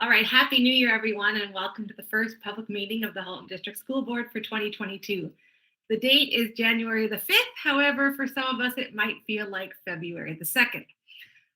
All right, Happy New Year, everyone, and welcome to the first public meeting of the Halton District School Board for 2022. The date is January the 5th. However, for some of us, it might feel like February the 2nd.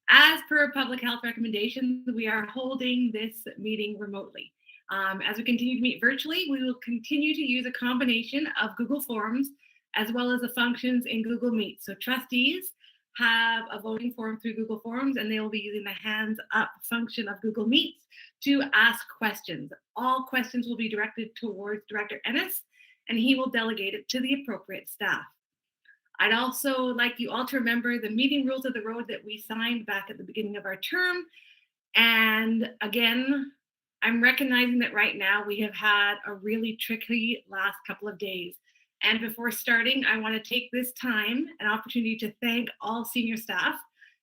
As per public health recommendations, we are holding this meeting remotely. As we continue to meet virtually, we will continue to use a combination of Google Forms as well as the functions in Google Meet. So trustees have a voting form through Google Forms, and they will be using the hands up function of Google Meet to ask questions. All questions will be directed towards Director Ennis, and he will delegate it to the appropriate staff. I'd also like you all to remember the meeting rules of the road that we signed back at the beginning of our term. And again, I'm recognizing that right now we have had a really tricky last couple of days. And before starting, I want to take this time, an opportunity to thank all senior staff,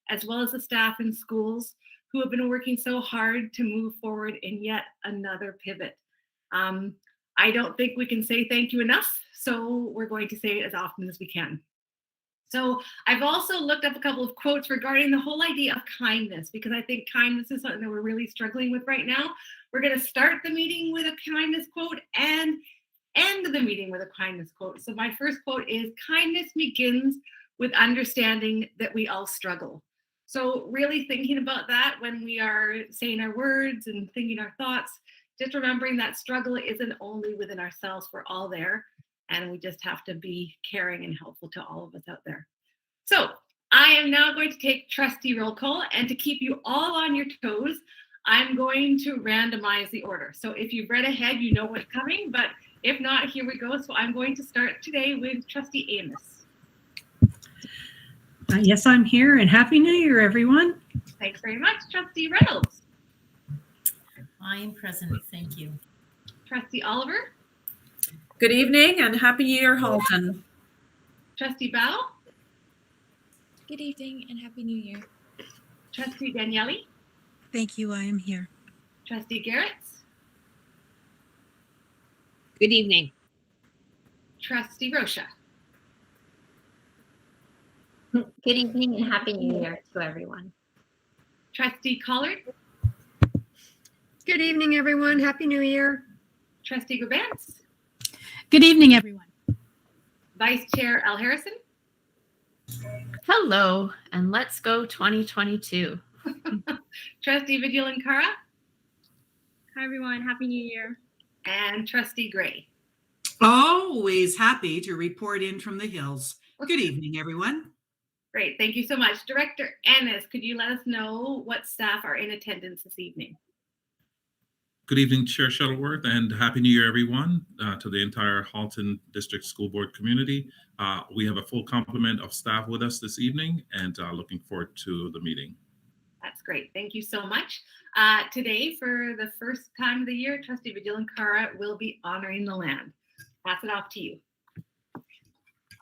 as well as the staff in schools who have been working so hard to move forward in yet another pivot. I don't think we can say thank you enough, so we're going to say it as often as we can. So I've also looked up a couple of quotes regarding the whole idea of kindness, because I think kindness is something that we're really struggling with right now. We're going to start the meeting with a kindness quote and end the meeting with a kindness quote. So my first quote is, kindness begins with understanding that we all struggle. So really thinking about that when we are saying our words and thinking our thoughts, just remembering that struggle isn't only within ourselves, we're all there, and we just have to be caring and helpful to all of us out there. So I am now going to take trustee roll call, and to keep you all on your toes, I'm going to randomize the order. So if you've read ahead, you know what's coming, but if not, here we go. So I'm going to start today with Trustee Amos. Yes, I'm here, and Happy New Year, everyone. Thanks very much. Trustee Reynolds. I am present, thank you. Trustee Oliver. Good evening and Happy New Year, Halton. Trustee Brown. Good evening and Happy New Year. Trustee Daniele. Thank you, I am here. Trustee Garrett. Good evening. Trustee Rocha. Good evening and Happy New Year to everyone. Trustee Collard. Good evening, everyone. Happy New Year. Trustee Provence. Good evening, everyone. Vice Chair Al Harrison. Hello, and let's go 2022. Trustee Vigilant Cara. Hi, everyone. Happy New Year. And Trustee Gray. Always happy to report in from the hills. Good evening, everyone. Great, thank you so much. Director Ennis, could you let us know what staff are in attendance this evening? Good evening, Chair Shuttleworth, and Happy New Year, everyone, to the entire Halton District School Board community. We have a full complement of staff with us this evening, and looking forward to the meeting. That's great. Thank you so much. Today, for the first time of the year, Trustee Vigilant Cara will be honoring the land. Pass it off to you.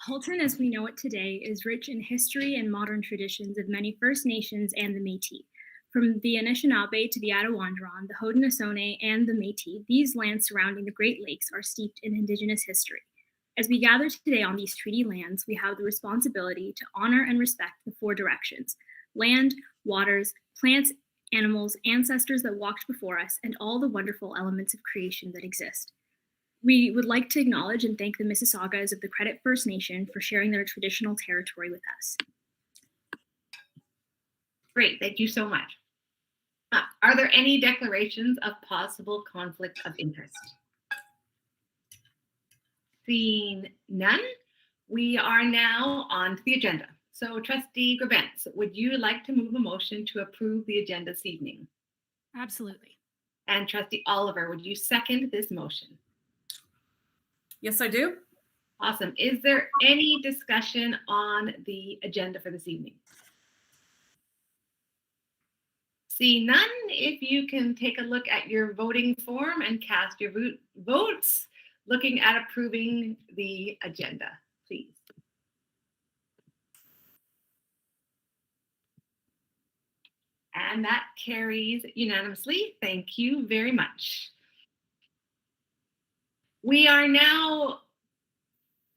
Halton, as we know it today, is rich in history and modern traditions of many First Nations and the Métis. From the Anishinaabe to the Attawandaron, the Haudenosaunee, and the Métis, these lands surrounding the Great Lakes are steeped in Indigenous history. As we gather today on these treaty lands, we have the responsibility to honor and respect the four directions: land, waters, plants, animals, ancestors that walked before us, and all the wonderful elements of creation that exist. We would like to acknowledge and thank the Mississaugas of the Credit First Nation for sharing their traditional territory with us. Great, thank you so much. Are there any declarations of possible conflict of interest? Seeing none, we are now on to the agenda. So Trustee Provence, would you like to move a motion to approve the agenda this evening? Absolutely. And Trustee Oliver, would you second this motion? Yes, I do. Awesome. Is there any discussion on the agenda for this evening? See none, if you can take a look at your voting form and cast your votes looking at approving the agenda, please. And that carries unanimously. Thank you very much. We are now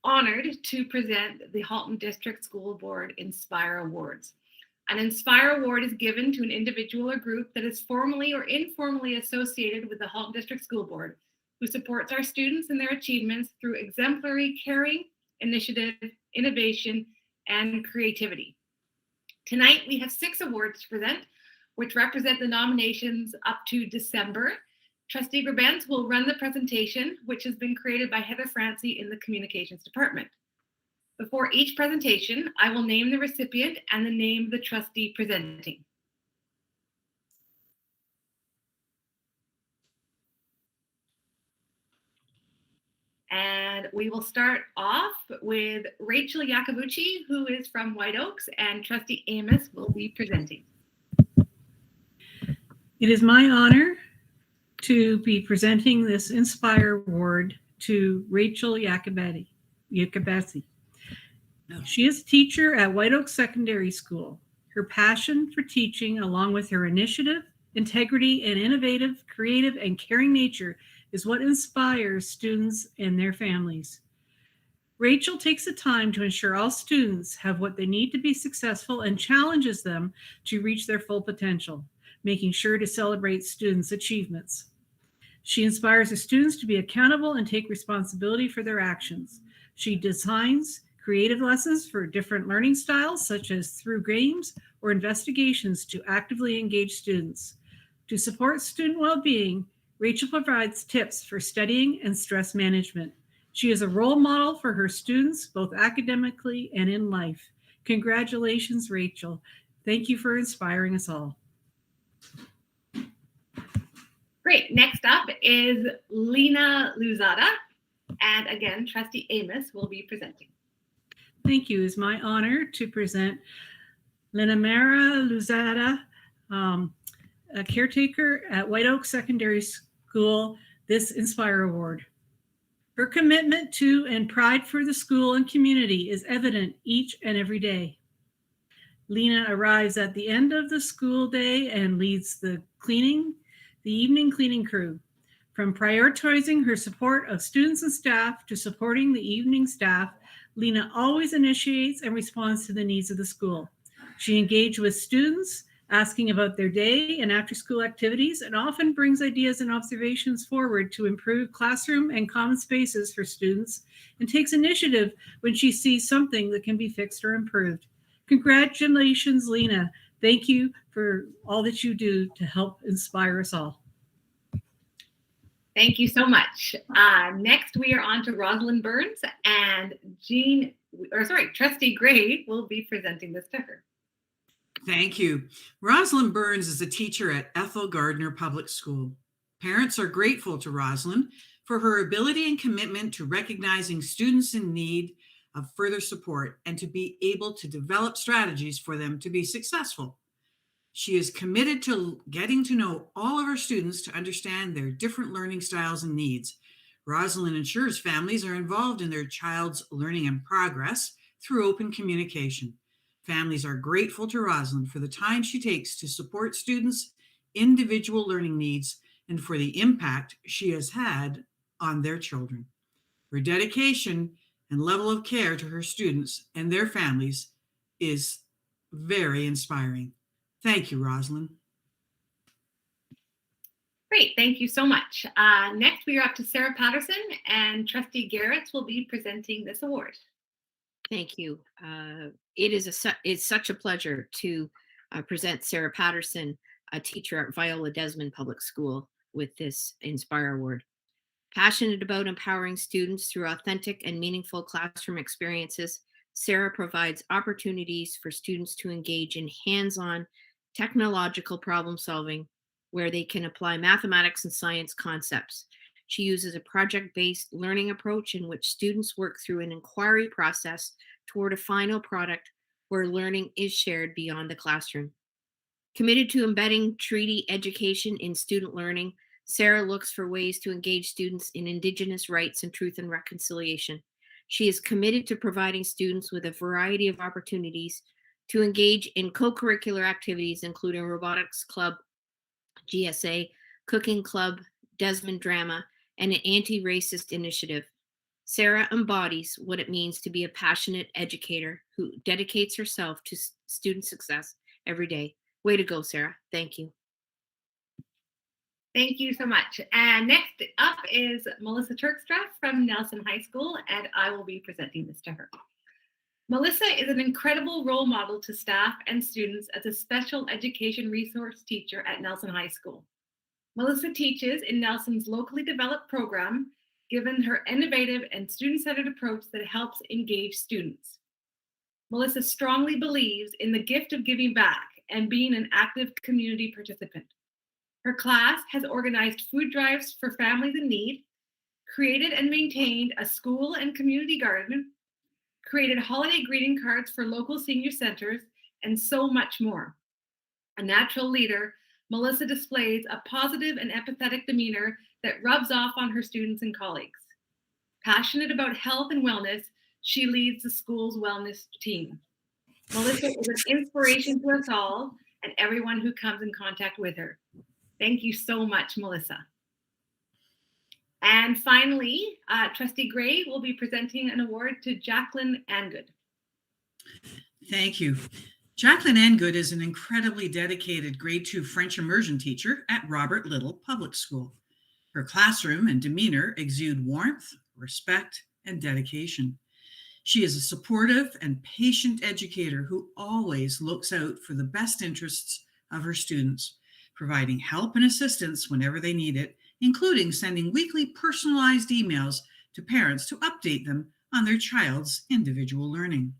honored to present the Halton District School Board Inspire Awards. An Inspire Award is given to an individual or group that is formally or informally associated with the Halton District School Board, who supports our students in their achievements through exemplary caring, initiative, innovation, and creativity. Tonight, we have 6 awards to present, which represent the nominations up to December. Trustee Provence will run the presentation, which has been created by Heather Francie in the Communications Department. Before each presentation, I will name the recipient and the name of the trustee presenting. And we will start off with Rachel Iacovucci, who is from White Oaks, and Trustee Amos will be presenting. It is my honor to be presenting this Inspire Award to Rachel Iacobessi. She is a teacher at White Oaks Secondary School. Her passion for teaching, along with her initiative, integrity, and innovative, creative, and caring nature is what inspires students and their families. Rachel takes the time to ensure all students have what they need to be successful and challenges them to reach their full potential, making sure to celebrate students' achievements. She inspires her students to be accountable and take responsibility for their actions. She designs creative lessons for different learning styles, such as through games or investigations to actively engage students. To support student well-being, Rachel provides tips for studying and stress management. She is a role model for her students, both academically and in life. Congratulations, Rachel. Thank you for inspiring us all. Great. Next up is Lena Luzada. And again, Trustee Amos will be presenting. Thank you. It's my honor to present Lenamara Luzada, a caretaker at White Oaks Secondary School, this Inspire Award. Her commitment to and pride for the school and community is evident each and every day. Lena arrives at the end of the school day and leads the evening cleaning crew. From prioritizing her support of students and staff to supporting the evening staff, Lena always initiates and responds to the needs of the school. She engaged with students, asking about their day and after-school activities, and often brings ideas and observations forward to improve classroom and common spaces for students, and takes initiative when she sees something that can be fixed or improved. Congratulations, Lena. Thank you for all that you do to help inspire us all. Thank you so much. Next, we are on to Rosalind Burns, and Trustee Gray will be presenting this to her. Thank you. Rosalind Burns is a teacher at Ethel Gardner Public School. Parents are grateful to Rosalind for her ability and commitment to recognizing students in need of further support and to be able to develop strategies for them to be successful. She is committed to getting to know all of her students to understand their different learning styles and needs. Rosalind ensures families are involved in their child's learning and progress through open communication. Families are grateful to Rosalind for the time she takes to support students' individual learning needs and for the impact she has had on their children. Her dedication and level of care to her students and their families is very inspiring. Thank you, Rosalind. Great, thank you so much. Next, we are up to Sarah Patterson, and Trustee Garrett will be presenting this award. Thank you. It's such a pleasure to present Sarah Patterson, a teacher at Viola Desmond Public School, with this Inspire Award. Passionate about empowering students through authentic and meaningful classroom experiences, Sarah provides opportunities for students to engage in hands-on technological problem solving where they can apply mathematics and science concepts. She uses a project-based learning approach in which students work through an inquiry process toward a final product where learning is shared beyond the classroom. Committed to embedding treaty education in student learning, Sarah looks for ways to engage students in Indigenous rights and truth and reconciliation. She is committed to providing students with a variety of opportunities to engage in co-curricular activities, including robotics club, GSA, cooking club, Desmond drama, and an anti-racist initiative. Sarah embodies what it means to be a passionate educator who dedicates herself to student success every day. Way to go, Sarah. Thank you. Thank you so much. And next up is Melissa Turkstra from Nelson High School, and I will be presenting this to her. Melissa is an incredible role model to staff and students as a special education resource teacher at Nelson High School. Melissa teaches in Nelson's locally developed program, given her innovative and student-centered approach that helps engage students. Melissa strongly believes in the gift of giving back and being an active community participant. Her class has organized food drives for families in need, created and maintained a school and community garden, created holiday greeting cards for local senior centers, and so much more. A natural leader, Melissa displays a positive and empathetic demeanor that rubs off on her students and colleagues. Passionate about health and wellness, she leads the school's wellness team. Melissa is an inspiration to us all and everyone who comes in contact with her. Thank you so much, Melissa. And finally, Trustee Gray will be presenting an award to Jacqueline Angood. Thank you. Jacqueline Angood is an incredibly dedicated grade 2 French immersion teacher at Robert Little Public School. Her classroom and demeanor exude warmth, respect, and dedication. She is a supportive and patient educator who always looks out for the best interests of her students, providing help and assistance whenever they need it, including sending weekly personalized emails to parents to update them on their child's individual learning.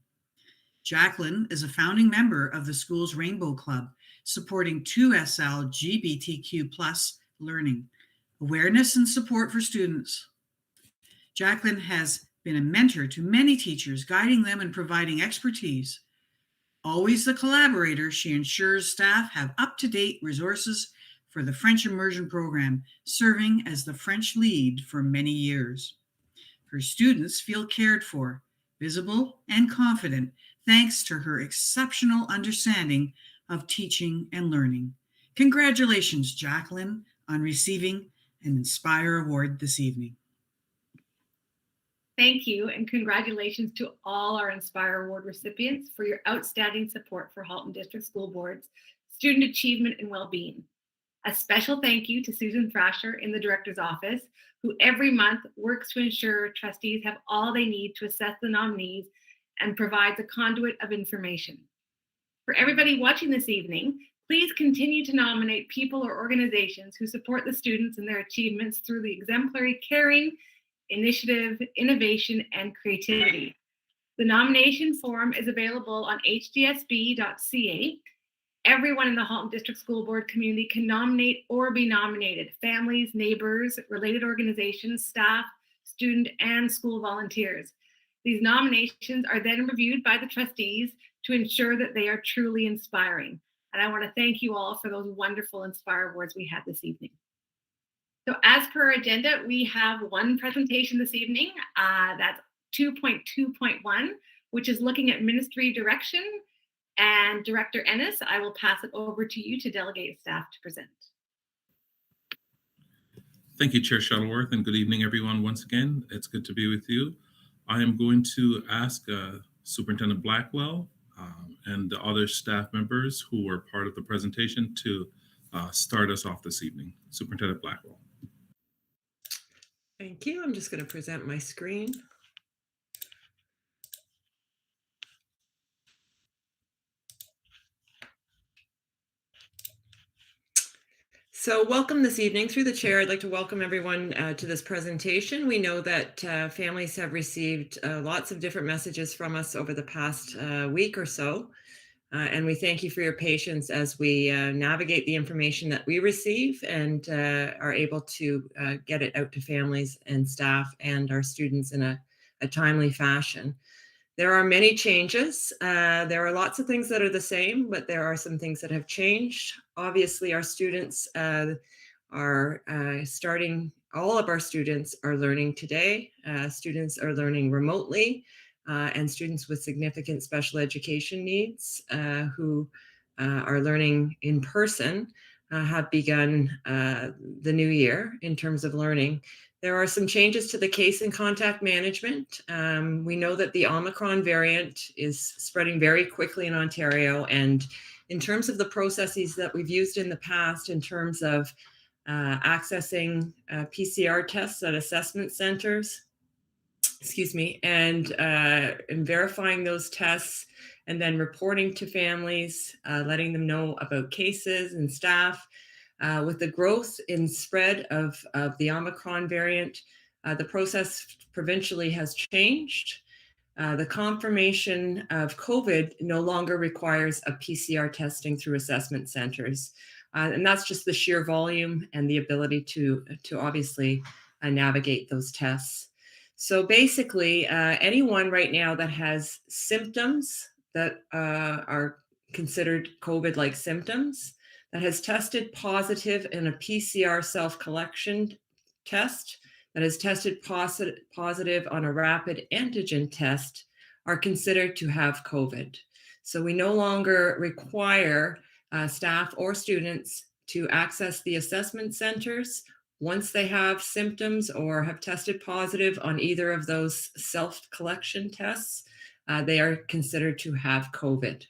Jacqueline is a founding member of the school's Rainbow Club, supporting 2SL LGBTQ+ learning, awareness and support for students. Jacqueline has been a mentor to many teachers, guiding them and providing expertise. Always the collaborator, she ensures staff have up-to-date resources for the French immersion program, serving as the French lead for many years. Her students feel cared for, visible, and confident, thanks to her exceptional understanding of teaching and learning. Congratulations, Jacqueline, on receiving an Inspire Award this evening. Thank you, and congratulations to all our Inspire Award recipients for your outstanding support for Halton District School Board's student achievement and well-being. A special thank you to Susan Thrasher in the Director's Office, who every month works to ensure trustees have all they need to assess the nominees and provides a conduit of information. For everybody watching this evening, please continue to nominate people or organizations who support the students and their achievements through the exemplary caring, initiative, innovation, and creativity. The nomination form is available on hdsb.ca. Everyone in the Halton District School Board community can nominate or be nominated: families, neighbors, related organizations, staff, student, and school volunteers. These nominations are then reviewed by the trustees to ensure that they are truly inspiring. And I want to thank you all for those wonderful Inspire Awards we had this evening. So as per our agenda, we have one presentation this evening. That's 2.2.1, which is looking at ministry direction. And Director Ennis, I will pass it over to you to delegate staff to present. Thank you, Chair Shuttleworth, and good evening, everyone. Once again, it's good to be with you. I am going to ask Superintendent Blackwell and the other staff members who were part of the presentation to start us off this evening. Superintendent Blackwell. Thank you. I'm just going to present my screen. So welcome this evening. Through the chair, I'd like to welcome everyone to this presentation. We know that families have received lots of different messages from us over the past week or so. And we thank you for your patience as we navigate the information that we receive and are able to get it out to families and staff and our students in a timely fashion. There are many changes. There are lots of things that are the same, but there are some things that have changed. Obviously, our students are starting, all of our students are learning today. Students are learning remotely, and students with significant special education needs who are learning in person have begun the new year in terms of learning. There are some changes to the case and contact management. We know that the Omicron variant is spreading very quickly in Ontario, and In terms of the processes that we've used in the past, in terms of accessing PCR tests at assessment centers, and verifying those tests, and then reporting to families, letting them know about cases and staff. With the growth in spread of the Omicron variant, the process provincially has changed. The confirmation of COVID no longer requires a PCR testing through assessment centers. And that's just the sheer volume and the ability to obviously navigate those tests. So basically, anyone right now that has symptoms that are considered COVID-like symptoms, that has tested positive in a PCR self-collection test, that has tested positive on a rapid antigen test, are considered to have COVID. So we no longer require staff or students to access the assessment centers once they have symptoms or have tested positive on either of those self-collection tests. They are considered to have COVID.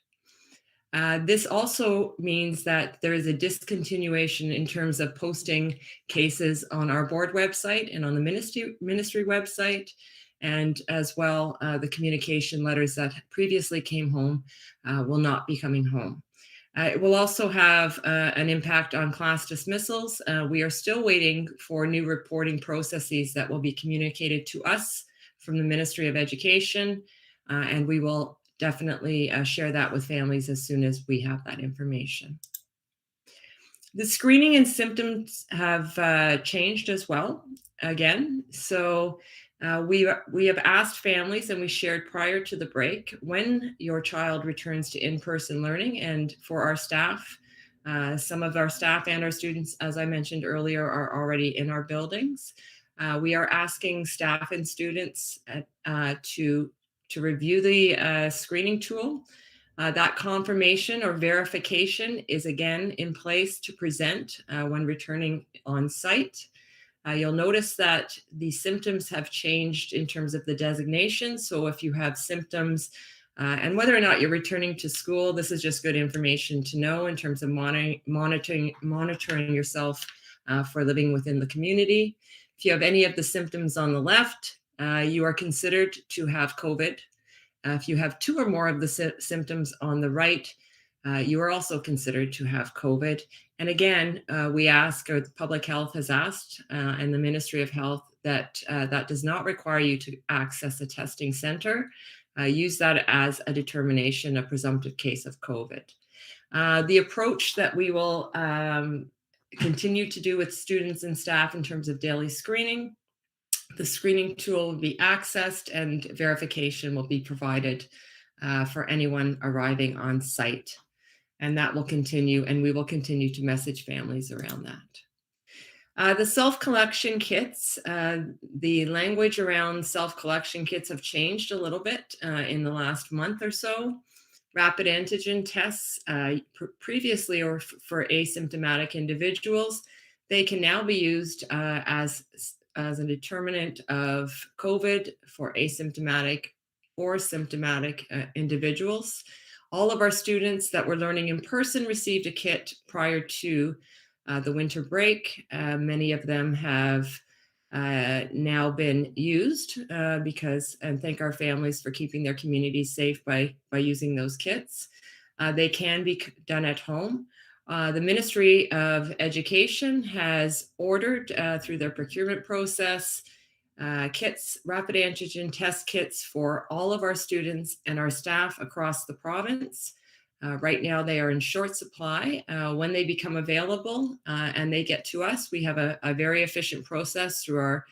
This also means that there is a discontinuation in terms of posting cases on our board website and on the ministry website, and as well the communication letters that previously came home will not be coming home. It will also have an impact on class dismissals. We are still waiting for new reporting processes that will be communicated to us from the Ministry of Education, and we will definitely share that with families as soon as we have that information. The screening and symptoms have changed as well, again. So we have asked families, and we shared prior to the break, when your child returns to in-person learning. And for our staff, some of our staff and our students, as I mentioned earlier, are already in our buildings. We are asking staff and students to review the screening tool. That confirmation or verification is again in place to present when returning on site. You'll notice that the symptoms have changed in terms of the designation. So if you have symptoms and whether or not you're returning to school, this is just good information to know in terms of monitoring yourself for living within the community. If you have any of the symptoms on the left, you are considered to have COVID. If you have two or more of the symptoms on the right, you are also considered to have COVID. And again, we ask, or the Public Health has asked, and the Ministry of Health, that that does not require you to access a testing center. Use that as a determination, a presumptive case of COVID. The approach that we will continue to do with students and staff in terms of daily screening, the screening tool will be accessed and verification will be provided for anyone arriving on site. And that will continue, and we will continue to message families around that. The self-collection kits, the language around self-collection kits have changed a little bit in the last month or so. Rapid antigen tests previously, or for asymptomatic individuals, they can now be used as a determinant of COVID for asymptomatic or symptomatic individuals. All of our students that were learning in person received a kit prior to the winter break. Many of them have now been used and thank our families for keeping their communities safe by using those kits. They can be done at home. The Ministry of Education has ordered through their procurement process kits, rapid antigen test kits for all of our students and our staff across the province. Right now they are in short supply. When they become available and they get to us, we have a very efficient process through our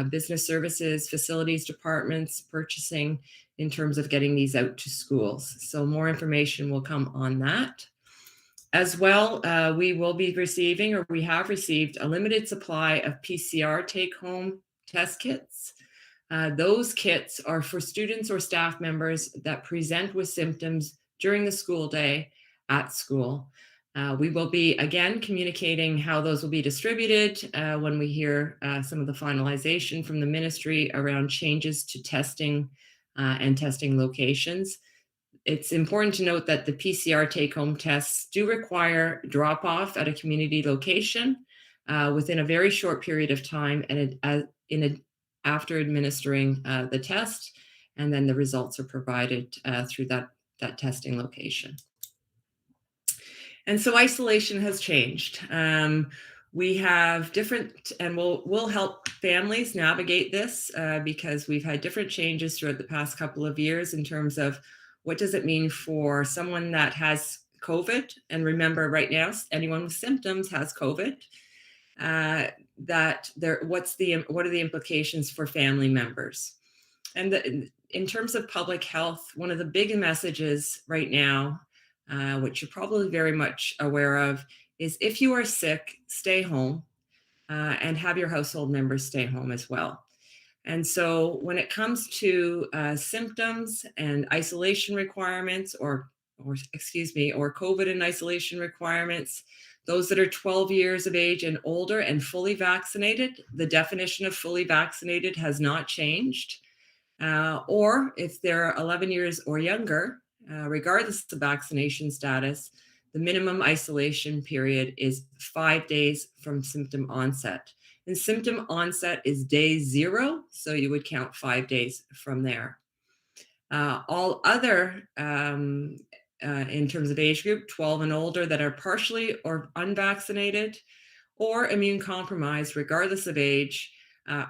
business services, facilities departments, purchasing, in terms of getting these out to schools. So more information will come on that. As well, we will be receiving, or we have received, a limited supply of PCR take-home test kits. Those kits are for students or staff members that present with symptoms during the school day at school. We will be, again, communicating how those will be distributed when we hear some of the finalization from the ministry around changes to testing and testing locations. it's important to note that the PCR take-home tests do require drop-off at a community location within a very short period of time, and after administering the test, and then the results are provided through that testing location. And so isolation has changed. We have different, and we'll help families navigate this because we've had different changes throughout the past couple of years in terms of what does it mean for someone that has COVID. And remember, right now, anyone with symptoms has COVID. What are the implications for family members? And in terms of public health, one of the big messages right now, which you're probably very much aware of, is if you are sick, stay home and have your household members stay home as well. And so when it comes to symptoms and isolation requirements or COVID and isolation requirements, those that are 12 years of age and older and fully vaccinated, the definition of fully vaccinated has not changed. Or if they're 11 years or younger, regardless of vaccination status, the minimum isolation period is 5 days from symptom onset. And symptom onset is day 0, so you would count 5 days from there. All other, in terms of age group, 12 and older that are partially or unvaccinated or immune compromised, regardless of age,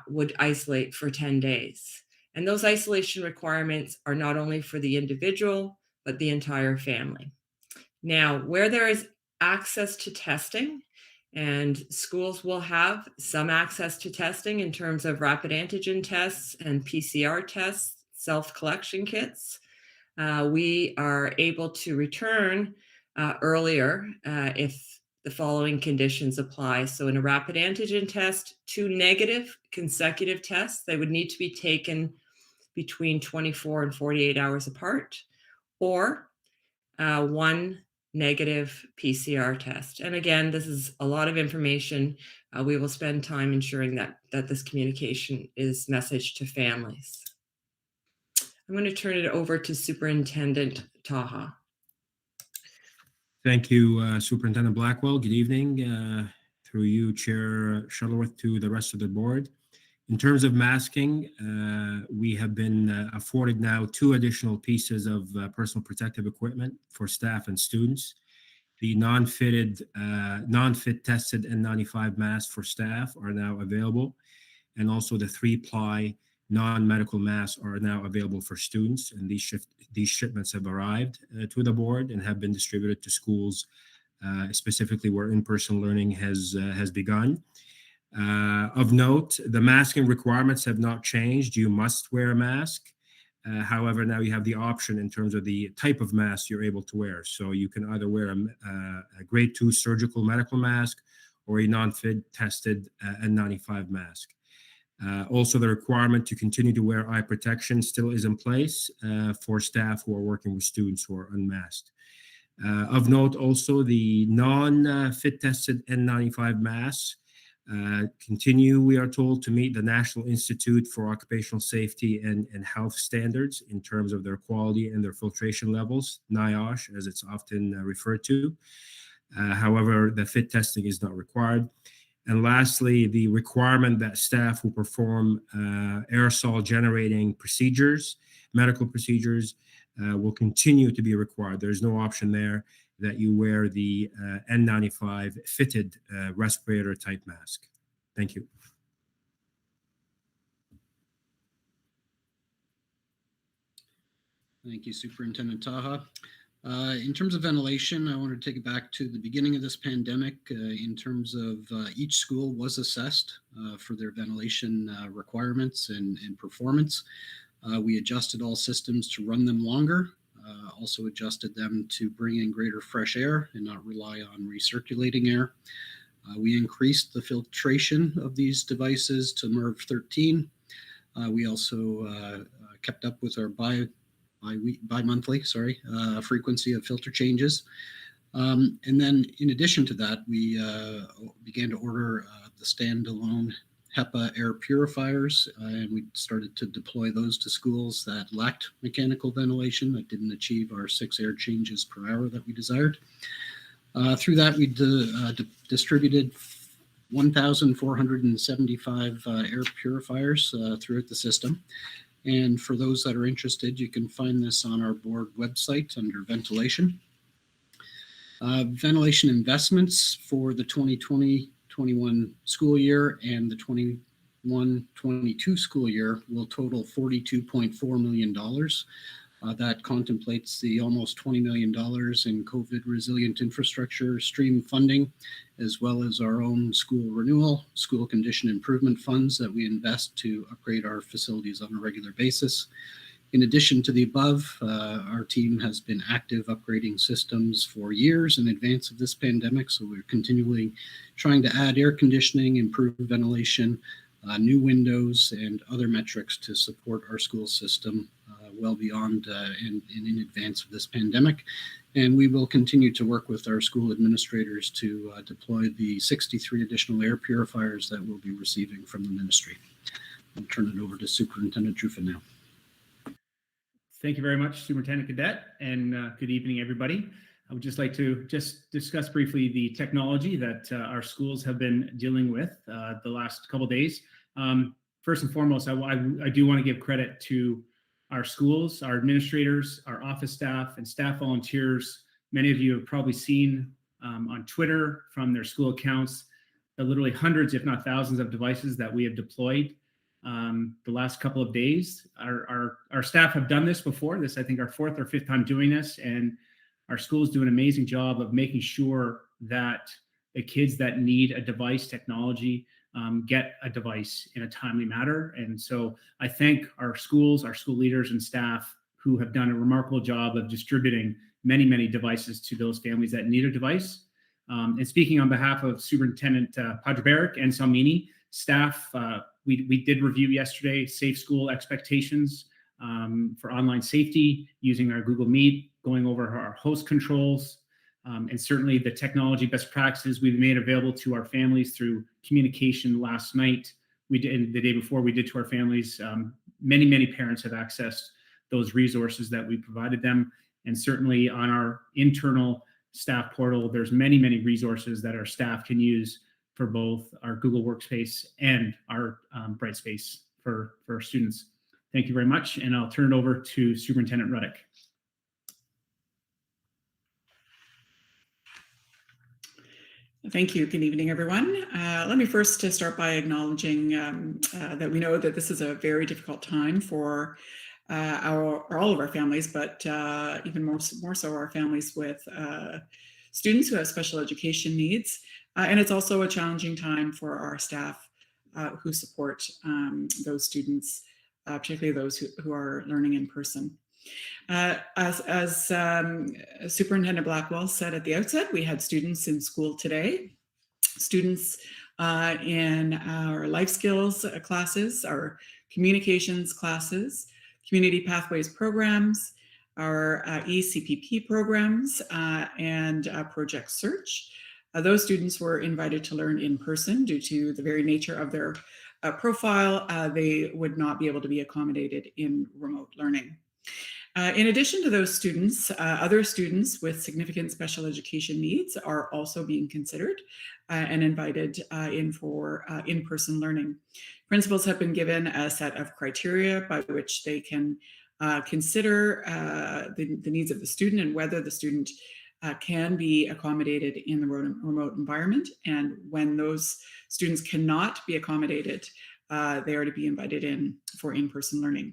would isolate for 10 days. And those isolation requirements are not only for the individual, but the entire family. Now, where there is access to testing, and schools will have some access to testing in terms of rapid antigen tests and PCR tests, self-collection kits, we are able to return earlier if the following conditions apply. So in a rapid antigen test, 2 negative consecutive tests, they would need to be taken between 24 and 48 hours apart, or 1 negative PCR test. And again, this is a lot of information. We will spend time ensuring that this communication is messaged to families. I'm going to turn it over to Superintendent Taha. Thank you, Superintendent Blackwell. Good evening. Through you, Chair Shuttleworth, to the rest of the board. In terms of masking, we have been afforded now 2 additional pieces of personal protective equipment for staff and students. The non-fit tested N95 masks for staff are now available, and also the 3-ply non-medical masks are now available for students. And these shipments have arrived to the board and have been distributed to schools, specifically where in-person learning has begun. Of note, the masking requirements have not changed. You must wear a mask. However, now you have the option in terms of the type of mask you're able to wear. So you can either wear a grade 2 surgical medical mask or a non-fit tested N95 mask. Also, the requirement to continue to wear eye protection still is in place for staff who are working with students who are unmasked. Of note, also, the non-fit tested N95 masks continue, we are told, to meet the National Institute for Occupational Safety and Health standards in terms of their quality and their filtration levels, NIOSH, as it's often referred to. However, the fit testing is not required. And lastly, the requirement that staff who perform aerosol generating procedures, medical procedures, will continue to be required. There's no option there that you wear the N95 fitted respirator type mask. Thank you. Thank you, Superintendent Taha. In terms of ventilation, I want to take it back to the beginning of this pandemic in terms of each school was assessed for their ventilation requirements and performance. We adjusted all systems to run them longer, also adjusted them to bring in greater fresh air and not rely on recirculating air. We increased the filtration of these devices to MERV 13. We also kept up with our bi-monthly frequency of filter changes. And then in addition to that, we began to order the standalone HEPA air purifiers, and we started to deploy those to schools that lacked mechanical ventilation, that didn't achieve our 6 air changes per hour that we desired. Through that, we distributed 1,475 air purifiers throughout the system. And for those that are interested, you can find this on our board website under ventilation. Ventilation investments for the 2020-21 school year and the 21-22 school year will total $42.4 million. That contemplates the almost $20 million in COVID resilient infrastructure stream funding, as well as our own school renewal, school condition improvement funds that we invest to upgrade our facilities on a regular basis. In addition to the above, our team has been active upgrading systems for years in advance of this pandemic. So we're continually trying to add air conditioning, improve ventilation, new windows, and other metrics to support our school system well beyond and in advance of this pandemic. And we will continue to work with our school administrators to deploy the 63 additional air purifiers that we'll be receiving from the ministry. I'll turn it over to Superintendent Truffin now. Thank you very much, Superintendent Cadet, and good evening, everybody. I would just like to discuss briefly the technology that our schools have been dealing with the last couple of days. First and foremost, I do want to give credit to our schools, our administrators, our office staff, and staff volunteers. Many of you have probably seen on Twitter from their school accounts the literally hundreds, if not thousands, of devices that we have deployed the last couple of days. Our staff have done this before. This, I think, our 4th or 5th time doing this, and our schools do an amazing job of making sure that the kids that need a device technology get a device in a timely manner. And so I thank our schools, our school leaders and staff who have done a remarkable job of distributing many, many devices to those families that need a device. And speaking on behalf of Superintendent Pajabaric and Salmini, staff, we did review yesterday safe school expectations for online safety using our Google Meet, going over our host controls, and certainly the technology best practices we've made available to our families through communication last night. We did, and the day before we did to our families. Many, many parents have accessed those resources that we provided them. And certainly on our internal staff portal, there's many, many resources that our staff can use for both our Google Workspace and our Brightspace for our students. Thank you very much. And I'll turn it over to Superintendent Ruddick. Thank you. Good evening, everyone. Let me first start by acknowledging that we know that this is a very difficult time for all of our families, but even more so our families with students who have special education needs. And it's also a challenging time for our staff who support those students, particularly those who are learning in person. As Superintendent Blackwell said at the outset, we had students in school today, students in our life skills classes, our communications classes, community pathways programs, our ECPP programs, and Project Search. Those students were invited to learn in person due to the very nature of their profile. They would not be able to be accommodated in remote learning. In addition to those students, other students with significant special education needs are also being considered and invited in for in-person learning. Principals have been given a set of criteria by which they can consider the needs of the student and whether the student can be accommodated in the remote environment. And when those students cannot be accommodated, they are to be invited in for in-person learning.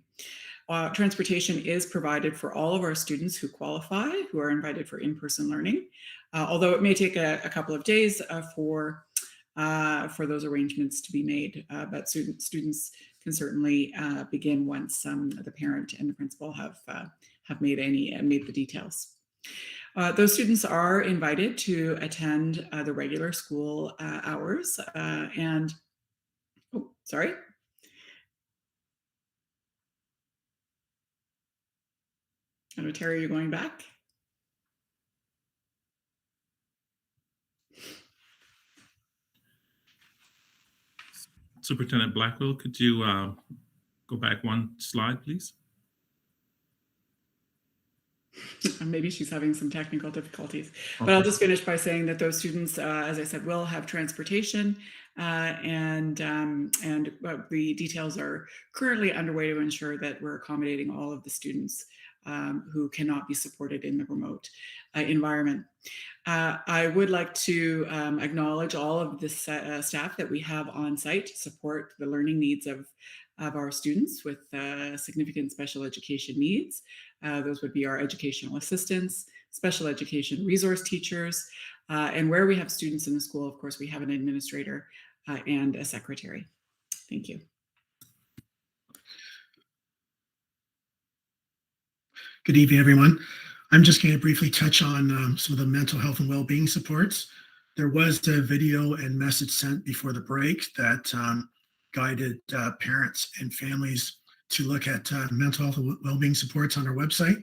Transportation is provided for all of our students who qualify, who are invited for in-person learning, although it may take a couple of days for those arrangements to be made. But students can certainly begin once the parent and the principal have made the details. Those students are invited to attend the regular school hours and, oh, sorry. I know, Terry, you're going back? Superintendent Blackwell, could you go back one slide, please? Maybe she's having some technical difficulties, but Okay. I'll just finish by saying that those students, as I said, will have transportation, and the details are currently underway to ensure that we're accommodating all of the students who cannot be supported in the remote environment. I would like to acknowledge all of the staff that we have on site to support the learning needs of our students with significant special education needs. Those would be our educational assistants, special education resource teachers, and where we have students in the school, of course, we have an administrator and a secretary. Thank you. Good evening, everyone. I'm just going to briefly touch on some of the mental health and well-being supports. There was a video and message sent before the break that guided parents and families to look at mental health and well-being supports on our website.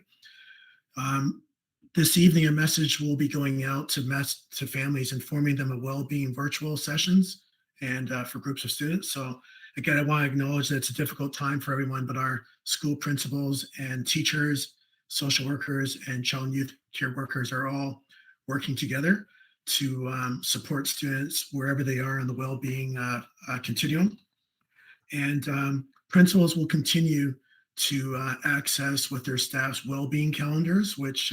This evening, a message will be going out to families, informing them of well-being virtual sessions and for groups of students. So again, I want to acknowledge that it's a difficult time for everyone, but our school principals and teachers, social workers, and child and youth care workers are all working together to support students wherever they are in the well-being continuum. And principals will continue to access with their staff's well-being calendars, which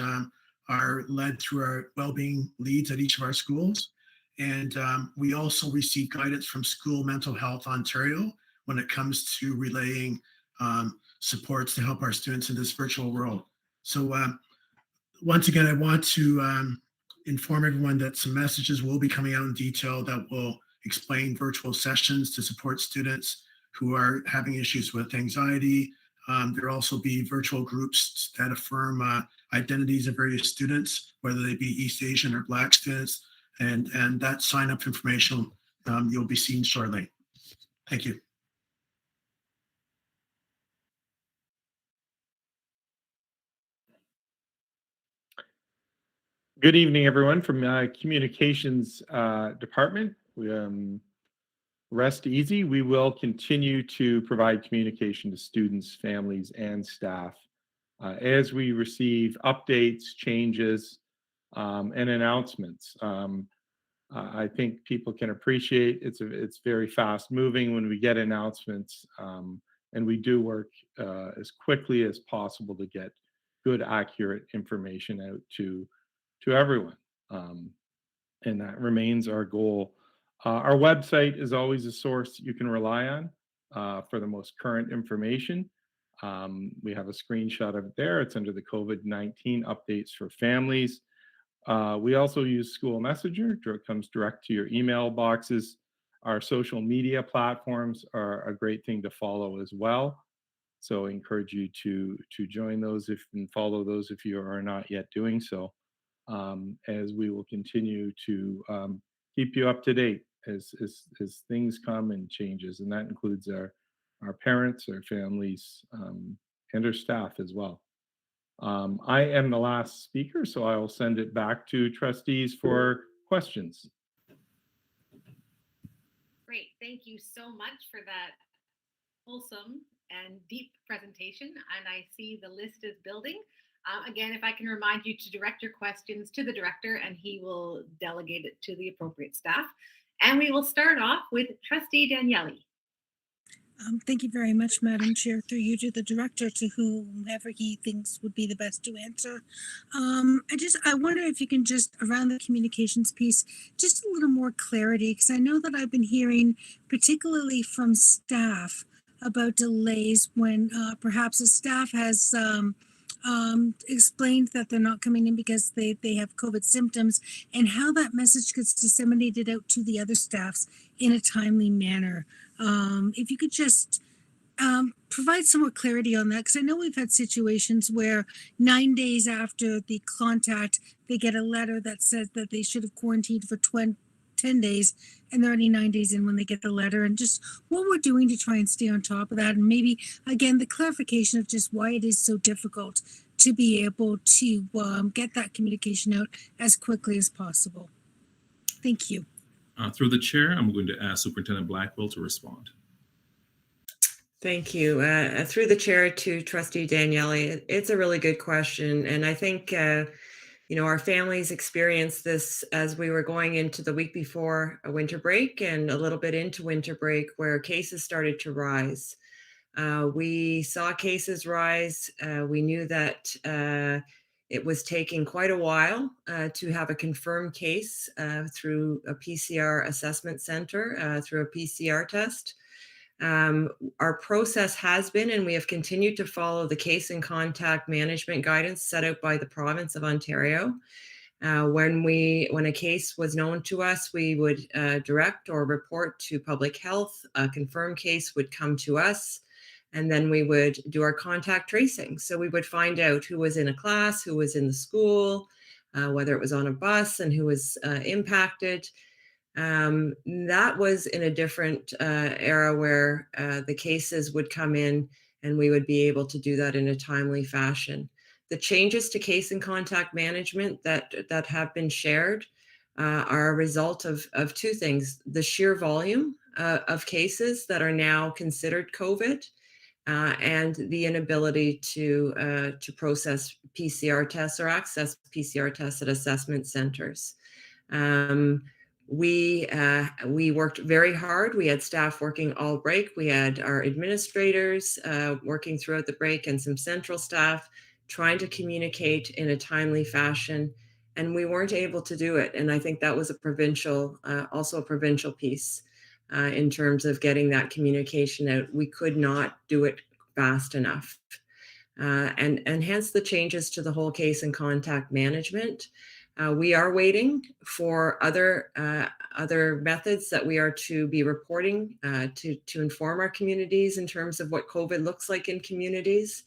are led through our well-being leads at each of our schools. And we also receive guidance from School Mental Health Ontario when it comes to relaying supports to help our students in this virtual world. So once again, I want to inform everyone that some messages will be coming out in detail that will explain virtual sessions to support students who are having issues with anxiety. There will also be virtual groups that affirm identities of various students, whether they be East Asian or Black students, and that sign-up information you'll be seeing shortly. Thank you. Good evening, everyone, from Communications Department. Rest easy. We will continue to provide communication to students, families, and staff as we receive updates, changes, and announcements. I think people can appreciate it's very fast moving when we get announcements, and we do work as quickly as possible to get good, accurate information out to everyone, and that remains our goal. Our website is always a source you can rely on for the most current information. We have a screenshot of it there. It's under the COVID-19 updates for families. We also use School Messenger. It comes direct to your email boxes. Our social media platforms are a great thing to follow as well. So I encourage you to join those and follow those if you are not yet doing so, as we will continue to keep you up to date as things come and changes. And that includes our parents, our families, and our staff as well. I am the last speaker, so I will send it back to trustees for questions. Great. Thank you so much for that wholesome and deep presentation. And I see the list is building. Again, if I can remind you to direct your questions to the director and he will delegate it to the appropriate staff. And we will start off with Trustee Daniele. Thank you very much, Madam Chair. Through you to the director, to whomever he thinks would be the best to answer. I wonder if you can just, around the communications piece, just a little more clarity, because I know that I've been hearing, particularly from staff, about delays when perhaps a staff has explained that they're not coming in because they have COVID symptoms, and how that message gets disseminated out to the other staffs in a timely manner. If you could just provide some more clarity on that, because I know we've had situations where 9 days after the contact, they get a letter that says that they should have quarantined for 10 days, and they're only 9 days in when they get the letter, and just what we're doing to try and stay on top of that. And maybe, again, the clarification of just why it is so difficult to be able to get that communication out as quickly as possible. Thank you. Through the chair, I'm going to ask Superintendent Blackwell to respond. Thank you. Through the chair to Trustee Daniele, it's a really good question. And I think, our families experienced this as we were going into the week before a winter break and a little bit into winter break where cases started to rise. We saw cases rise. We knew that it was taking quite a while to have a confirmed case through a PCR assessment center, through a PCR test. Our process has been, and we have continued to follow the case and contact management guidance set out by the province of Ontario. When a case was known to us, we would direct or report to public health. A confirmed case would come to us, and then we would do our contact tracing. So we would find out who was in a class, who was in the school, whether it was on a bus, and who was impacted. That was in a different era where the cases would come in and we would be able to do that in a timely fashion. The changes to case and contact management that have been shared are a result of two things: the sheer volume of cases that are now considered COVID, and the inability to process PCR tests or access PCR tests at assessment centers. We worked very hard. We had staff working all break. We had our administrators working throughout the break and some central staff trying to communicate in a timely fashion, and we weren't able to do it. And I think that was also a provincial piece in terms of getting that communication out. We could not do it fast enough. And hence the changes to the whole case and contact management. We are waiting for other methods that we are to be reporting to inform our communities in terms of what COVID looks like in communities.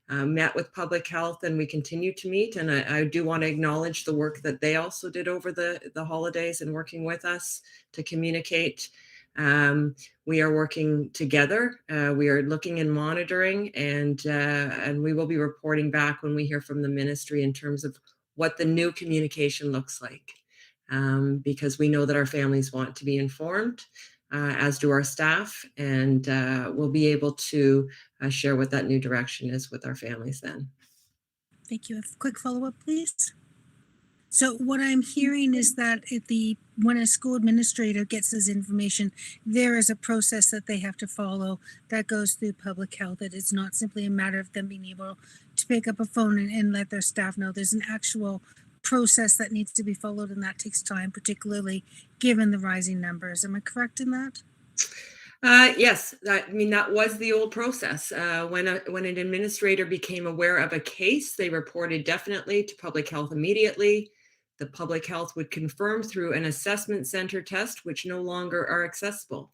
Met with public health, and we continue to meet. And I do want to acknowledge the work that they also did over the holidays and working with us to communicate. We are working together. We are looking and monitoring, and we will be reporting back when we hear from the ministry in terms of what the new communication looks like, because we know that our families want to be informed, as do our staff, and we'll be able to share what that new direction is with our families then. Thank you. A quick follow-up, please. So what I'm hearing is that when a school administrator gets this information, there is a process that they have to follow that goes through public health. That it's not simply a matter of them being able to pick up a phone and let their staff know. There's an actual process that needs to be followed, and that takes time, particularly given the rising numbers. Am I correct in that? Yes, that was the old process. When an administrator became aware of a case, they reported definitely to public health immediately. The public health would confirm through an assessment center test, which no longer are accessible.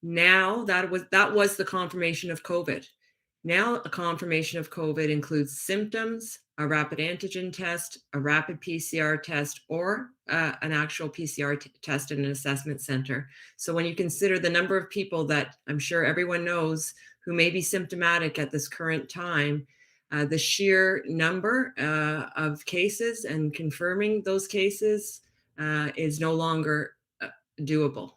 Now that was the confirmation of COVID. Now a confirmation of COVID includes symptoms, a rapid antigen test, a rapid PCR test, or an actual PCR test in an assessment center. So when you consider the number of people that I'm sure everyone knows who may be symptomatic at this current time, the sheer number of cases and confirming those cases is no longer doable.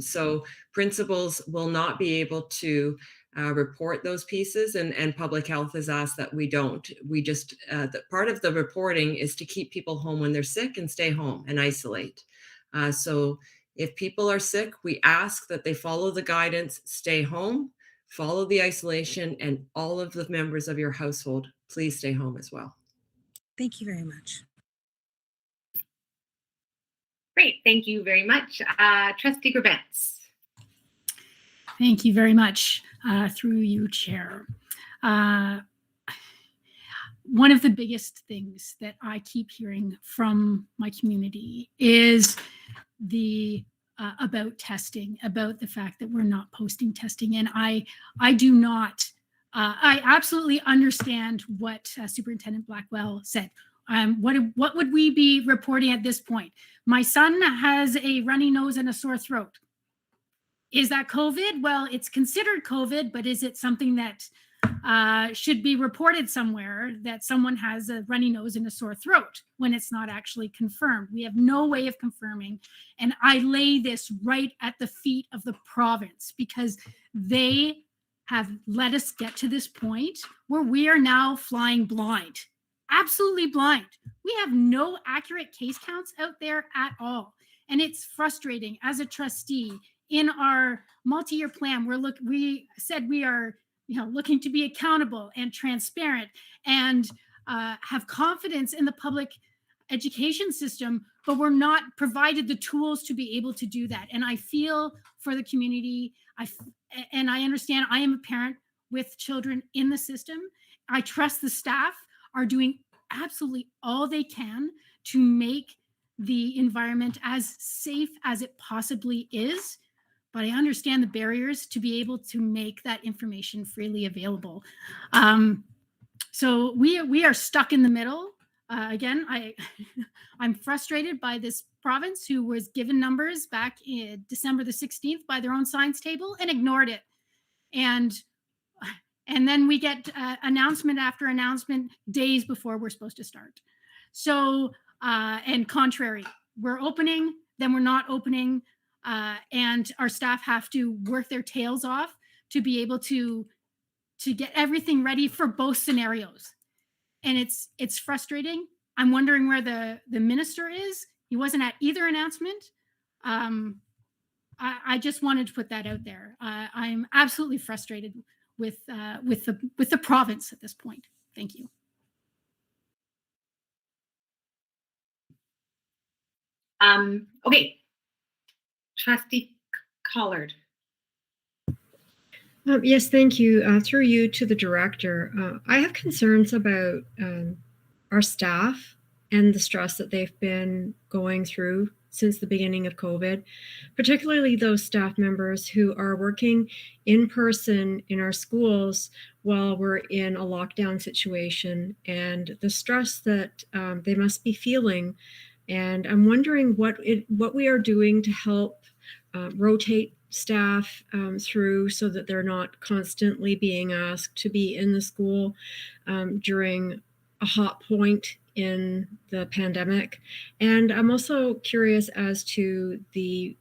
So principals will not be able to report those pieces, and public health has asked that we don't. We just, part of the reporting is to keep people home when they're sick and stay home and isolate. So if people are sick, we ask that they follow the guidance, stay home, follow the isolation, and all of the members of your household, please stay home as well. Thank you very much. Great, thank you very much. Trustee Provence. Thank you very much, through you, Chair. One of the biggest things that I keep hearing from my community is about testing, about the fact that we're not posting testing. And I do not, I absolutely understand what Superintendent Blackwell said. What would we be reporting at this point? My son has a runny nose and a sore throat. Is that COVID? Well, it's considered COVID, but is it something that should be reported somewhere, that someone has a runny nose and a sore throat, when it's not actually confirmed? We have no way of confirming. And I lay this right at the feet of the province, because they have let us get to this point where we are now flying blind, absolutely blind. We have no accurate case counts out there at all. And it's frustrating as a trustee. In our multi-year plan, we said we are looking to be accountable and transparent and have confidence in the public education system, but we're not provided the tools to be able to do that. And I feel for the community. And I understand I am a parent with children in the system. I trust the staff are doing absolutely all they can to make the environment as safe as it possibly is. But I understand the barriers to be able to make that information freely available. So we are stuck in the middle. Again, I'm frustrated by this province who was given numbers back in December the 16th by their own science table and ignored it. And then we get announcement after announcement days before we're supposed to start. So, and contrary, we're opening, then we're not opening, and our staff have to work their tails off to be able to get everything ready for both scenarios. And it's frustrating. I'm wondering where the minister is. He wasn't at either announcement. I just wanted to put that out there. I'm absolutely frustrated with the province at this point. Thank you. Okay, Trustee Collard. Yes, thank you. Through you to the director, I have concerns about our staff and the stress that they've been going through since the beginning of COVID, particularly those staff members who are working in person in our schools while we're in a lockdown situation, and the stress that they must be feeling. And I'm wondering what we are doing to help rotate staff through so that they're not constantly being asked to be in the school during a hot point in the pandemic. And I'm also curious as to the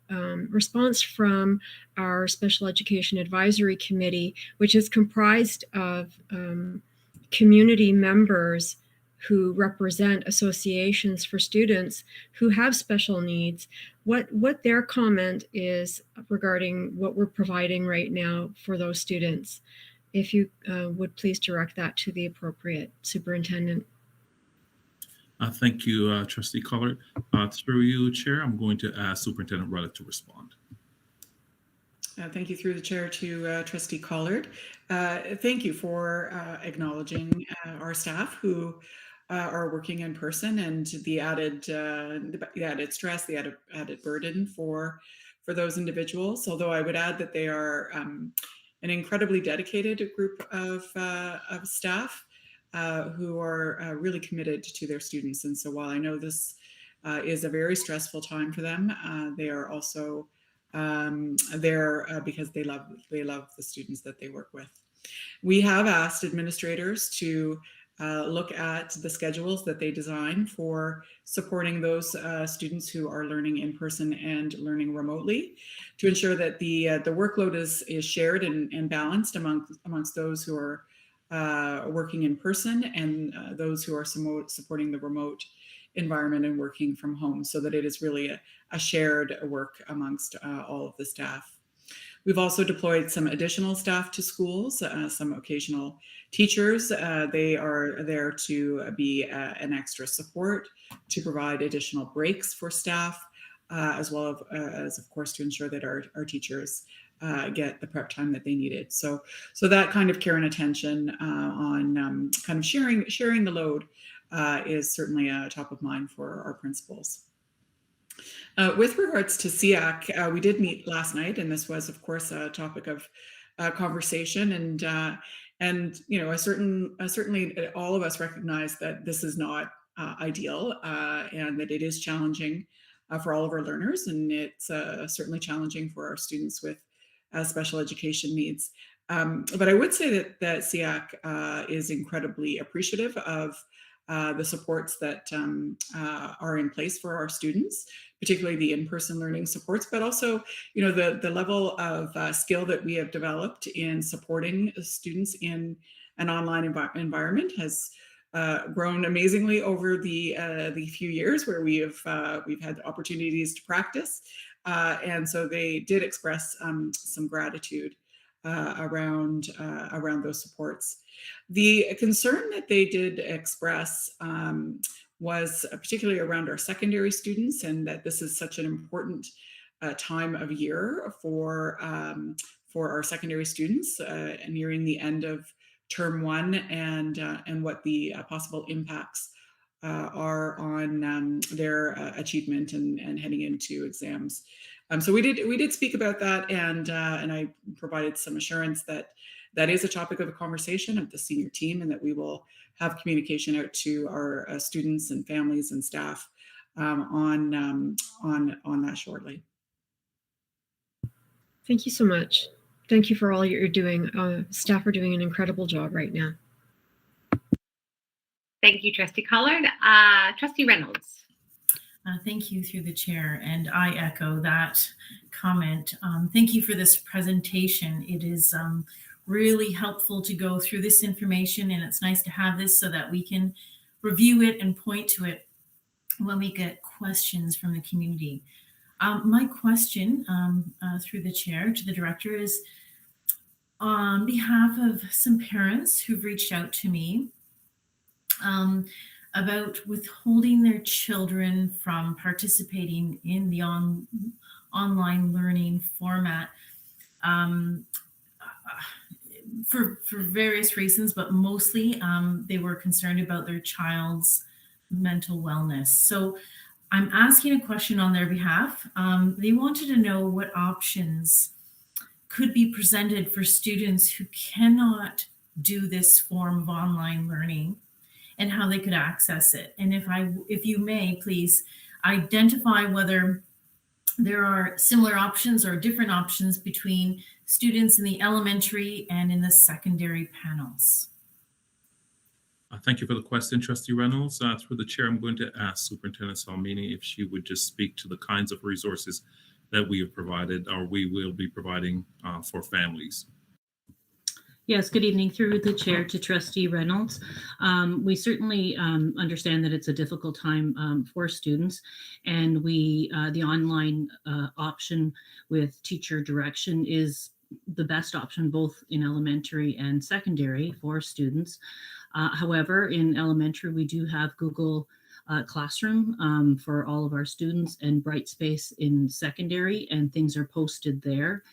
response from our Special Education Advisory Committee, which is comprised of community members who represent associations for students who have special needs, what their comment is regarding what we're providing right now for those students. If you would please direct that to the appropriate superintendent. Thank you, Trustee Collard. Through you, Chair, I'm going to ask Superintendent Ruddock to respond. Thank you through the chair to Trustee Collard. Thank you for acknowledging our staff who are working in person and the added stress, the added burden for those individuals. Although I would add that they are an incredibly dedicated group of staff who are really committed to their students. And so while I know this is a very stressful time for them, they are also there because they love the students that they work with. We have asked administrators to look at the schedules that they design for supporting those students who are learning in person and learning remotely, to ensure that the workload is shared and balanced amongst those who are working in person and those who are supporting the remote environment and working from home, so that it is really a shared work amongst all of the staff. We've also deployed some additional staff to schools, some occasional teachers. They are there to be an extra support, to provide additional breaks for staff, as well as of course, to ensure that our teachers get the prep time that they needed. So that kind of care and attention on kind of sharing the load is certainly top of mind for our principals. With regards to SEAC, we did meet last night, and this was, of course, a topic of conversation. And certainly all of us recognize that this is not ideal, and that it is challenging for all of our learners, and it's certainly challenging for our students with special education needs. But I would say that SEAC is incredibly appreciative of the supports that are in place for our students, particularly the in-person learning supports, but also, the level of skill that we have developed in supporting students in an online environment has grown amazingly over the few years where we've had opportunities to practice, and so they did express some gratitude around those supports. The concern that they did express was particularly around our secondary students, and that this is such an important time of year for our secondary students, nearing the end of term one, and what the possible impacts are on their achievement and heading into exams. So we did speak about that, and I provided some assurance that that is a topic of conversation of the senior team, and that we will have communication out to our students and families and staff on that shortly. Thank you so much. Thank you for all you're doing. Staff are doing an incredible job right now. Thank you, Trustee Collard. Trustee Reynolds. Thank you through the chair, and I echo that comment. Thank you for this presentation. It is really helpful to go through this information, and it's nice to have this so that we can review it and point to it when we get questions from the community. My question through the chair to the director is on behalf of some parents who've reached out to me about withholding their children from participating in the online learning format for various reasons, but mostly they were concerned about their child's mental wellness. So I'm asking a question on their behalf. They wanted to know what options could be presented for students who cannot do this form of online learning, and how they could access it. And if you may, please identify whether there are similar options or different options between students in the elementary and in the secondary panels. Thank you for the question, Trustee Reynolds. Through the chair, I'm going to ask Superintendent Salmini if she would just speak to the kinds of resources that we have provided, or we will be providing for families. Yes, good evening through the chair to Trustee Reynolds. We certainly understand that it's a difficult time for students, and the online option with teacher direction is the best option both in elementary and secondary for students. However, in elementary, we do have Google Classroom for all of our students, and Brightspace in secondary, and things are posted there.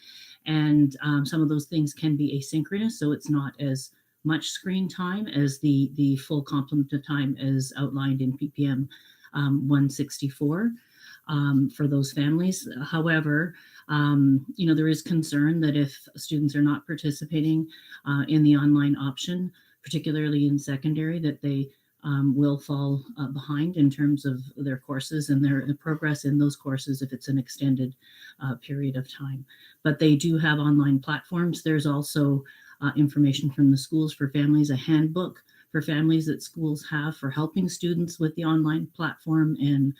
And some of those things can be asynchronous, so it's not as much screen time as the full complement of time as outlined in PPM 164 for those families. However, there is concern that if students are not participating in the online option, particularly in secondary, that they will fall behind in terms of their courses and their progress in those courses if it's an extended period of time. But they do have online platforms. There's also information from the schools for families, a handbook for families that schools have for helping students with the online platform and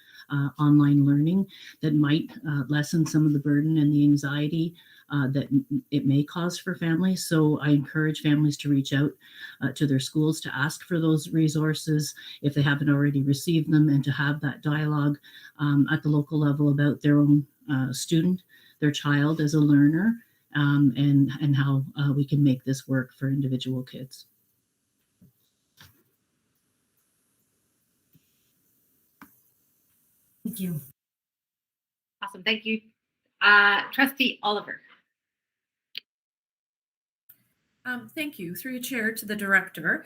online learning that might lessen some of the burden and the anxiety that it may cause for families. So I encourage families to reach out to their schools to ask for those resources if they haven't already received them, and to have that dialogue at the local level about their own student, their child as a learner, and how we can make this work for individual kids. Thank you. Awesome, thank you. Trustee Oliver. Thank you. Through your chair to the director.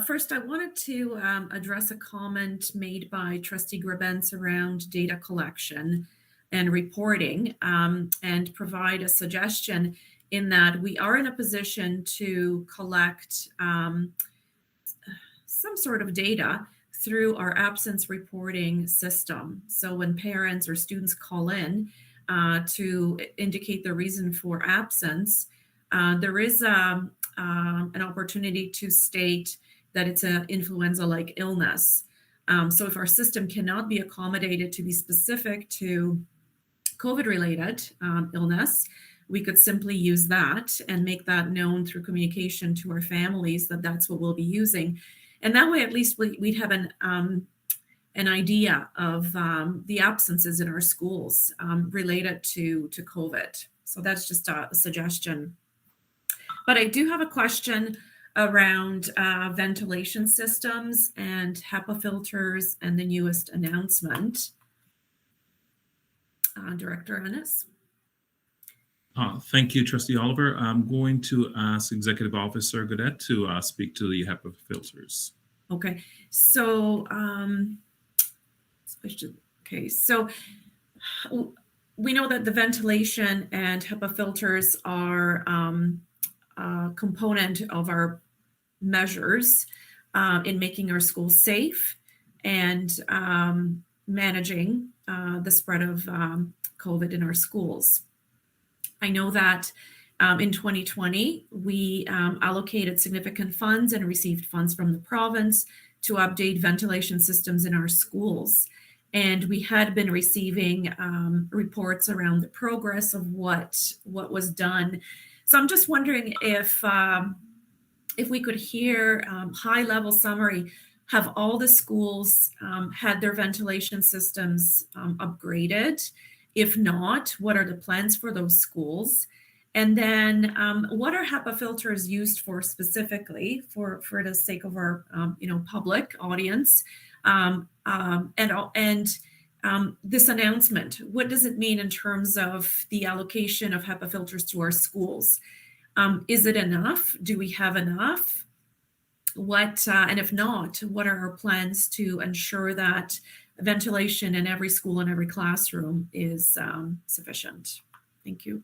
First, I wanted to address a comment made by Trustee Provence around data collection and reporting, and provide a suggestion in that we are in a position to collect some sort of data through our absence reporting system. So when parents or students call in to indicate the reason for absence, there is an opportunity to state that it's an influenza-like illness. So if our system cannot be accommodated to be specific to COVID-related illness, we could simply use that and make that known through communication to our families that that's what we'll be using. And that way, at least we'd have an idea of the absences in our schools related to COVID. So that's just a suggestion. But I do have a question around ventilation systems and HEPA filters and the newest announcement. Director Ennis. Thank you, Trustee Oliver. I'm going to ask Executive Officer Godet to speak to the HEPA filters. Okay, so so we know that the ventilation and HEPA filters are a component of our measures in making our schools safe and managing the spread of COVID in our schools. I know that in 2020, we allocated significant funds and received funds from the province to update ventilation systems in our schools. And we had been receiving reports around the progress of what was done. So I'm just wondering if we could hear high-level summary. Have all the schools had their ventilation systems upgraded? If not, what are the plans for those schools? And then what are HEPA filters used for specifically for the sake of our public audience? This announcement, what does it mean in terms of the allocation of HEPA filters to our schools? Is it enough? Do we have enough? And if not, what are our plans to ensure that ventilation in every school and every classroom is sufficient? Thank you.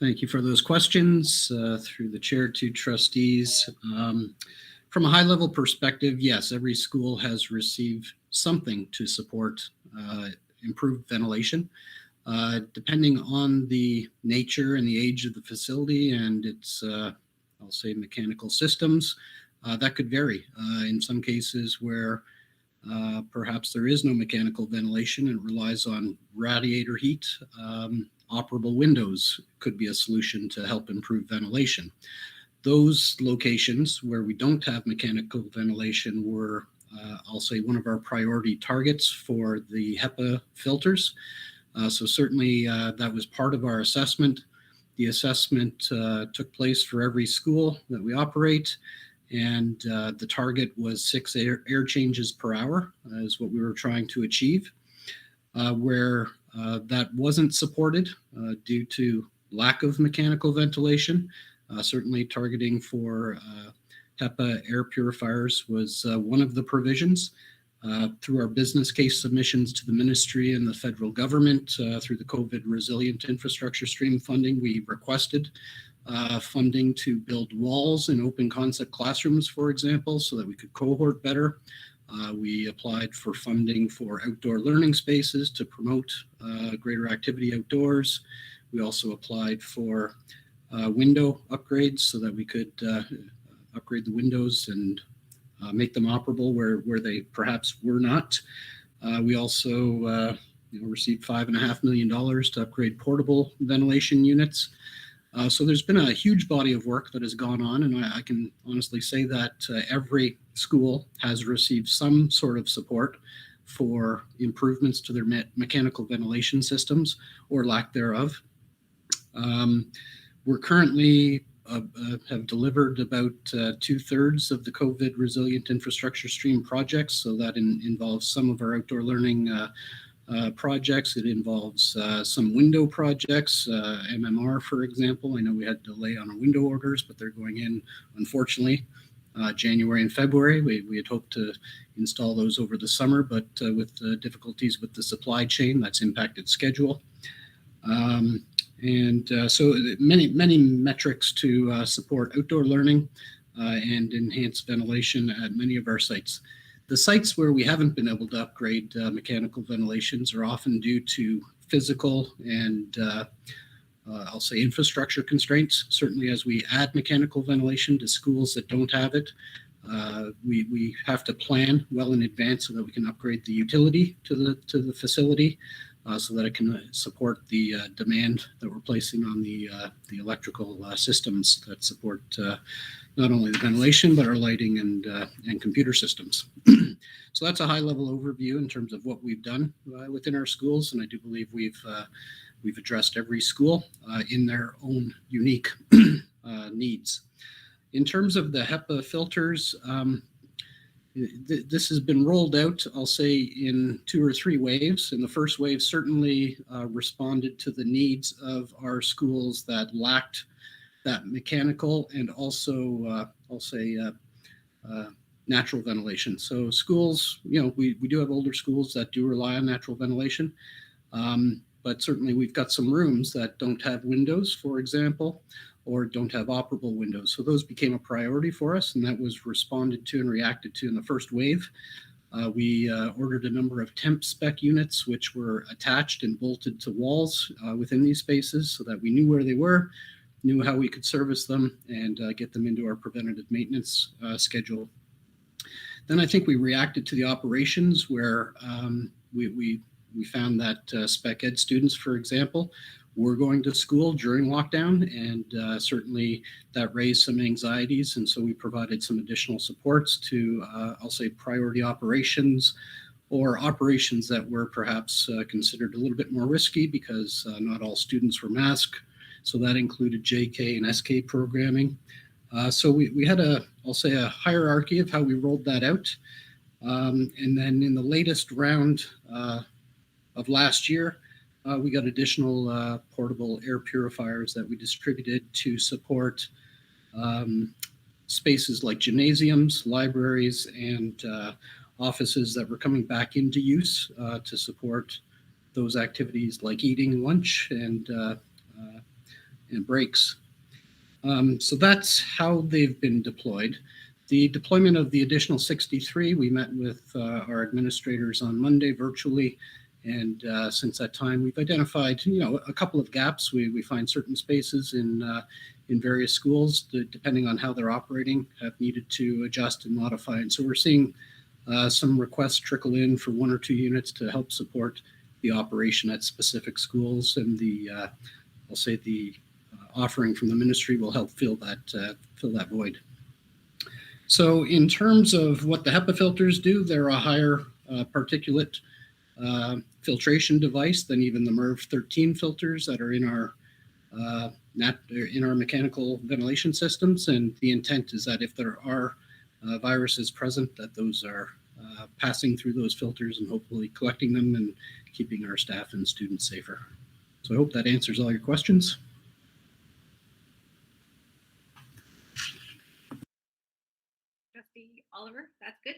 Thank you for those questions. Through the chair to trustees. From a high level perspective, yes, every school has received something to support improved ventilation. Depending on the nature and the age of the facility and its, I'll say, mechanical systems, that could vary. In some cases where perhaps there is no mechanical ventilation and it relies on radiator heat, operable windows could be a solution to help improve ventilation. Those locations where we don't have mechanical ventilation were, I'll say, one of our priority targets for the HEPA filters. So certainly that was part of our assessment. The assessment took place for every school that we operate, and the target was 6 air changes per hour is what we were trying to achieve. Where that wasn't supported due to lack of mechanical ventilation, certainly targeting for HEPA air purifiers was one of the provisions. Through our business case submissions to the ministry and the federal government, through the COVID Resilient Infrastructure Stream funding, we requested funding to build walls in open concept classrooms, for example, so that we could cohort better. We applied for funding for outdoor learning spaces to promote greater activity outdoors. We also applied for window upgrades so that we could upgrade the windows and make them operable where they perhaps were not. We also received $5.5 million to upgrade portable ventilation units. So there's been a huge body of work that has gone on, and I can honestly say that every school has received some sort of support for improvements to their mechanical ventilation systems or lack thereof. We're currently have delivered about 2/3 of the COVID Resilient Infrastructure Stream projects. So that involves some of our outdoor learning projects. It involves some window projects, MMR, for example. I know we had a delay on our window orders, but they're going in, unfortunately, January and February. We had hoped to install those over the summer, but with the difficulties with the supply chain, that's impacted schedule. So many metrics to support outdoor learning and enhance ventilation at many of our sites. The sites where we haven't been able to upgrade mechanical ventilations are often due to physical and I'll say infrastructure constraints. Certainly as we add mechanical ventilation to schools that don't have it, We have to plan well in advance so that we can upgrade the utility to the facility so that it can support the demand that we're placing on the electrical systems that support not only the ventilation but our lighting and computer systems. So that's a high-level overview in terms of what we've done within our schools, and I do believe we've addressed every school in their own unique needs. In terms of the HEPA filters, this has been rolled out, I'll say, in 2 or 3 waves. And the first wave certainly responded to the needs of our schools that lacked that mechanical and also, I'll say, natural ventilation. So schools, we do have older schools that do rely on natural ventilation, but certainly we've got some rooms that don't have windows, for example, or don't have operable windows. So those became a priority for us, and that was responded to and reacted to in the first wave. We ordered a number of temp spec units, which were attached and bolted to walls within these spaces so that we knew where they were, knew how we could service them, and get them into our preventative maintenance schedule. Then I think we reacted to the operations where we found that spec ed students, for example, were going to school during lockdown, and certainly that raised some anxieties. And so we provided some additional supports to, I'll say, priority operations or operations that were perhaps considered a little bit more risky because not all students were masked. So that included JK and SK programming. So we had I'll say, a hierarchy of how we rolled that out. And then in the latest round of last year, we got additional portable air purifiers that we distributed to support spaces like gymnasiums, libraries, and offices that were coming back into use to support those activities like eating lunch and breaks. So that's how they've been deployed. The deployment of the additional 63, we met with our administrators on Monday virtually. And since that time, we've identified, a couple of gaps. We find certain spaces in various schools, depending on how they're operating, have needed to adjust and modify. And so we're seeing some requests trickle in for 1 or 2 units to help support the operation at specific schools. And I'll say the offering from the ministry will help fill that void. So in terms of what the HEPA filters do, they're a higher particulate filtration device than even the MERV 13 filters that are in our mechanical ventilation systems. And the intent is that if there are viruses present, that those are passing through those filters and hopefully collecting them and keeping our staff and students safer. So I hope that answers all your questions. Trustee Oliver, that's good.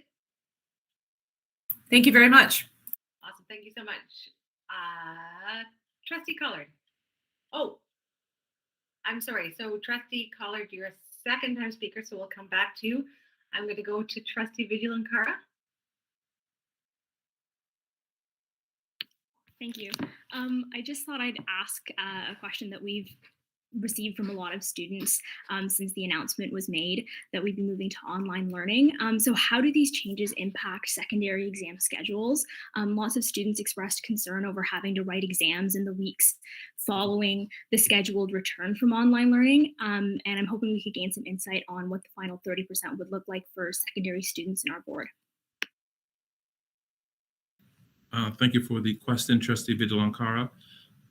Thank you very much. Awesome. Thank you so much. Trustee Collard. Oh, I'm sorry. So Trustee Collard, you're a second-time speaker, so we'll come back to you. I'm going to go to Trustee Vigilankara. Thank you. I just thought I'd ask a question that we've received from a lot of students since the announcement was made that we'd be moving to online learning. So how do these changes impact secondary exam schedules? Lots of students expressed concern over having to write exams in the weeks following the scheduled return from online learning. And I'm hoping we could gain some insight on what the final 30% would look like for secondary students in our board. Thank you for the question, Trustee Vigilankara.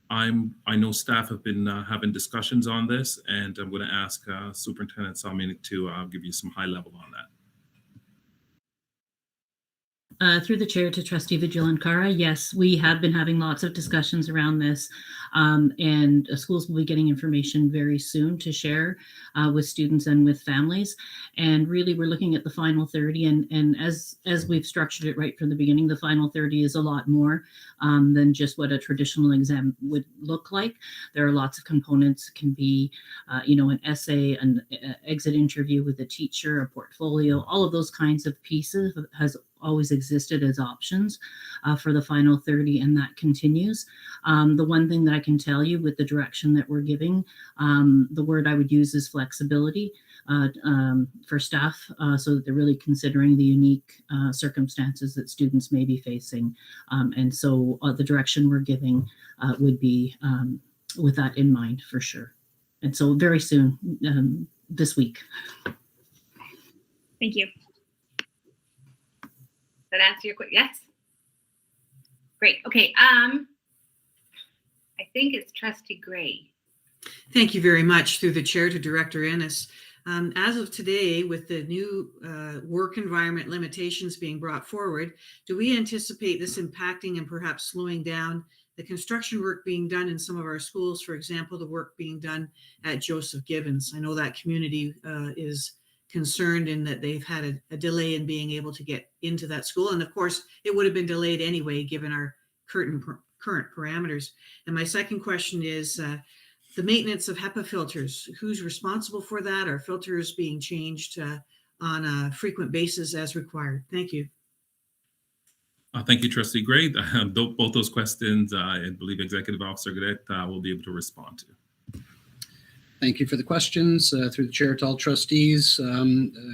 I know staff have been having discussions on this, and I'm going to ask Superintendent Salmini to give you some high level on that. Through the chair to Trustee Vigilankara, yes, we have been having lots of discussions around this, and schools will be getting information very soon to share with students and with families. And really, we're looking at the final 30, and as we've structured it right from the beginning, the final 30 is a lot more than just what a traditional exam would look like. There are lots of components. It can be, an essay, an exit interview with a teacher, a portfolio, all of those kinds of pieces has always existed as options for the final 30, and that continues. The one thing that I can tell you with the direction that we're giving, the word I would use is flexibility for staff, so that they're really considering the unique circumstances that students may be facing. And so the direction we're giving would be with that in mind for sure. And so very soon, this week. Thank you. That answer your question? Yes. Great. Okay. I think it's Trustee Gray. Thank you very much, through the chair to Director Ennis. As of today, with the new work environment limitations being brought forward, do we anticipate this impacting and perhaps slowing down the construction work being done in some of our schools? For example, the work being done at Joseph Gibbons. I know that community is concerned in that they've had a delay in being able to get into that school. And of course, it would have been delayed anyway, given our current parameters. And my second question is, the maintenance of HEPA filters, who's responsible for that? Are filters being changed on a frequent basis as required? Thank you. Thank you, Trustee Gray. Both those questions, I believe Executive Officer Gadet will be able to respond to. Thank you for the questions. Through the chair to all trustees,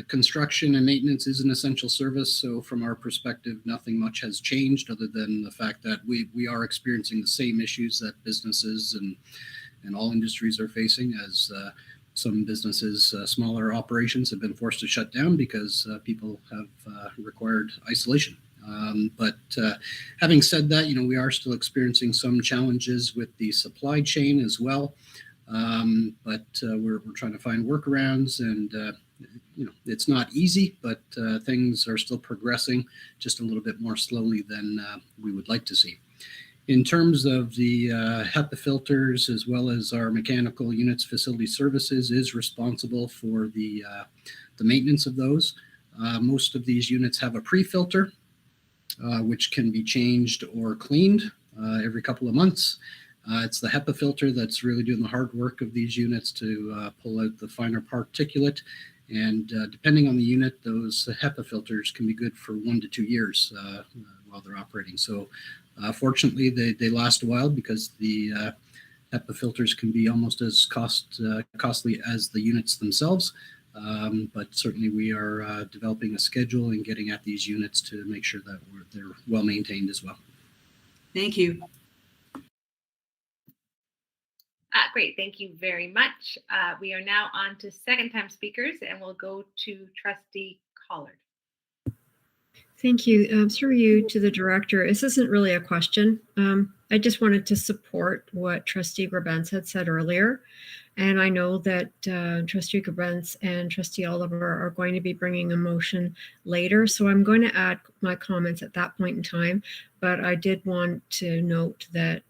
construction and maintenance is an essential service. So from our perspective, nothing much has changed other than the fact that we are experiencing the same issues that businesses and all industries are facing, as some businesses, smaller operations, have been forced to shut down because people have required isolation. But having said that, we are still experiencing some challenges with the supply chain as well. But we're trying to find workarounds, and it's not easy, but things are still progressing just a little bit more slowly than we would like to see. In terms of the HEPA filters, as well as our mechanical units facility services, is responsible for the maintenance of those. Most of these units have a pre-filter, which can be changed or cleaned every couple of months. It's the HEPA filter that's really doing the hard work of these units to pull out the finer particulate. And depending on the unit, those HEPA filters can be good for 1 to 2 years while they're operating. So fortunately, they last a while, because the HEPA filters can be almost as costly as the units themselves. But certainly we are developing a schedule and getting at these units to make sure that they're well maintained as well. Thank you. Great. Thank you very much. We are now on to second-time speakers, and we'll go to Trustee Collard. Thank you. Through you to the director. This isn't really a question. I just wanted to support what Trustee Provence had said earlier. And I know that Trustee Provence and Trustee Oliver are going to be bringing a motion later. So I'm going to add my comments at that point in time. But I did want to note that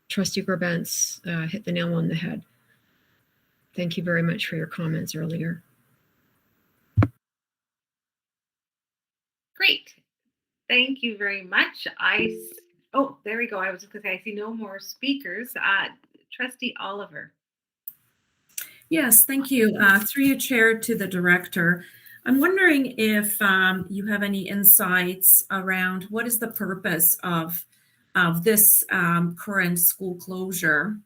Trustee Provence hit the nail on the head. Thank you very much for your comments earlier. Great. Thank you very much. Oh, there we go. I was just going to say, I see no more speakers. Trustee Oliver. Yes, thank you. Through your chair to the director, I'm wondering if you have any insights around what is the purpose of this current school closure,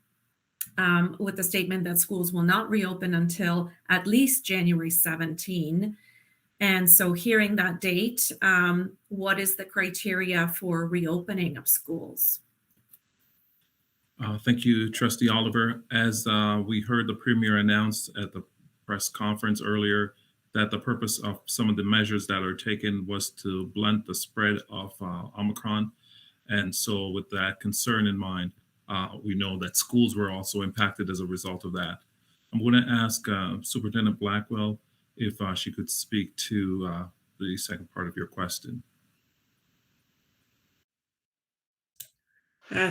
with the statement that schools will not reopen until at least January 17. And so hearing that date, what is the criteria for reopening of schools? Thank you, Trustee Oliver. As we heard the Premier announce at the press conference earlier, that the purpose of some of the measures that are taken was to blunt the spread of Omicron. And so with that concern in mind, we know that schools were also impacted as a result of that. I'm going to ask Superintendent Blackwell if she could speak to the second part of your question.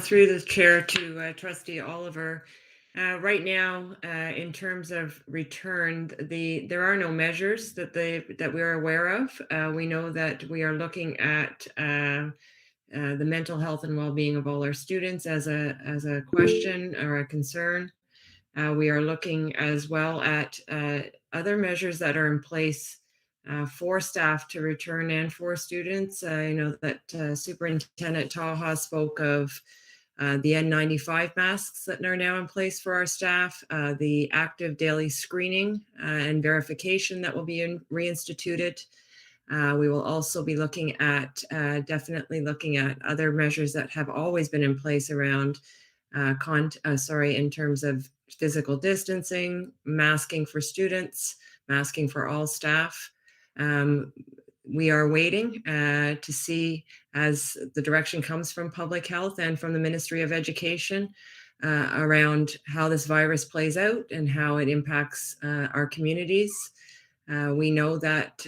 Through the chair to Trustee Oliver, right now, in terms of return, there are no measures that we are aware of. We know that we are looking at the mental health and well-being of all our students as a question or a concern. We are looking as well at other measures that are in place for staff to return and for students. I know that Superintendent Taha spoke of the N95 masks that are now in place for our staff, the active daily screening and verification that will be reinstituted. We will also be looking at, definitely looking at other measures that have always been in place around in terms of physical distancing, masking for students, masking for all staff. We are waiting to see, as the direction comes from public health and from the Ministry of Education, around how this virus plays out and how it impacts our communities. We know that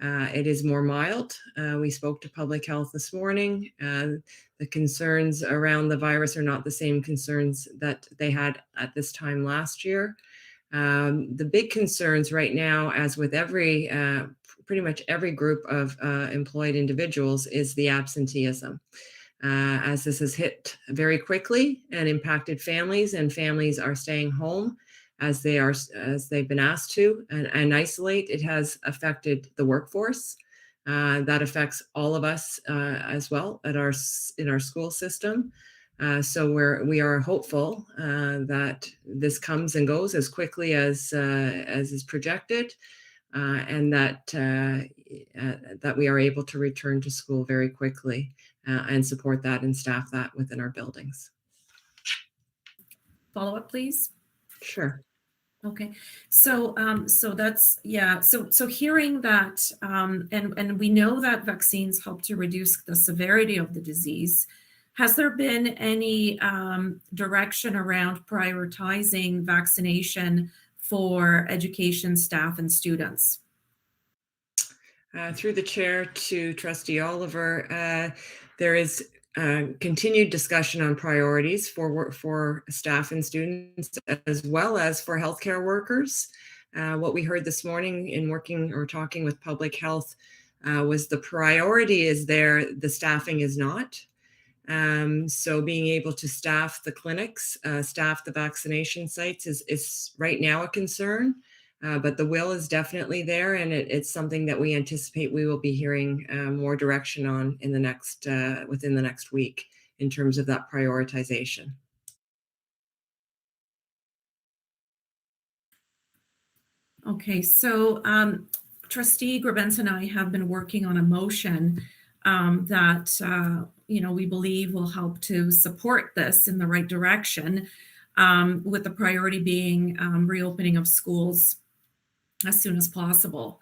it is more mild. We spoke to public health this morning. The concerns around the virus are not the same concerns that they had at this time last year. The big concerns right now, as with pretty much every group of employed individuals, is the absenteeism. As this has hit very quickly and impacted families, and families are staying home as they've been asked to and isolate, it has affected the workforce. That affects all of us as well in our school system. So we are hopeful that this comes and goes as quickly as is projected, and that we are able to return to school very quickly and support that and staff that within our buildings. Follow up, please. Sure. Okay, so that's, yeah, so hearing that, and we know that vaccines help to reduce the severity of the disease. Has there been any direction around prioritizing vaccination for education staff and students? Through the chair to Trustee Oliver, there is continued discussion on priorities for staff and students, as well as for healthcare workers. What we heard this morning in working or talking with public health was the priority is there, the staffing is not. So being able to staff the clinics, staff the vaccination sites is right now a concern, but the will is definitely there, and it's something that we anticipate we will be hearing more direction on in the next within the next week in terms of that prioritization. Okay, so Trustee Provence and I have been working on a motion that we believe will help to support this in the right direction, with the priority being reopening of schools as soon as possible.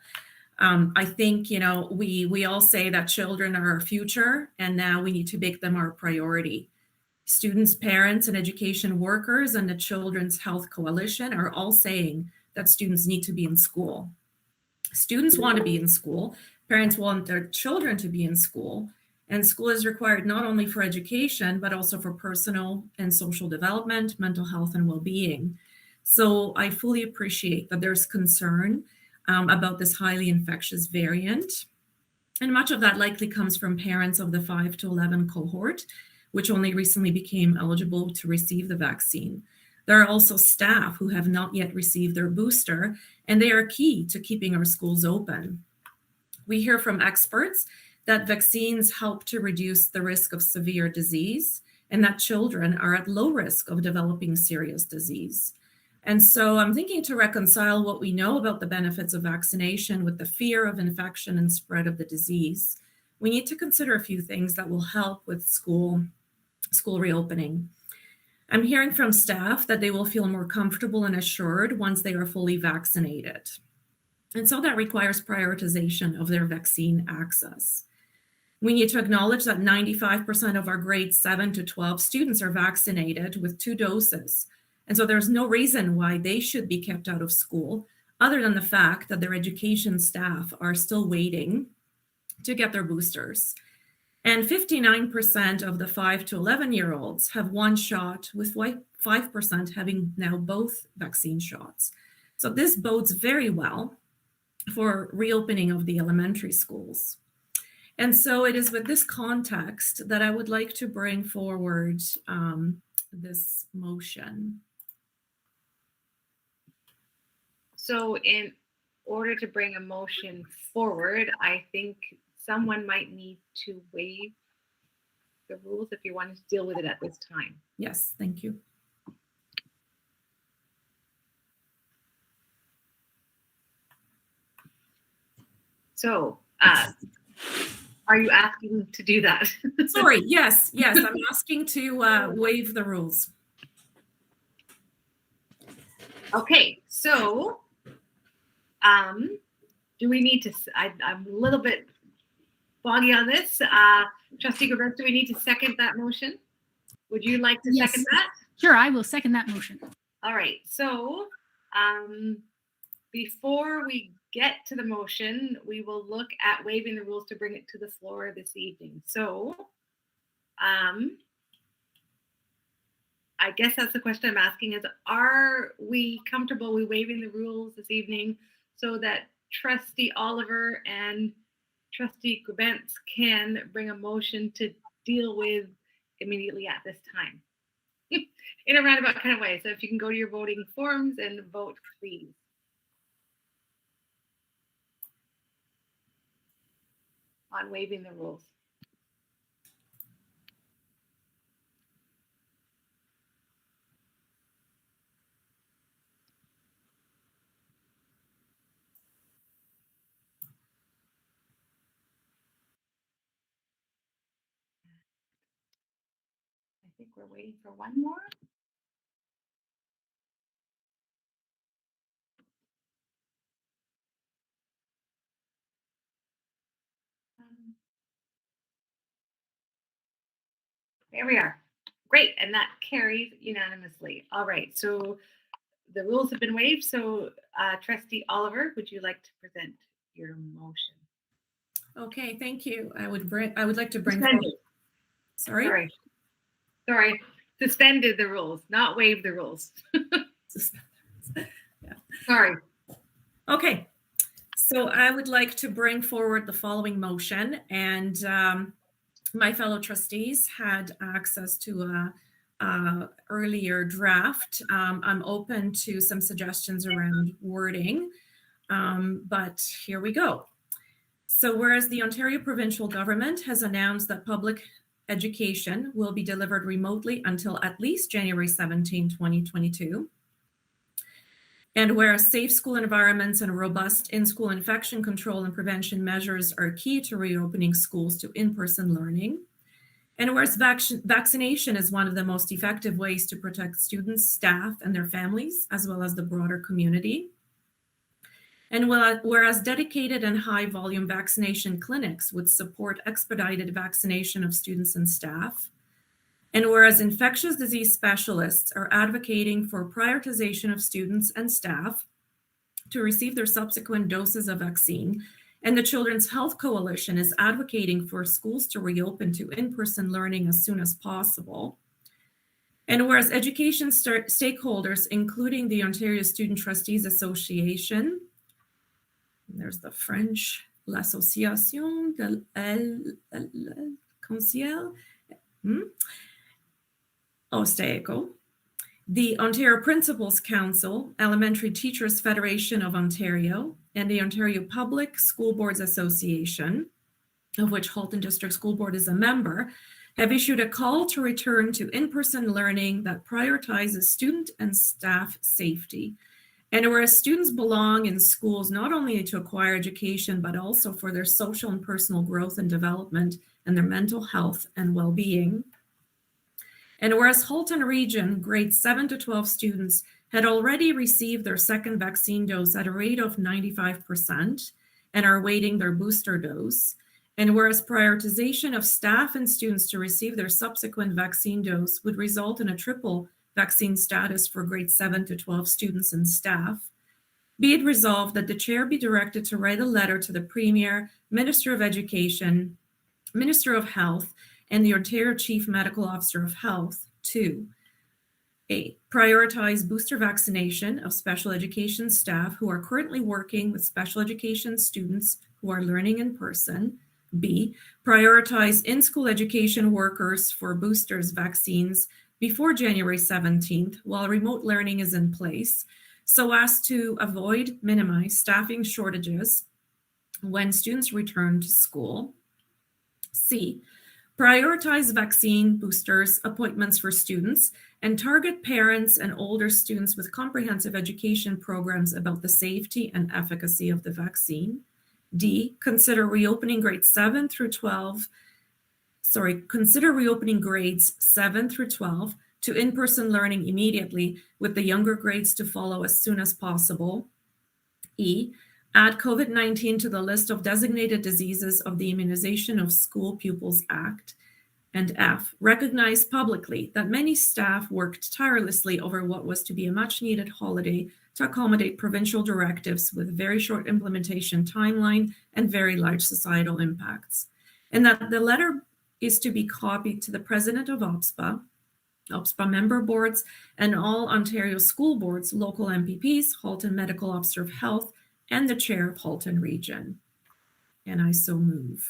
I think, we all say that children are our future, and now we need to make them our priority. Students, parents, and education workers and the Children's Health Coalition are all saying that students need to be in school. Students want to be in school. Parents want their children to be in school. And school is required not only for education, but also for personal and social development, mental health, and well-being. So I fully appreciate that there's concern about this highly infectious variant. And much of that likely comes from parents of the 5 to 11 cohort, which only recently became eligible to receive the vaccine. There are also staff who have not yet received their booster, and they are key to keeping our schools open. We hear from experts that vaccines help to reduce the risk of severe disease, and that children are at low risk of developing serious disease. And so I'm thinking to reconcile what we know about the benefits of vaccination with the fear of infection and spread of the disease. We need to consider a few things that will help with school reopening. I'm hearing from staff that they will feel more comfortable and assured once they are fully vaccinated. And so that requires prioritization of their vaccine access. We need to acknowledge that 95% of our grades 7 to 12 students are vaccinated with 2 doses. And so there's no reason why they should be kept out of school, other than the fact that their education staff are still waiting to get their boosters. And 59% of the 5 to 11-year-olds have 1 shot, with 5% having now both vaccine shots. So this bodes very well for reopening of the elementary schools. And so it is with this context that I would like to bring forward this motion. So in order to bring a motion forward, I think someone might need to waive the rules if you wanted to deal with it at this time. Yes, thank you. So, are you asking to do that? Sorry, yes, I'm asking to waive the rules. Okay, so, do we need to, I'm a little bit foggy on this. Trustee Provence, do we need to second that motion? Would you like to Yes. second that? Sure, I will second that motion. All right, so before we get to the motion, we will look at waiving the rules to bring it to the floor this evening. So I guess that's the question I'm asking is, are we comfortable with waiving the rules this evening so that Trustee Oliver and Trustee Provence can bring a motion to deal with immediately at this time? In a roundabout kind of way. So if you can go to your voting forms and vote, please. On waiving the rules. I think we're waiting for one more. There we are. Great, and that carries unanimously. All right, so the rules have been waived. So Trustee Oliver, would you like to present your motion? Okay, thank you. I would like to bring Suspended. Sorry? Sorry. Suspended the rules, not waive the rules. Yeah. Sorry. Okay, so I would like to bring forward the following motion, and my fellow trustees had access to a earlier draft. I'm open to some suggestions around wording, but here we go. So whereas the Ontario provincial government has announced that public education will be delivered remotely until at least January 17, 2022, and whereas safe school environments and robust in-school infection control and prevention measures are key to reopening schools to in-person learning, and whereas vaccination is one of the most effective ways to protect students, staff, and their families, as well as the broader community, and whereas dedicated and high-volume vaccination clinics would support expedited vaccination of students and staff, and whereas infectious disease specialists are advocating for prioritization of students and staff to receive their subsequent doses of vaccine, and the Children's Health Coalition is advocating for schools to reopen to in-person learning as soon as possible, and whereas education stakeholders, including the Ontario Student Trustees Association, there's the French, l'Association de Conseil, OSTECO, the Ontario Principals Council, Elementary Teachers Federation of Ontario, and the Ontario Public School Boards Association, of which Halton District School Board is a member, have issued a call to return to in-person learning that prioritizes student and staff safety. And whereas students belong in schools not only to acquire education, but also for their social and personal growth and development and their mental health and well-being. And whereas Halton Region grades 7 to 12 students had already received their second vaccine dose at a rate of 95% and are awaiting their booster dose, and whereas prioritization of staff and students to receive their subsequent vaccine dose would result in a triple vaccine status for grades 7 to 12 students and staff, be it resolved that the chair be directed to write a letter to the Premier, Minister of Education, Minister of Health, and the Ontario Chief Medical Officer of Health to A, prioritize booster vaccination of special education staff who are currently working with special education students who are learning in person. B, prioritize in-school education workers for boosters vaccines before January 17th while remote learning is in place. so as to minimize staffing shortages when students return to school. C, prioritize vaccine boosters appointments for students and target parents and older students with comprehensive education programs about the safety and efficacy of the vaccine. D, consider reopening grades 7 through 12 to in-person learning immediately, with the younger grades to follow as soon as possible. E, add COVID-19 to the list of designated diseases of the Immunization of School Pupils Act. And F, recognize publicly that many staff worked tirelessly over what was to be a much-needed holiday to accommodate provincial directives with very short implementation timeline and very large societal impacts. And that the letter is to be copied to the president of OPSPA member boards, and all Ontario school boards, local MPPs, Halton Medical Officer of Health, and the chair of Halton Region. And I so move.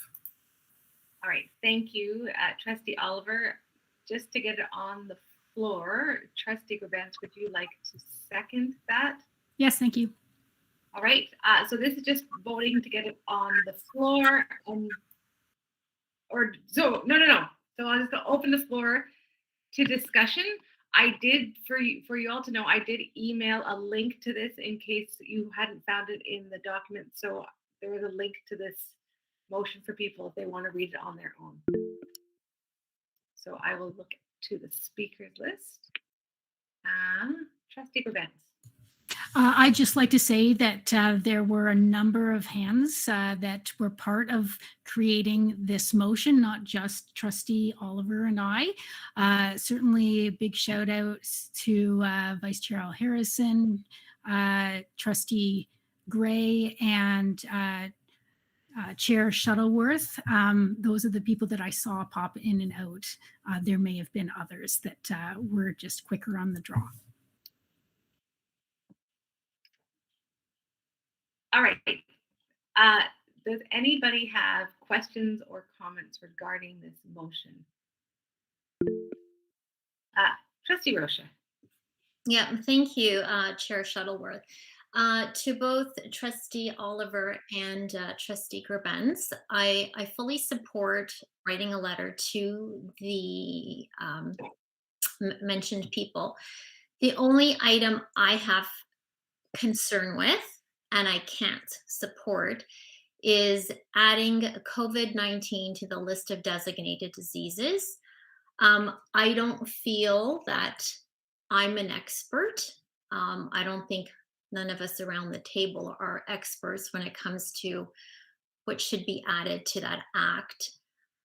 All right, thank you, Trustee Oliver. Just to get it on the floor, Trustee Provence, would you like to second that? Yes, thank you. All right, so this is just voting to get it on the floor. No. So I'll just open the floor to discussion. I did, for you all to know, I did email a link to this in case you hadn't found it in the document. So there is a link to this motion for people if they want to read it on their own. So I will look to the speakers list. Trustee Provence. I'd just like to say that there were a number of hands that were part of creating this motion, not just Trustee Oliver and I. Certainly a big shout out to Vice Chair Al Harrison, Trustee Gray, and Chair Shuttleworth. Those are the people that I saw pop in and out. There may have been others that were just quicker on the draw. All right. Does anybody have questions or comments regarding this motion? Trustee Rocha. Yeah, thank you, Chair Shuttleworth. To both Trustee Oliver and Trustee Provence, I fully support writing a letter to the mentioned people. The only item I have concern with, and I can't support, is adding COVID-19 to the list of designated diseases. I don't feel that I'm an expert. I don't think none of us around the table are experts when it comes to what should be added to that act.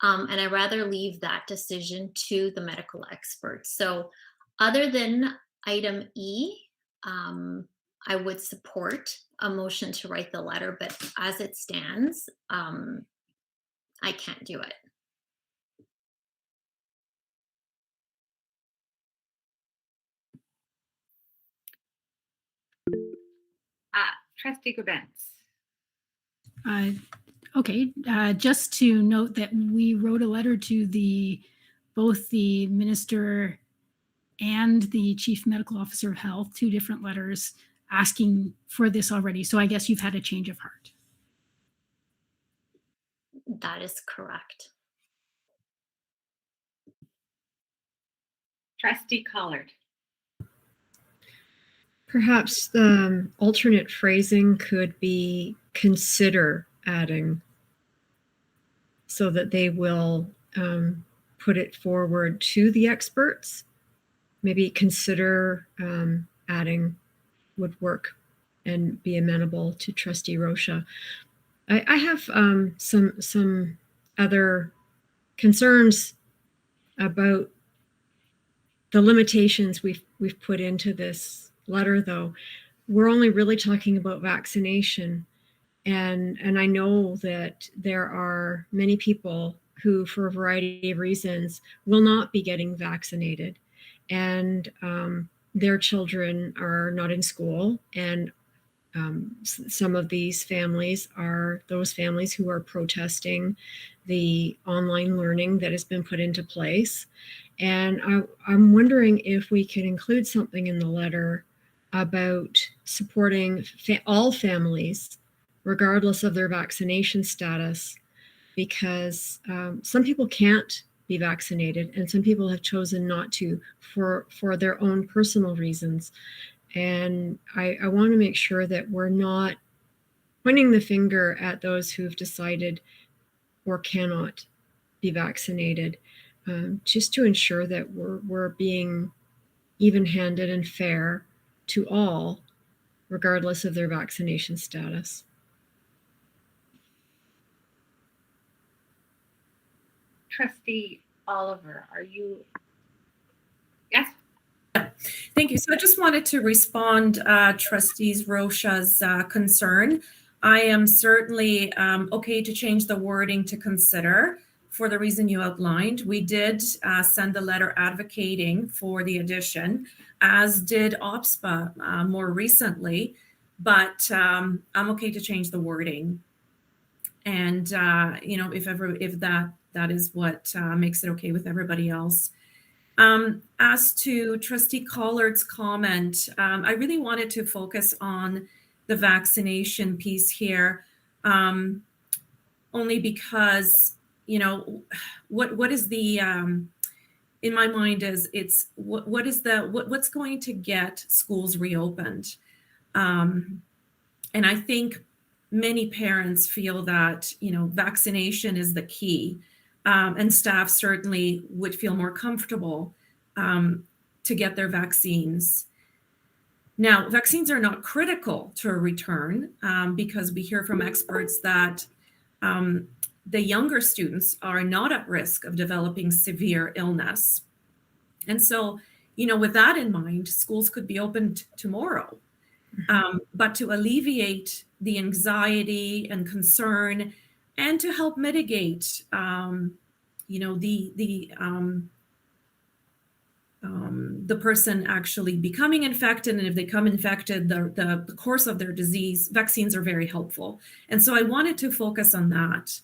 And I rather leave that decision to the medical experts. So other than item E, I would support a motion to write the letter, but as it stands, I can't do it. Trustee Provence. Okay, just to note that we wrote a letter to both the minister and the chief medical officer of health, 2 different letters asking for this already. So I guess you've had a change of heart. That is correct. Trustee Collard. Perhaps the alternate phrasing could be consider adding, so that they will put it forward to the experts. Maybe consider adding would work and be amenable to Trustee Rocha. I have some other concerns about the limitations we've put into this letter, though. We're only really talking about vaccination, and I know that there are many people who, for a variety of reasons, will not be getting vaccinated, and their children are not in school, and some of these families are those families who are protesting the online learning that has been put into place. And I'm wondering if we could include something in the letter about supporting all families, regardless of their vaccination status, because some people can't be vaccinated and some people have chosen not to for their own personal reasons. And I want to make sure that we're not pointing the finger at those who've decided or cannot be vaccinated, just to ensure that we're being even-handed and fair to all, regardless of their vaccination status. Trustee Oliver, are you? Yes. Thank you. So I just wanted to respond Trustees Rocha's concern. I am certainly okay to change the wording to consider for the reason you outlined. We did send a letter advocating for the addition, as did OPSPA more recently, but I'm okay to change the wording. And if that is what makes it okay with everybody else. As to Trustee Collard's comment, I really wanted to focus on the vaccination piece here, only because, what is the, in my mind is what's going to get schools reopened? And I think many parents feel that, vaccination is the key. And staff certainly would feel more comfortable to get their vaccines. Now, vaccines are not critical to a return because we hear from experts that the younger students are not at risk of developing severe illness. And so, with that in mind, schools could be opened tomorrow. But to alleviate the anxiety and concern and to help mitigate, the person actually becoming infected, and if they come infected, the course of their disease, vaccines are very helpful. And so I wanted to focus on that.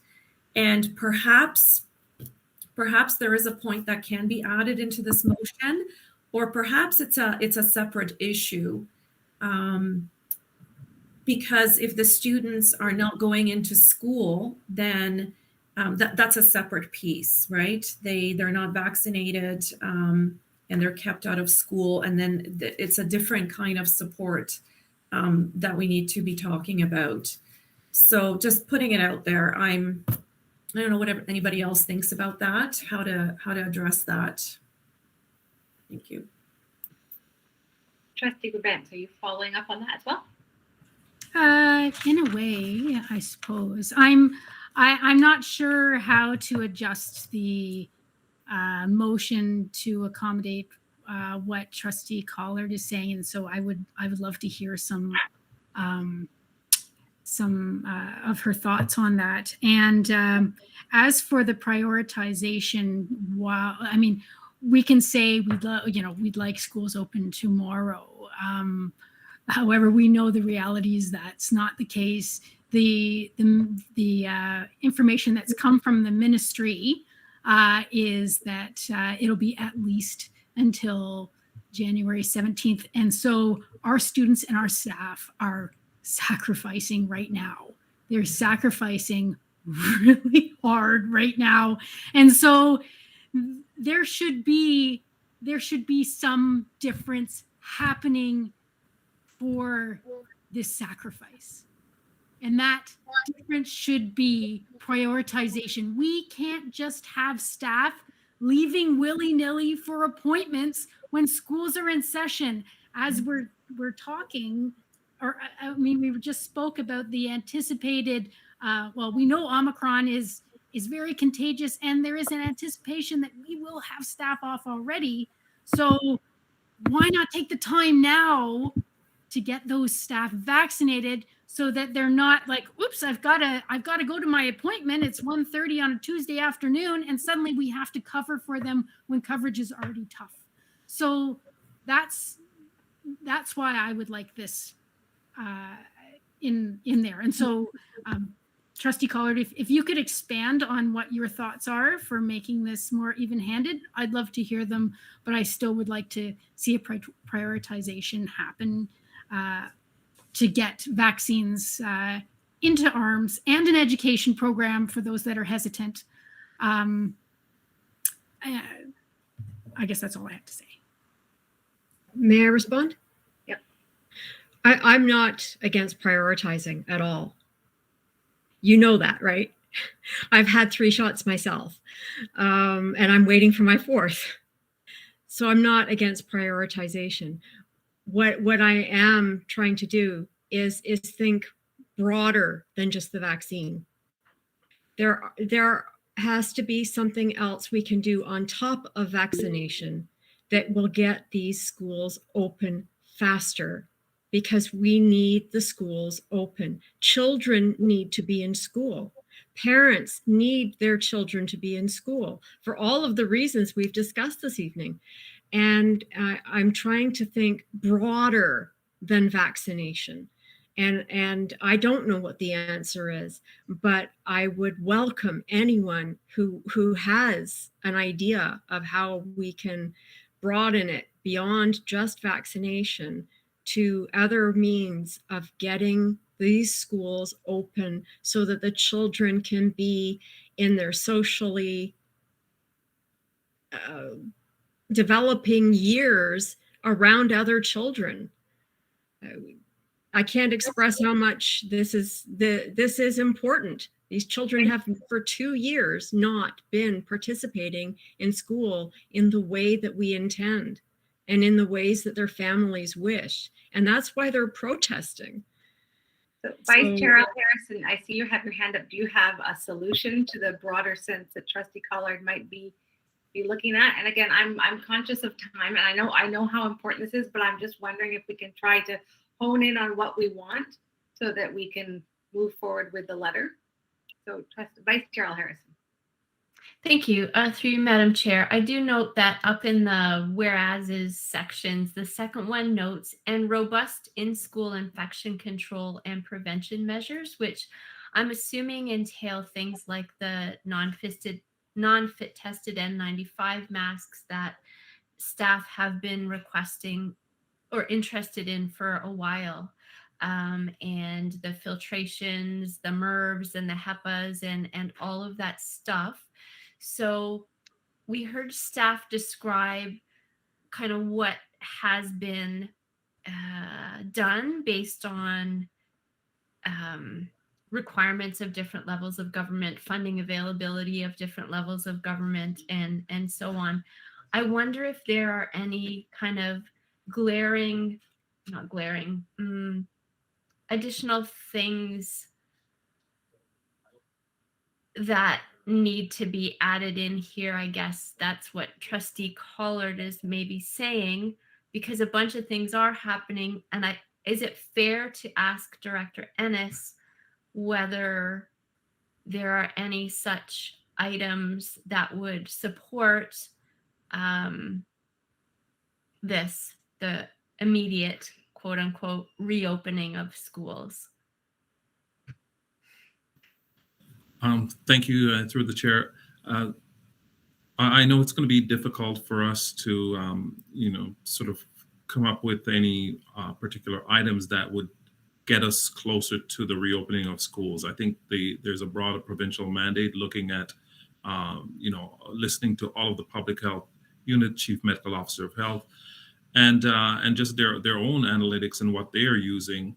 And perhaps there is a point that can be added into this motion, or perhaps it's a separate issue. Because if the students are not going into school, then that's a separate piece, right? They're not vaccinated and they're kept out of school. And then it's a different kind of support that we need to be talking about. So just putting it out there, I don't know what anybody else thinks about that, how to address that. Thank you. Trustee Provence, are you following up on that as well? In a way, I suppose. I'm not sure how to adjust the motion to accommodate what Trustee Collard is saying, and so I would love to hear some of her thoughts on that. And as for the prioritization, we can say we'd like schools open tomorrow. However, we know the reality is that's not the case. The information that's come from the ministry is that it'll be at least until January 17th. And so our students and our staff are sacrificing right now. They're sacrificing really hard right now. And so there should be some difference happening for this sacrifice. And that difference should be prioritization. We can't just have staff leaving willy-nilly for appointments when schools are in session. As we're talking, we just spoke about the anticipated, we know Omicron is very contagious, and there is an anticipation that we will have staff off already. So why not take the time now to get those staff vaccinated so that they're not like, oops, I've got to go to my appointment. It's 1:30 on a Tuesday afternoon, and suddenly we have to cover for them when coverage is already tough. So that's why I would like this in there. And so Trustee Collard, if you could expand on what your thoughts are for making this more even-handed, I'd love to hear them, but I still would like to see a prioritization happen to get vaccines into arms, and an education program for those that are hesitant. I guess that's all I have to say. May I respond? Yep. I'm not against prioritizing at all. You know that, right? I've had 3 shots myself, and I'm waiting for my 4th. So I'm not against prioritization. What I am trying to do is think broader than just the vaccine. There has to be something else we can do on top of vaccination that will get these schools open faster, because we need the schools open. Children need to be in school. Parents need their children to be in school for all of the reasons we've discussed this evening. And I'm trying to think broader than vaccination. And I don't know what the answer is, but I would welcome anyone who has an idea of how we can broaden it beyond just vaccination to other means of getting these schools open so that the children can be in their socially developing years around other children. I can't express how much this is important. These children have for 2 years not been participating in school in the way that we intend and in the ways that their families wish. And that's why they're protesting. So, Vice Chair Harrison, I see you have your hand up. Do you have a solution to the broader sense that Trustee Collard might be looking at? And again, I'm conscious of time, and I know how important this is, but I'm just wondering if we can try to hone in on what we want so that we can move forward with the letter. So, Vice Chair Harrison. Thank you. Through you, Madam Chair, I do note that up in the whereases sections, the second one notes and robust in-school infection control and prevention measures, which I'm assuming entail things like the non-fit tested N95 masks that staff have been requesting or interested in for a while. And the filtrations, the MERVs and the HEPAs and all of that stuff. So we heard staff describe kind of what has been done based on requirements of different levels of government, funding availability of different levels of government, and so on. I wonder if there are any kind of additional things that need to be added in here. I guess that's what Trustee Collard is maybe saying, because a bunch of things are happening. And is it fair to ask Director Ennis whether there are any such items that would support the immediate, quote unquote, reopening of schools? Thank you, through the chair. I know it's going to be difficult for us to, sort of come up with any particular items that would get us closer to the reopening of schools. I think there's a broader provincial mandate looking at, listening to all of the public health unit, chief medical officer of health, and just their own analytics and what they are using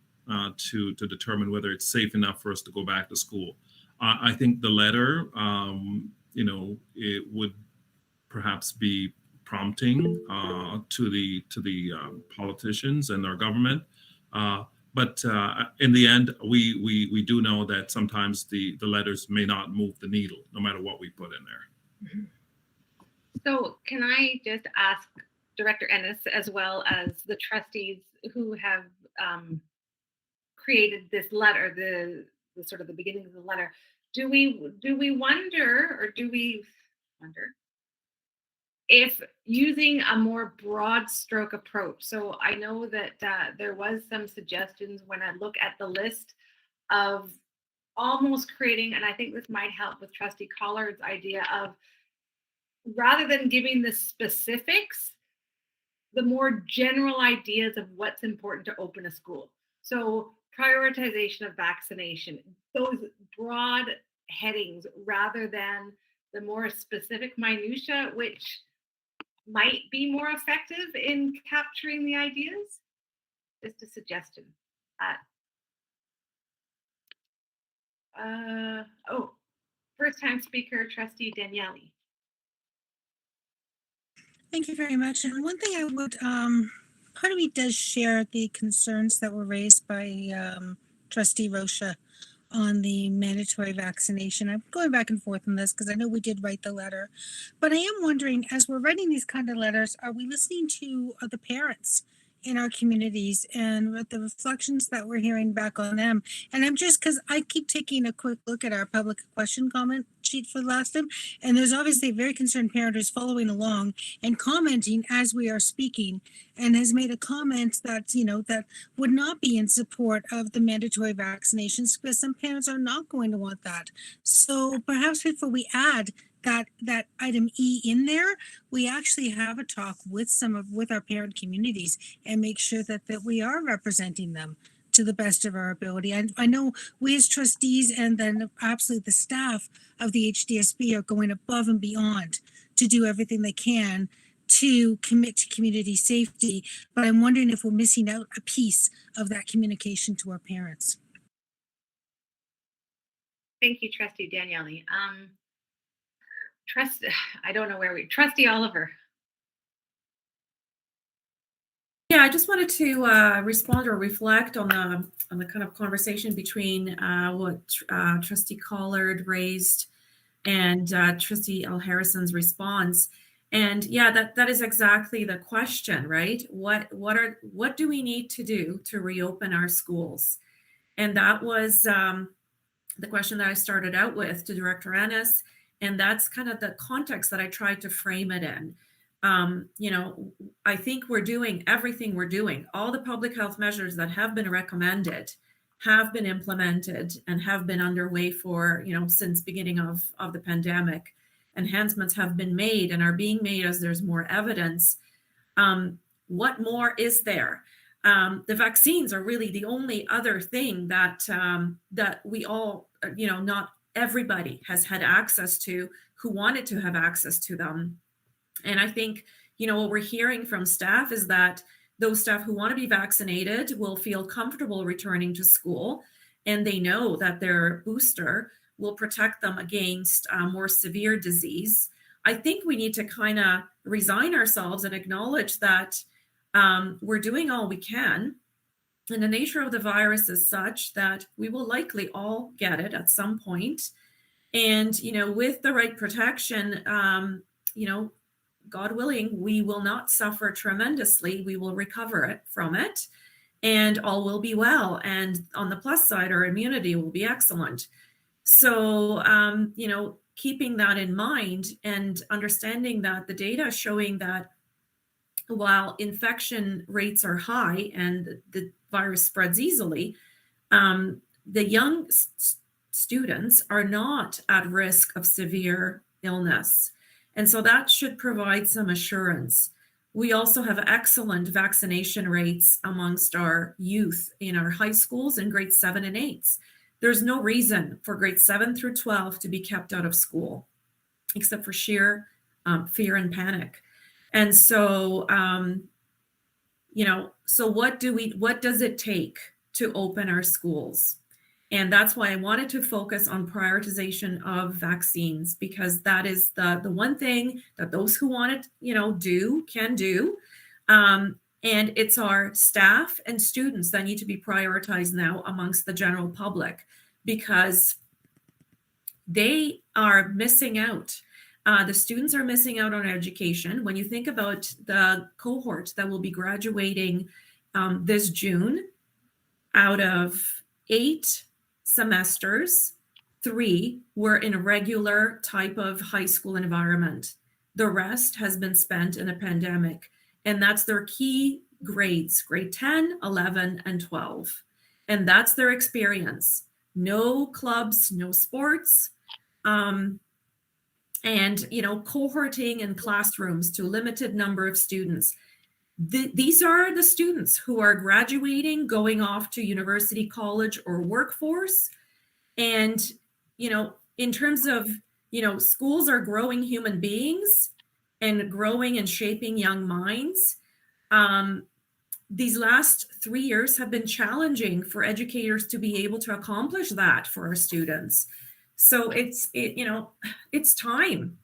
to determine whether it's safe enough for us to go back to school. I think the letter, it would perhaps be prompting to the politicians and our government. But in the end, we do know that sometimes the letters may not move the needle, no matter what we put in there. Mm-hmm. So can I just ask Director Ennis, as well as the trustees who have created this letter, the sort of the beginning of the letter, do we wonder if using a more broad stroke approach? So I know that there was some suggestions when I look at the list of almost creating, and I think this might help with Trustee Collard's idea of, rather than giving the specifics, the more general ideas of what's important to open a school. So prioritization of vaccination, those broad headings rather than the more specific minutia, which might be more effective in capturing the ideas? Just a suggestion. First time speaker, Trustee Daniele. Thank you very much. And one thing I would, part of me does share the concerns that were raised by Trustee Rocha on the mandatory vaccination. I'm going back and forth on this because I know we did write the letter, but I am wondering, as we're writing these kind of letters, are we listening to the parents in our communities and with the reflections that we're hearing back on them? And I'm just, because I keep taking a quick look at our public question comment sheet for the last time, and there's obviously a very concerned parent who's following along and commenting as we are speaking, and has made a comment that, you know, that would not be in support of the mandatory vaccinations, because some parents are not going to want that. So perhaps before we add that item E in there, we actually have a talk with our parent communities and make sure that we are representing them to the best of our ability. I know we as trustees and then absolutely the staff of the HDSB are going above and beyond to do everything they can to commit to community safety, but I'm wondering if we're missing out a piece of that communication to our parents. Thank you, Trustee Daniele. Trustee Oliver. Yeah, I just wanted to respond or reflect on the kind of conversation between what Trustee Collard raised and Trustee L. Harrison's response. And yeah, that is exactly the question, right? What do we need to do to reopen our schools? And that was the question that I started out with to Director Ennis, and that's kind of the context that I tried to frame it in. You know, I think we're doing everything we're doing. All the public health measures that have been recommended have been implemented and have been underway for, you know, since beginning of the pandemic. Enhancements have been made and are being made as there's more evidence. What more is there? The vaccines are really the only other thing that that we all, you know, not everybody has had access to who wanted to have access to them. And I think, you know, what we're hearing from staff is that those staff who want to be vaccinated will feel comfortable returning to school, and they know that their booster will protect them against more severe disease. I think we need to kind of resign ourselves and acknowledge that we're doing all we can. And the nature of the virus is such that we will likely all get it at some point. And, you know, with the right protection, you know, God willing, we will not suffer tremendously. We will recover from it, and all will be well. And on the plus side, our immunity will be excellent. So, you know, keeping that in mind and understanding that the data is showing that while infection rates are high and the virus spreads easily, the young students are not at risk of severe illness. And so that should provide some assurance. We also have excellent vaccination rates amongst our youth in our high schools in grades 7 and 8. There's no reason for grades 7 through 12 to be kept out of school, except for sheer fear and panic. And so, you know, so what does it take to open our schools? And that's why I wanted to focus on prioritization of vaccines, because that is the one thing that those who want it, you know, can do. And it's our staff and students that need to be prioritized now amongst the general public, because they are missing out. The students are missing out on education. When you think about the cohort that will be graduating this June, out of 8 semesters, 3 were in a regular type of high school environment. The rest has been spent in a pandemic, and that's their key grades, grade 10, 11, and 12. And that's their experience. No clubs, no sports, and, you know, cohorting in classrooms to a limited number of students. these are the students who are graduating, going off to university, college, or workforce. And, in terms of, schools are growing human beings and growing and shaping young minds. These last 3 years have been challenging for educators to be able to accomplish that for our students. So it's time.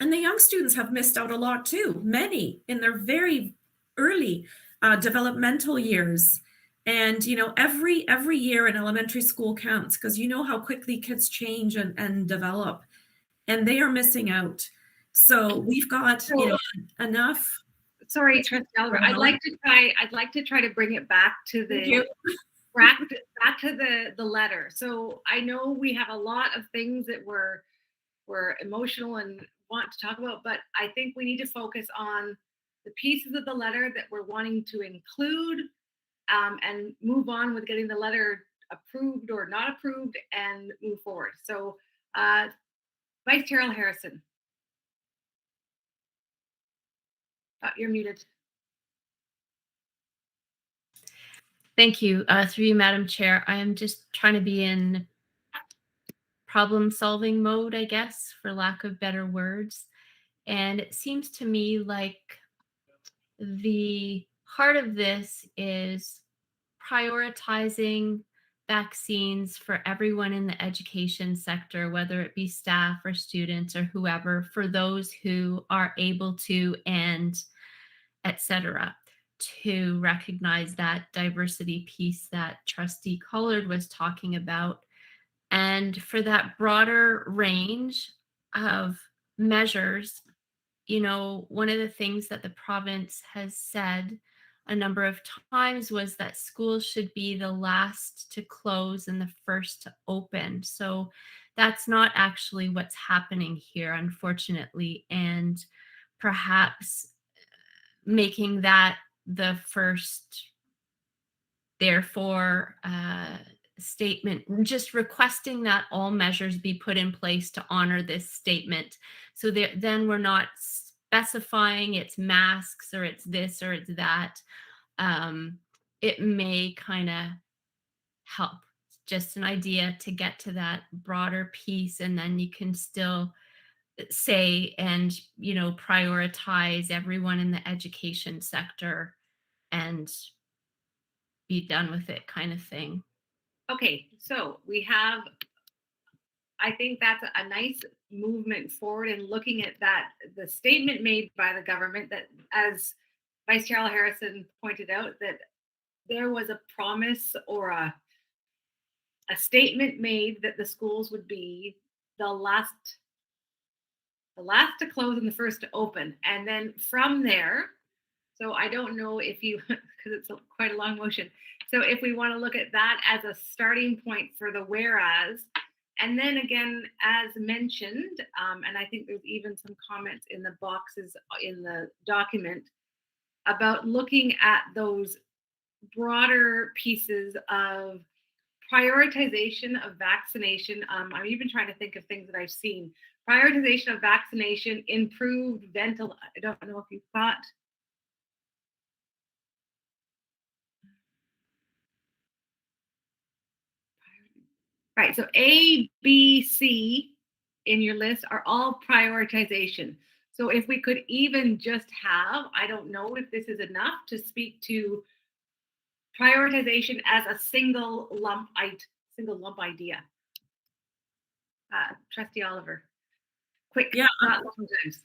And the young students have missed out a lot too, many in their very early developmental years. And, every year in elementary school counts, because you know how quickly kids change and develop, and they are missing out. So we've got, enough. Sorry, Trustee Oliver. I'd like to try to bring it back to the back to the letter. So I know we have a lot of things that we're emotional and want to talk about, but I think we need to focus on the pieces of the letter that we're wanting to include, and move on with getting the letter approved or not approved and move forward. So Vice Chair Harrison. You're muted. Thank you. Through you, Madam Chair. I am just trying to be in problem-solving mode, I guess, for lack of better words. And it seems to me like the heart of this is prioritizing vaccines for everyone in the education sector, whether it be staff or students or whoever, for those who are able to, and etc., to recognize that diversity piece that Trustee Collard was talking about. And for that broader range of measures, one of the things that the province has said a number of times was that schools should be the last to close and the first to open. So that's not actually what's happening here, unfortunately. And perhaps making that the first, therefore, statement, just requesting that all measures be put in place to honor this statement. So then we're not specifying it's masks or it's this or it's that. It may kind of help. Just an idea to get to that broader piece, and then you can still say and prioritize everyone in the education sector and be done with it, kind of thing. Okay, so we have, I think that's a nice movement forward in looking at that, the statement made by the government that, as Vice Chair Harrison pointed out, that there was a promise or a statement made that the schools would be the last to close and the first to open. And then from there, so I don't know if you, because it's quite a long motion. So if we want to look at that as a starting point for the whereas, and then again, as mentioned, and I think there's even some comments in the boxes in the document about looking at those broader pieces of prioritization of vaccination. I'm even trying to think of things that I've seen. Prioritization of vaccination, improved dental. I don't know if you thought. Right, so A, B, C in your list are all prioritization. So if we could even just have, I don't know if this is enough to speak to prioritization as a single lump idea. Trustee Oliver, quick. Yeah. Not long times.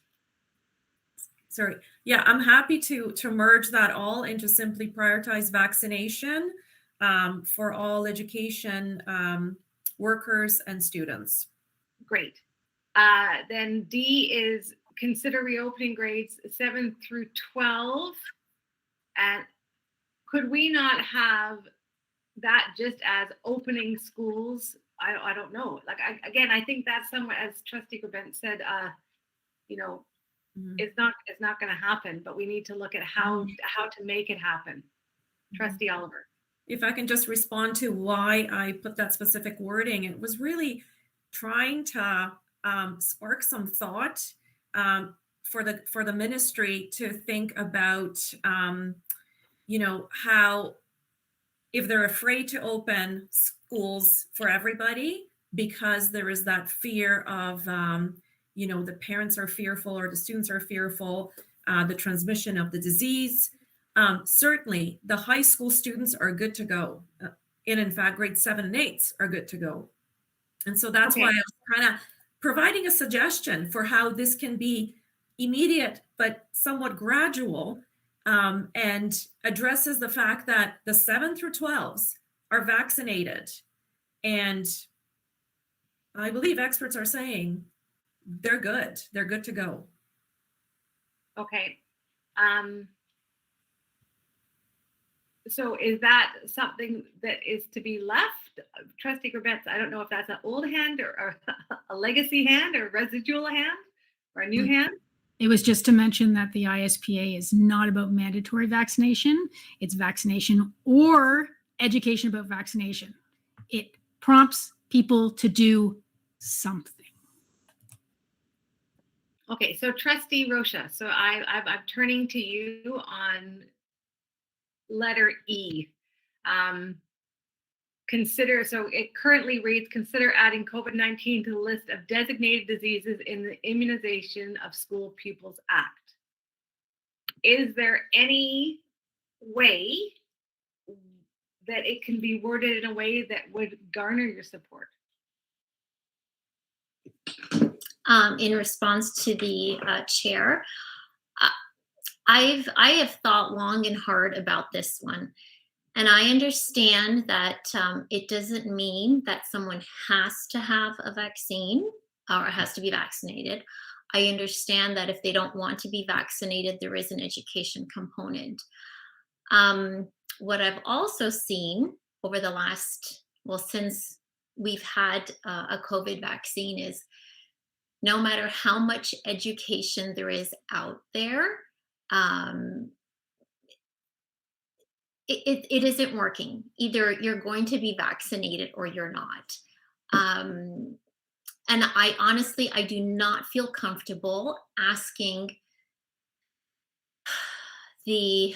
Sorry. Yeah, I'm happy to merge that all into simply prioritize vaccination for all education workers and students. Great. Then D is consider reopening grades 7 through 12. And could we not have that just as opening schools? I don't know. Like again, I think that's somewhat, as Trustee Provence said, it's not going to happen. But we need to look at how to make it happen. Trustee Oliver. If I can just respond to why I put that specific wording, it was really trying to spark some thought for the ministry to think about, how if they're afraid to open schools for everybody because there is that fear of, the parents are fearful or the students are fearful, the transmission of the disease. Certainly, the high school students are good to go. And in fact, grades 7 and 8 are good to go. And so that's why I was kind of providing a suggestion for how this can be immediate, but somewhat gradual, and addresses the fact that the 7 through 12s are vaccinated. And I believe experts are saying they're good. They're good to go. Okay. So is that something that is to be left? Trustee Provence, I don't know if that's an old hand or a legacy hand or a residual hand or a new hand. It was just to mention that the ISPA is not about mandatory vaccination. It's vaccination or education about vaccination. It prompts people to do something. Okay, so Trustee Rocha, so I'm turning to you on letter E. So it currently reads, consider adding COVID-19 to the list of designated diseases in the Immunization of School Pupils Act. Is there any way that it can be worded in a way that would garner your support? In response to the chair, I have thought long and hard about this one. And I understand that it doesn't mean that someone has to have a vaccine or has to be vaccinated. I understand that if they don't want to be vaccinated, there is an education component. What I've also seen over the last, since we've had a COVID vaccine is no matter how much education there is out there, it isn't working. Either you're going to be vaccinated or you're not. And I honestly, I do not feel comfortable asking the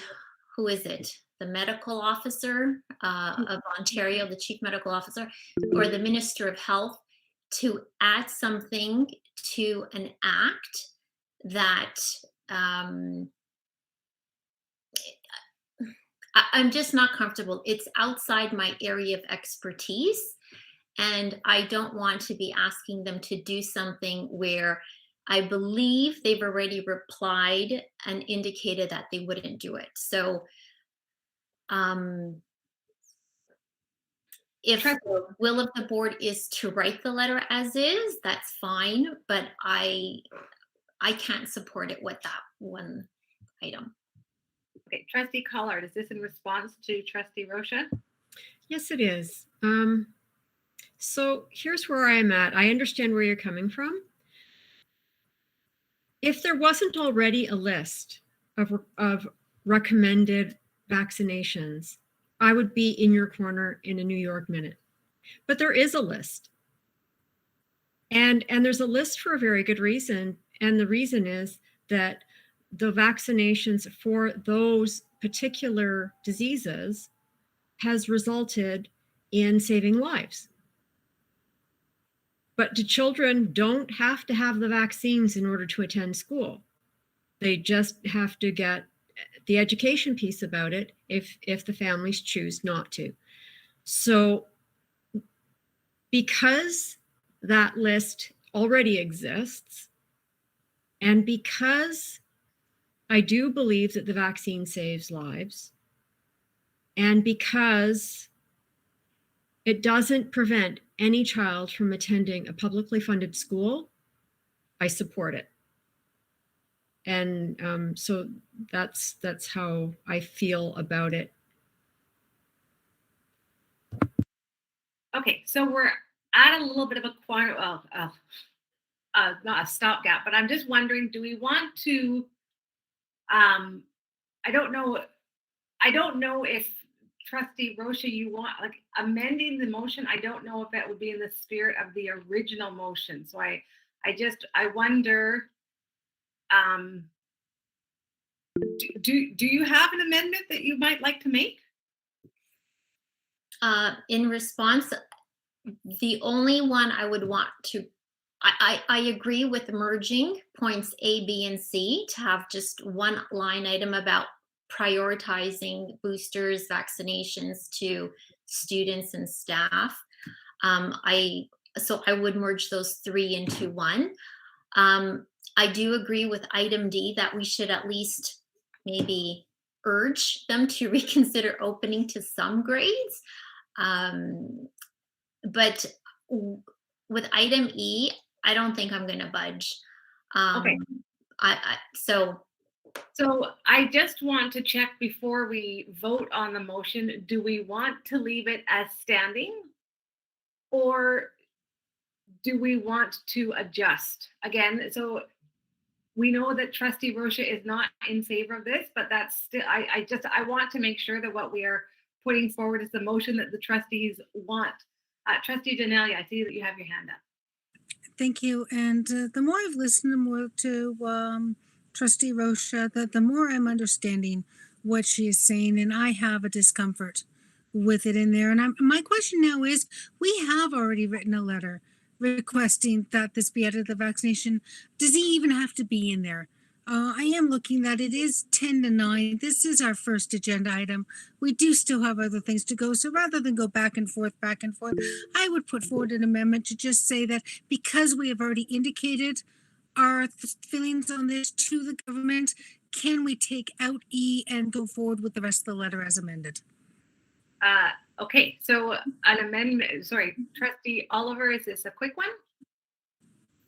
medical officer of Ontario, the chief medical officer, or the Minister of Health to add something to an act that I'm just not comfortable. It's outside my area of expertise, and I don't want to be asking them to do something where I believe they've already replied and indicated that they wouldn't do it. So if the will of the board is to write the letter as is, that's fine, but I can't support it with that one item. Okay, Trustee Collard, is this in response to Trustee Rocha? Yes, it is. So here's where I am at. I understand where you're coming from. If there wasn't already a list of recommended vaccinations, I would be in your corner in a New York minute. But there is a list. And there's a list for a very good reason. And the reason is that the vaccinations for those particular diseases has resulted in saving lives. But the children don't have to have the vaccines in order to attend school. They just have to get the education piece about it if the families choose not to. So because that list already exists, and because I do believe that the vaccine saves lives, and because it doesn't prevent any child from attending a publicly funded school, I support it. And so that's how I feel about it. Okay, so we're at a little bit of a not a stopgap, but I'm just wondering, do we want to? I don't know if Trustee Rocha, you want like amending the motion. I don't know if that would be in the spirit of the original motion. So I wonder Do you have an amendment that you might like to make? In response, the only one I would want to, I agree with merging points A, B, and C to have just one line item about prioritizing boosters, vaccinations to students and staff. So I would merge those three into one. I do agree with item D that we should at least maybe urge them to reconsider opening to some grades. But with item E, I don't think I'm going to budge. Okay. So I just want to check before we vote on the motion. Do we want to leave it as standing, or do we want to adjust again? So we know that Trustee Rocha is not in favor of this, but that's still, I want to make sure that what we are putting forward is the motion that the trustees want. Trustee Janelli, I see that you have your hand up. Thank you. And the more I've listened more to Trustee Rocha, the more I'm understanding what she is saying, and I have a discomfort with it in there. And my question now is, we have already written a letter requesting that this be added to the vaccination. Does he even have to be in there? I am looking that it is 10 to 9. This is our first agenda item. We do still have other things to go. So rather than go back and forth, I would put forward an amendment to just say that because we have already indicated our feelings on this to the government, can we take out E and go forward with the rest of the letter as amended? Okay, so an amendment, sorry, Trustee Oliver, is this a quick one?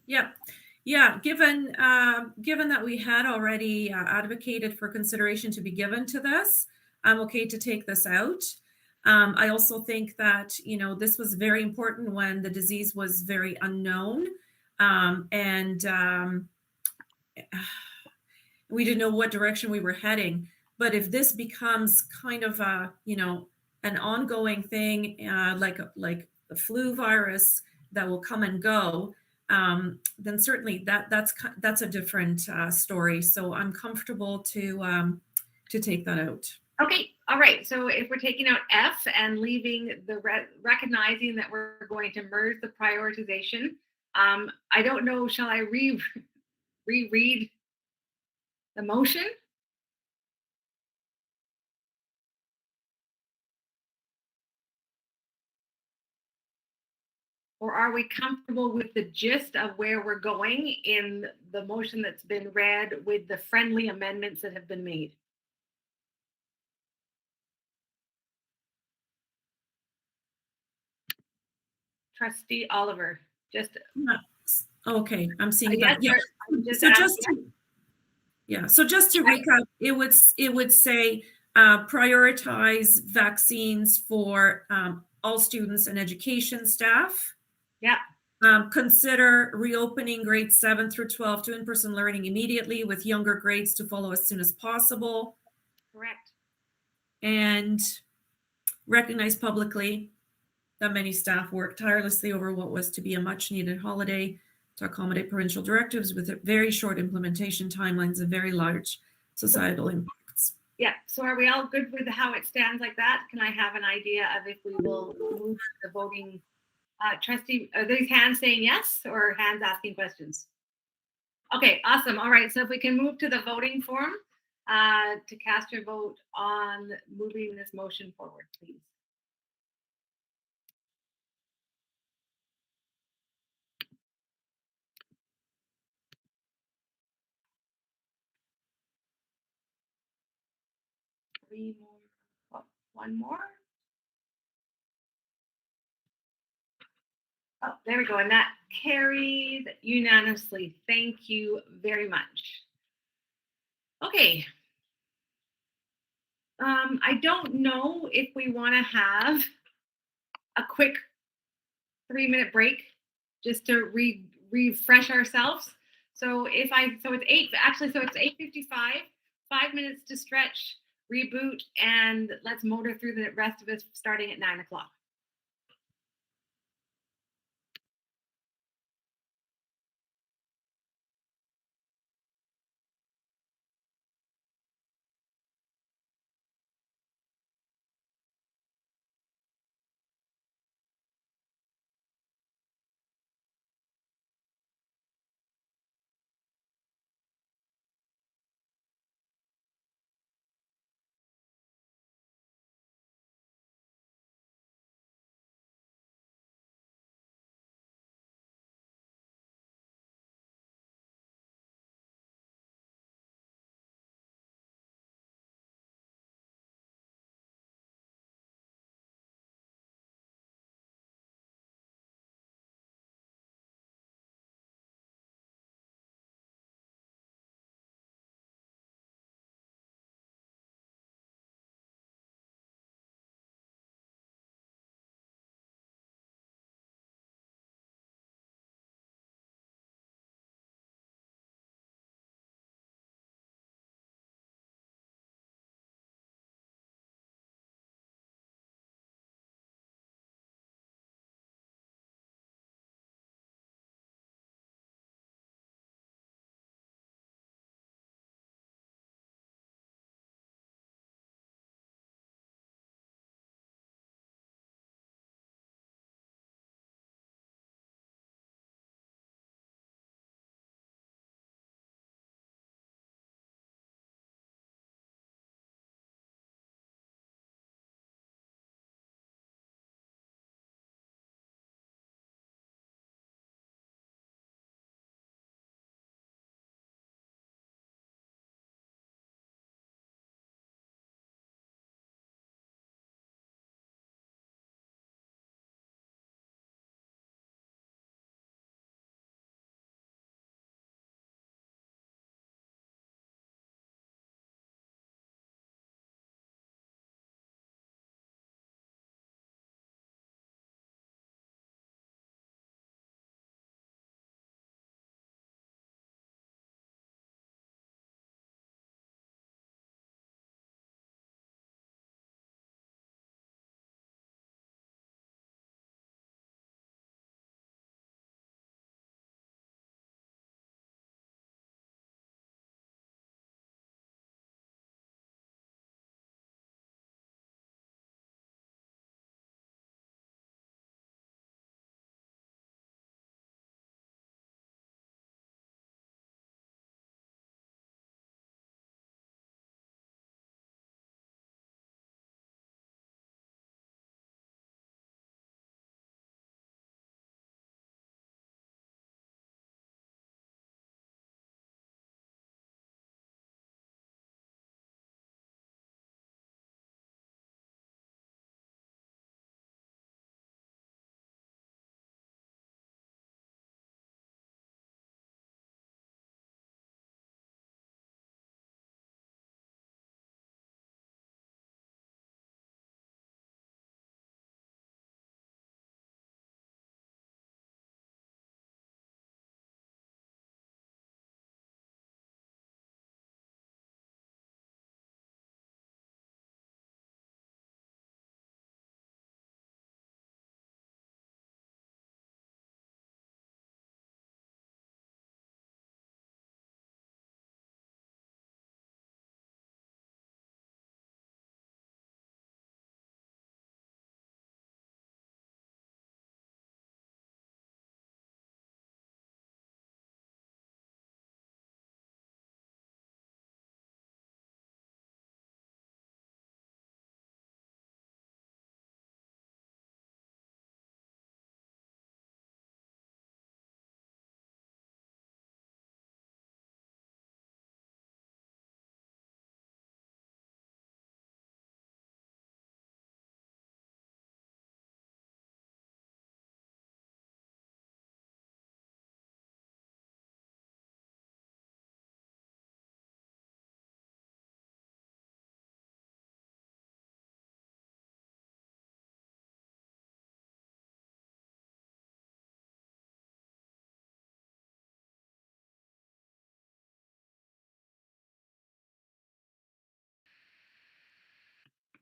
Yeah, given that we had already advocated for consideration to be given to this, I'm okay to take this out. I also think that, this was very important when the disease was very unknown, and we didn't know what direction we were heading. But if this becomes kind of a, an ongoing thing, like the flu virus that will come and go, then certainly that's a different story. So I'm comfortable to take that out. Okay, all right. So if we're taking out F and leaving the recognizing that we're going to merge the prioritization, I don't know. Shall I reread the motion? Or are we comfortable with the gist of where we're going in the motion that's been read with the friendly amendments that have been made? Trustee Oliver, just okay. I'm seeing yes, that. Yeah. So just to recap, it would say prioritize vaccines for all students and education staff. Yeah. Consider reopening grades 7 through 12 to in-person learning immediately, with younger grades to follow as soon as possible. Correct. And recognize publicly that many staff worked tirelessly over what was to be a much-needed holiday to accommodate provincial directives with very short implementation timelines and very large societal impacts. Yeah. So are we all good with how it stands like that? Can I have an idea of if we will move the voting? Trustee, are these hands saying yes or hands asking questions? Okay, awesome. All right. So if we can move to the voting form to cast your vote on moving this motion forward, please. Three more, one more. Oh, there we go. And that carries unanimously. Thank you very much. Okay. I don't know if we want to have a quick 3-minute break just to refresh ourselves. So it's 8:55, 5 minutes to stretch, reboot, and let's motor through the rest of it starting at 9 o'clock.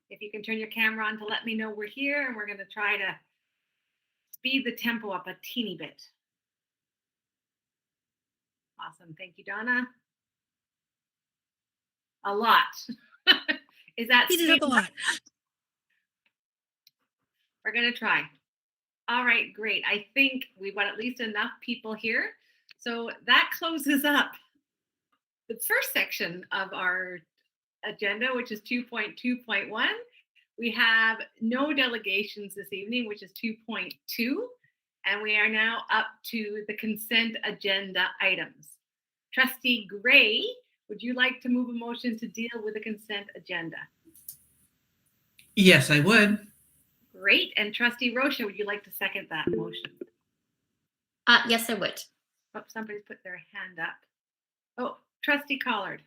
If you can turn your camera on to let me know we're here, and we're going to try to speed the tempo up a teeny bit. Awesome. Thank you, Donna. A lot. Is that Speed it up a lot. We're going to try. All right, great. I think we've got at least enough people here. So that closes up the first section of our agenda, which is 2.2.1. We have no delegations this evening, which is 2.2. And we are now up to the consent agenda items. Trustee Gray, would you like to move a motion to deal with the consent agenda? Yes, I would. Great. And Trustee Rocha, would you like to second that motion? Yes, I would. Oh, somebody's put their hand up. Oh, Trustee Collard.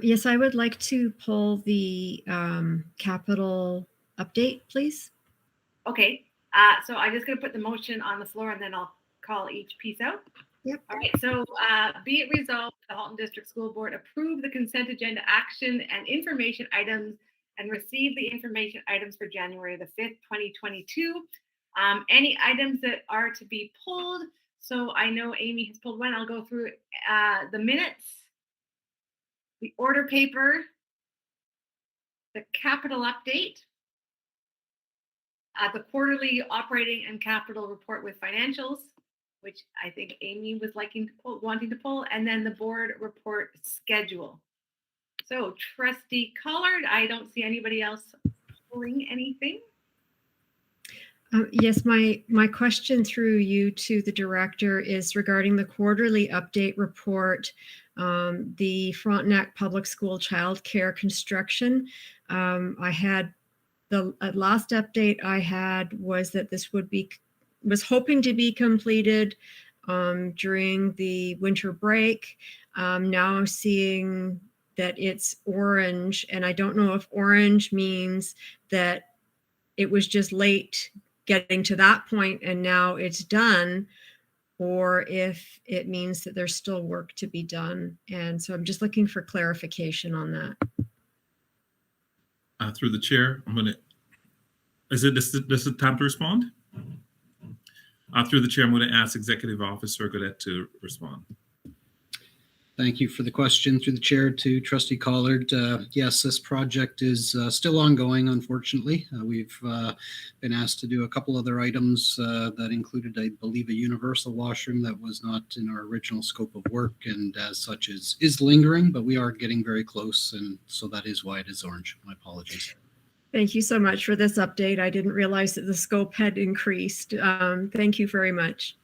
Yes, I would like to pull the capital update, please. Okay. So I'm just going to put the motion on the floor and then I'll call each piece out. Yep. All right. So be it resolved, the Halton District School Board approve the consent agenda action and information items and receive the information items for January the 5th, 2022. Any items that are to be pulled. So I know Amy has pulled one. I'll go through the minutes, the order paper, the capital update, the quarterly operating and capital report with financials, which I think Amy was wanting to pull, and then the board report schedule. So Trustee Collard, I don't see anybody else pulling anything. Yes, my question through you to the director is regarding the quarterly update report, the Frontenac Public School childcare construction. I had the last update I had was that this was hoping to be completed during the winter break. Now I'm seeing that it's orange, and I don't know if orange means that it was just late getting to that point and now it's done, or if it means that there's still work to be done. And so I'm just looking for clarification on that. Through the chair, is this time to respond? Through the chair, I'm going to ask Executive Officer Godet to respond. Thank you for the question through the chair to Trustee Collard. Yes, this project is still ongoing, unfortunately. We've been asked to do a couple other items that included, I believe, a universal washroom that was not in our original scope of work, and as such is lingering, but we are getting very close, and so that is why it is orange. My apologies. Thank you so much for this update. I didn't realize that the scope had increased. Thank you very much.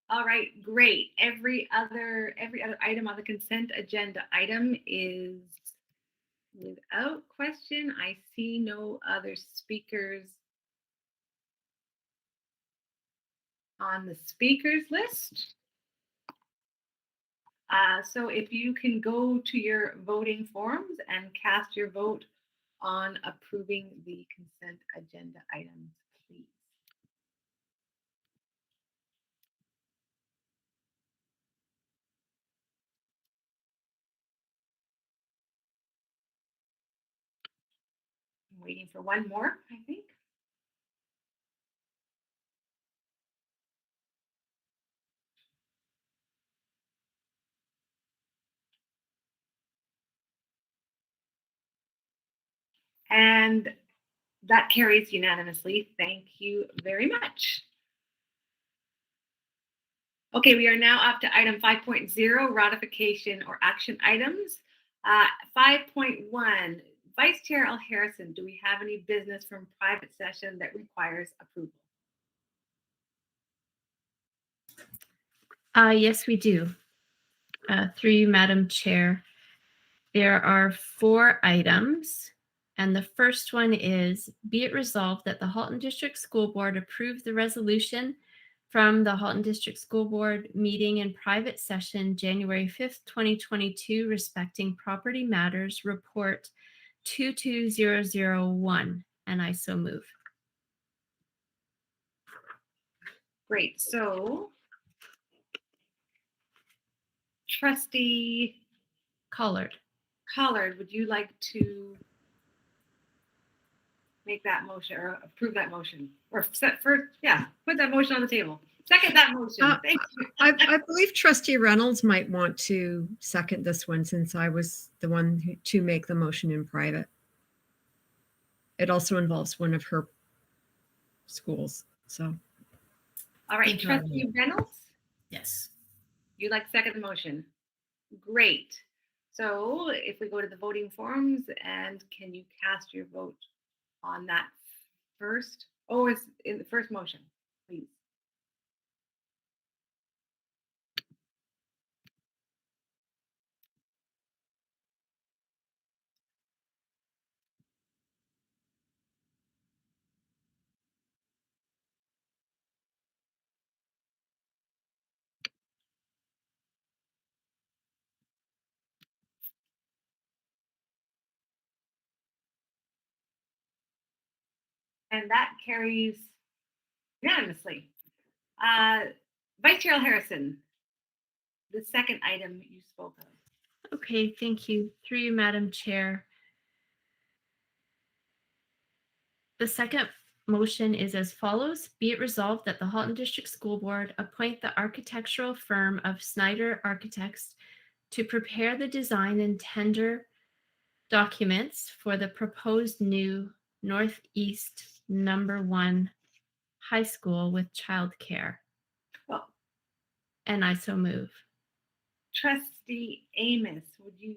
All right, great. Every other item on the consent agenda item is without question. I see no other speakers on the speakers list. So if you can go to your voting forms and cast your vote on approving the consent agenda items, please. I'm waiting for one more, I think. And that carries unanimously. Thank you very much. Okay, we are now up to item 5.0, ratification or action items. 5.1, Vice Chair Al Harrison, do we have any business from private session that requires approval? Yes, we do. Through you, Madam Chair. There are 4 items, and the first one is, be it resolved that the Halton District School Board approve the resolution from the Halton District School Board meeting in private session January 5th, 2022, respecting property matters, report 22001, and I so move. Great. So Trustee Collard. Collard, would you like to make that motion or approve that motion? Or set first, yeah, put that motion on the table. Second that motion. Thank you. I believe Trustee Reynolds might want to second this one since I was the one to make the motion in private. It also involves one of her schools, so. All right, Thank you, Trustee Arlene. Reynolds, Yes. you'd like to second the motion? Great. So if we go to the voting forms, and can you cast your vote on that first? Oh, it's in the first motion, please. And that carries unanimously. Vice Chair Harrison, the second item you spoke of. Okay, thank you. Through you, Madam Chair. The second motion is as follows. Be it resolved that the Halton District School Board appoint the architectural firm of Snyder Architects to prepare the design and tender documents for the proposed new Northeast Number 1 high school with childcare. Well, And I so move. Trustee Amos, would you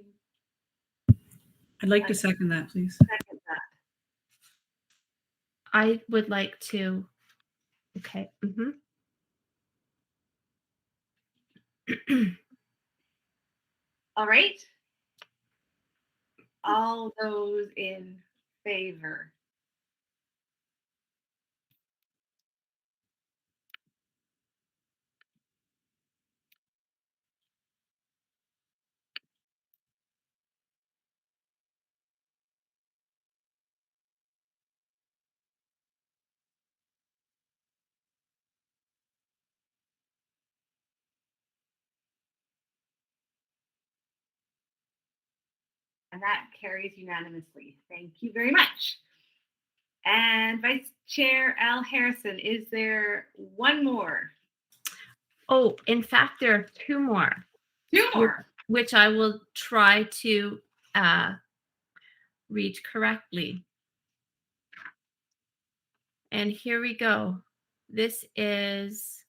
I'd like to second that, please. second that? I would like to. Okay. All right. All those in favor? And that carries unanimously. Thank you very much. And Vice Chair Al Harrison, is there one more? Oh, in fact, there are two more. Two more. Which I will try to read correctly. And here we go. This is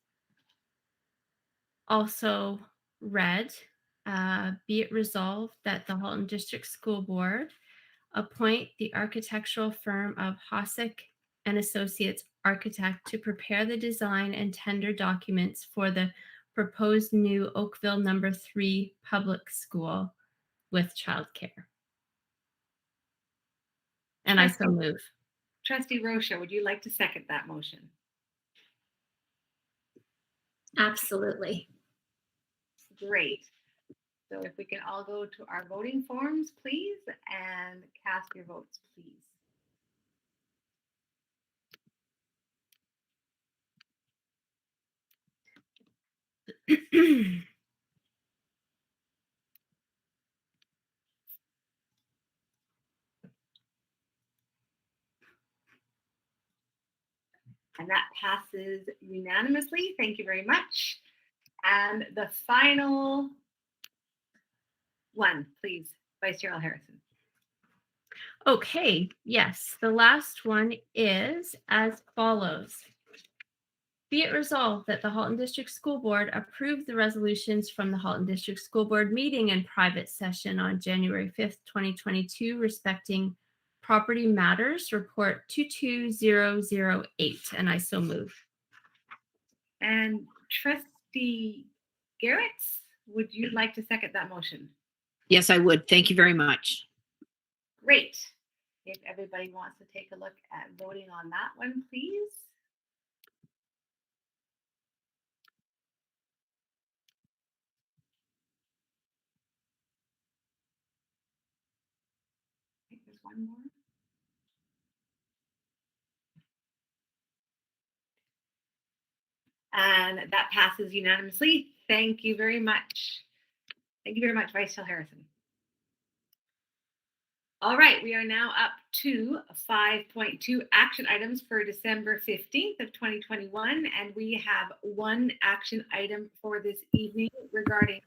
also read. Be it resolved that the Halton District School Board appoint the architectural firm of Hossack and Associates Architect to prepare the design and tender documents for the proposed new Oakville Number 3 public school with childcare. And I so move. Trustee Rocha, would you like to second that motion? Absolutely. Great. So if we can all go to our voting forms, please, and cast your votes, please. And that passes unanimously. Thank you very much. And the final one, please, Vice Chair Harrison. Okay, yes, the last one is as follows. Be it resolved that the Halton District School Board approve the resolutions from the Halton District School Board meeting in private session on January 5th, 2022, respecting property matters, report 22008, and I so move. And Trustee Garrett, would you like to second that motion? Yes, I would. Thank you very much. Great. If everybody wants to take a look at voting on that one, please. I think there's one more. And that passes unanimously. Thank you very much. Thank you very much, Vice Chair Harrison. All right, we are now up to 5.2 action items for December 15th of 2021, and we have one action item for this evening regarding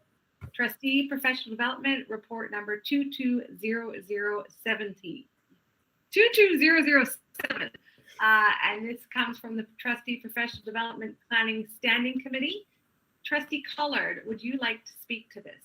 Trustee Professional Development Report number 220007. And this comes from the Trustee Professional Development Planning Standing Committee. Trustee Collard, would you like to speak to this?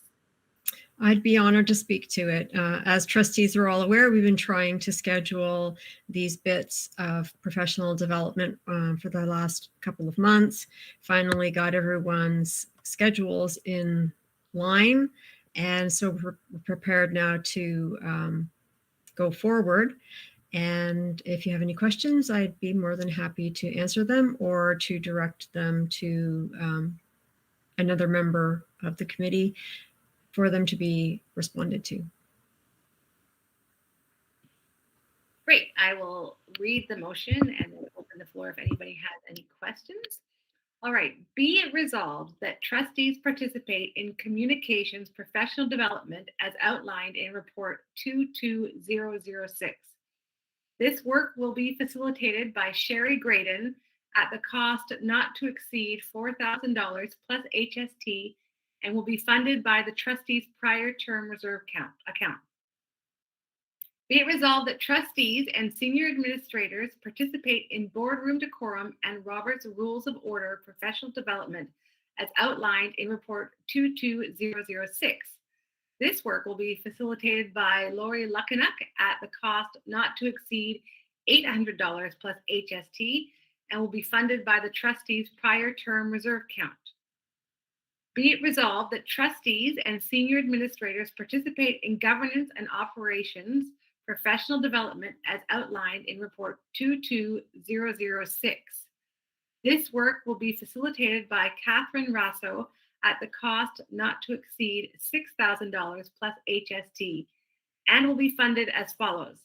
I'd be honored to speak to it. As trustees are all aware, we've been trying to schedule these bits of professional development for the last couple of months. Finally got everyone's schedules in line. And so we're prepared now to go forward. And if you have any questions, I'd be more than happy to answer them or to direct them to another member of the committee for them to be responded to. Great. I will read the motion and then open the floor if anybody has any questions. All right. Be it resolved that trustees participate in communications professional development as outlined in report 22006. This work will be facilitated by Sherry Graydon at the cost not to exceed $4,000 plus HST and will be funded by the trustees' prior term reserve account. Be it resolved that trustees and senior administrators participate in boardroom decorum and Robert's Rules of Order professional development as outlined in report 22006. This work will be facilitated by Lori Luckenuk at the cost not to exceed $800 plus HST and will be funded by the trustees' prior term reserve account. Be it resolved that trustees and senior administrators participate in governance and operations professional development as outlined in report 22006. This work will be facilitated by Catherine Rasso at the cost not to exceed $6,000 plus HST and will be funded as follows: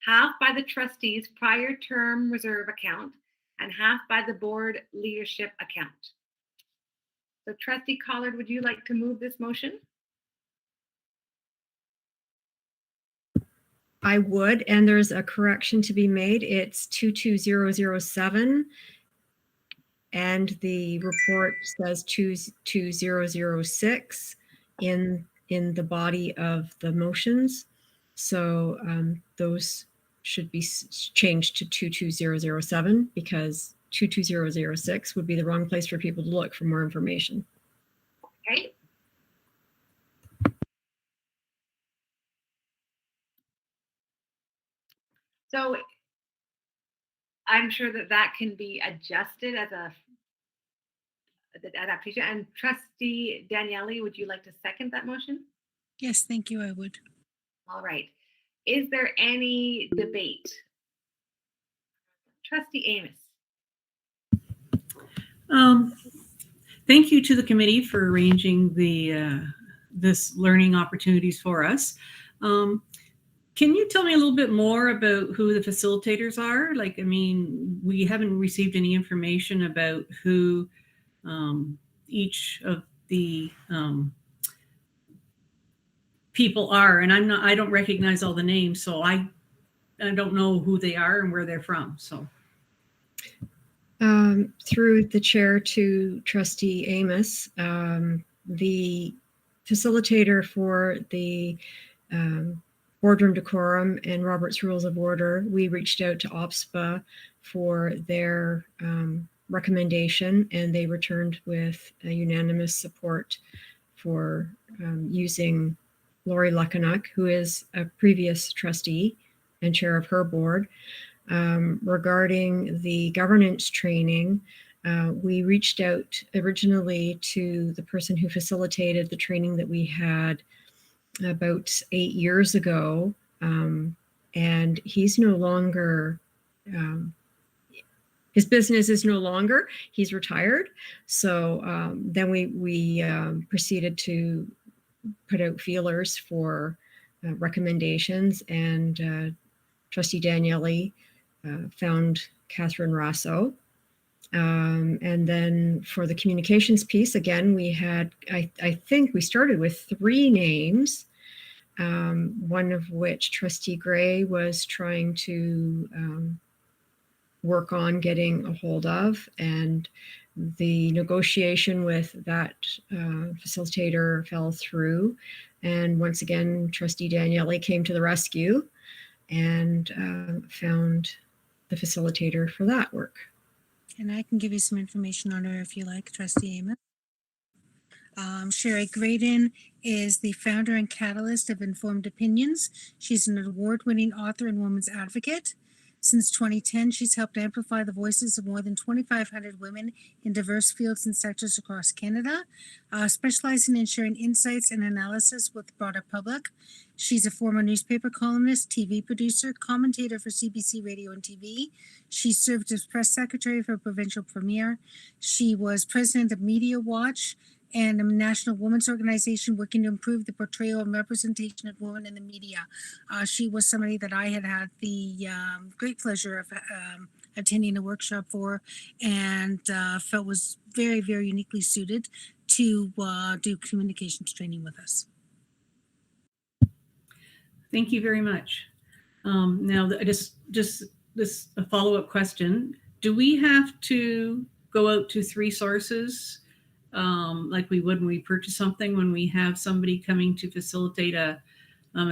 half by the trustees' prior term reserve account and half by the board leadership account. So Trustee Collard, would you like to move this motion? I would, and there's a correction to be made. It's 22007, and the report says 22006 in the body of the motions. So those should be changed to 22007 because 22006 would be the wrong place for people to look for more information. Okay. So I'm sure that can be adjusted as the adaptation. And Trustee Daniele, would you like to second that motion? Yes, thank you, I would. All right. Is there any debate? Trustee Amos. Thank you to the committee for arranging this learning opportunities for us. Can you tell me a little bit more about who the facilitators are? Like, I mean, we haven't received any information about who each of the people are, and I don't recognize all the names, so I don't know who they are and where they're from. So. Through the chair to Trustee Amos, the facilitator for the boardroom decorum and Robert's Rules of Order, we reached out to OPSPA for their recommendation, and they returned with a unanimous support for using Lori Luckenuk, who is a previous trustee and chair of her board. Regarding the governance training, we reached out originally to the person who facilitated the training that we had about 8 years ago, and he's no longer, his business is no longer, he's retired. So then we proceeded to put out feelers for recommendations, and Trustee Daniele found Catherine Rasso. And then for the communications piece, again, we had, I think we started with 3 names, one of which Trustee Gray was trying to work on getting a hold of, and the negotiation with that facilitator fell through. And once again, Trustee Daniele came to the rescue and found the facilitator for that work. And I can give you some information on her if you like, Trustee Amos. Sherry Graydon is the founder and catalyst of Informed Opinions. She's an award-winning author and women's advocate. Since 2010, she's helped amplify the voices of more than 2,500 women in diverse fields and sectors across Canada, specializing in sharing insights and analysis with the broader public. She's a former newspaper columnist, TV producer, commentator for CBC Radio and TV. She served as press secretary for Provincial Premier. She was president of Media Watch and a national women's organization working to improve the portrayal and representation of women in the media. She was somebody that I had the great pleasure of attending a workshop for, and felt was very, very uniquely suited to do communications training with us. Thank you very much. Now, just this a follow-up question. Do we have to go out to 3 sources like we would when we purchase something, when we have somebody coming to facilitate a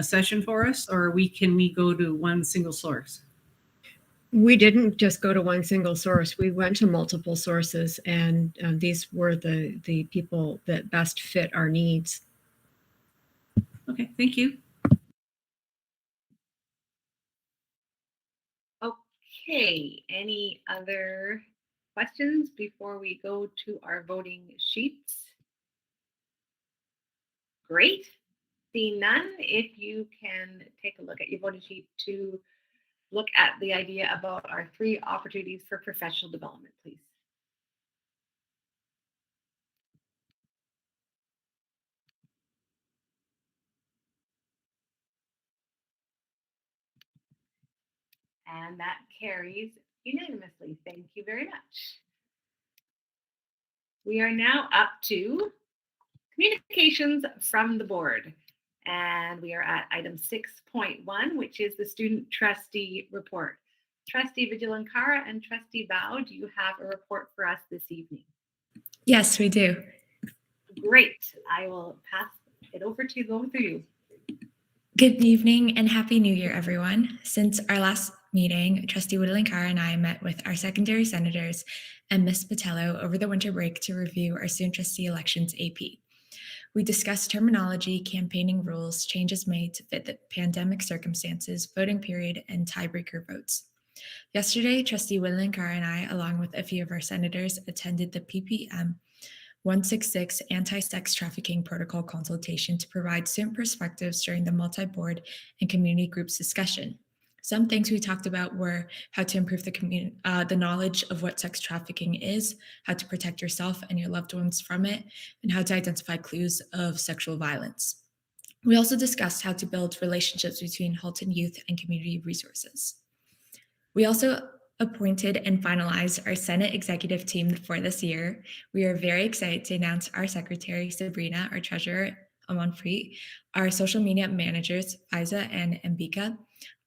session for us, or can we go to one single source? We didn't just go to one single source. We went to multiple sources, and these were the people that best fit our needs. Okay, thank you. Okay, any other questions before we go to our voting sheets? Great. Seeing none, if you can take a look at your voting sheet to look at the idea about our 3 opportunities for professional development, please. And that carries unanimously. Thank you very much. We are now up to communications from the board. And we are at item 6.1, which is the student trustee report. Trustee Vigilankara and Trustee Bao, do you have a report for us this evening? Yes, we do. Great. I will pass it over to both of you. Good evening and Happy New Year, everyone. Since our last meeting, Trustee Vigilankara and I met with our secondary senators and Ms. Patello over the winter break to review our student trustee elections AP. We discussed terminology, campaigning rules, changes made to fit the pandemic circumstances, voting period, and tiebreaker votes. Yesterday, Trustee Vigilankara and I, along with a few of our senators, attended the PPM 166 Anti-Sex Trafficking Protocol consultation to provide student perspectives during the multi-board and community groups discussion. Some things we talked about were how to improve the knowledge of what sex trafficking is, how to protect yourself and your loved ones from it, and how to identify clues of sexual violence. We also discussed how to build relationships between Halton youth and community resources. We also appointed and finalized our Senate executive team for this year. We are very excited to announce our secretary, Sabrina, our treasurer, Amanpreet, our social media managers, Faiza and Ambika,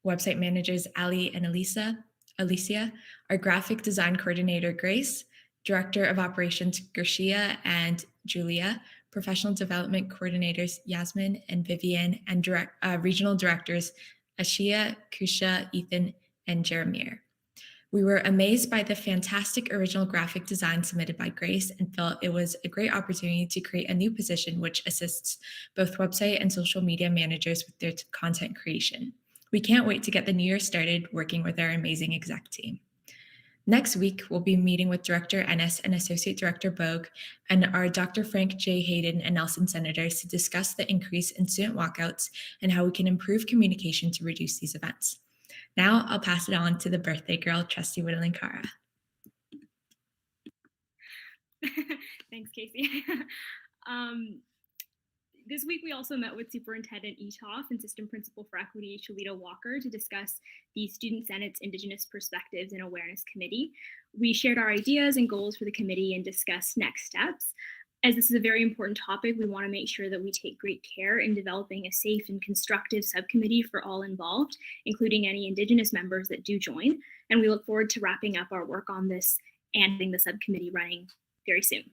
website managers, Ali and Alicia, our graphic design coordinator, Grace, director of operations, Gershia and Julia, professional development coordinators, Yasmin and Vivian, and regional directors, Ashia, Kusha, Ethan, and Jeremiah. We were amazed by the fantastic original graphic design submitted by Grace and felt it was a great opportunity to create a new position which assists both website and social media managers with their content creation. We can't wait to get the new year started working with our amazing exec team. Next week, we'll be meeting with Director Ennis and Associate Director Bogue and our Dr. Frank J. Hayden and Nelson senators to discuss the increase in student walkouts and how we can improve communication to reduce these events. Now I'll pass it on to the birthday girl, Trustee Vigilankara. Thanks, Casey. This week, we also met with Superintendent Etoff and System Principal for Equity, Shalita Walker, to discuss the Student Senate's Indigenous Perspectives and Awareness Committee. We shared our ideas and goals for the committee and discussed next steps. As this is a very important topic, we want to make sure that we take great care in developing a safe and constructive subcommittee for all involved, including any Indigenous members that do join. And we look forward to wrapping up our work on this and getting the subcommittee running very soon.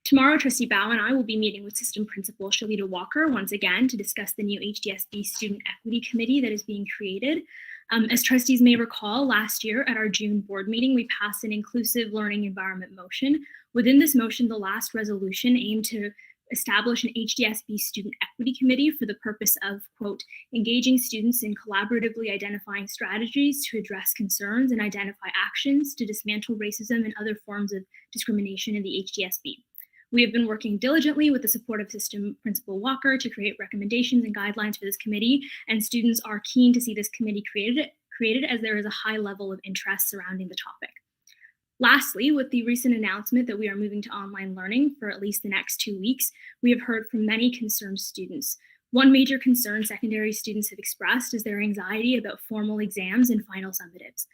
Tomorrow, Trustee Bao and I will be meeting with System Principal Shalita Walker once again to discuss the new HDSB Student Equity Committee that is being created. As trustees may recall, last year at our June board meeting, we passed an inclusive learning environment motion. Within this motion, the last resolution aimed to establish an HDSB Student Equity Committee for the purpose of, quote, engaging students in collaboratively identifying strategies to address concerns and identify actions to dismantle racism and other forms of discrimination in the HDSB. We have been working diligently with the support of System Principal Walker to create recommendations and guidelines for this committee, and students are keen to see this committee created as there is a high level of interest surrounding the topic. Lastly, with the recent announcement that we are moving to online learning for at least the next 2 weeks, we have heard from many concerned students. One major concern secondary students have expressed is their anxiety about formal exams and final summatives.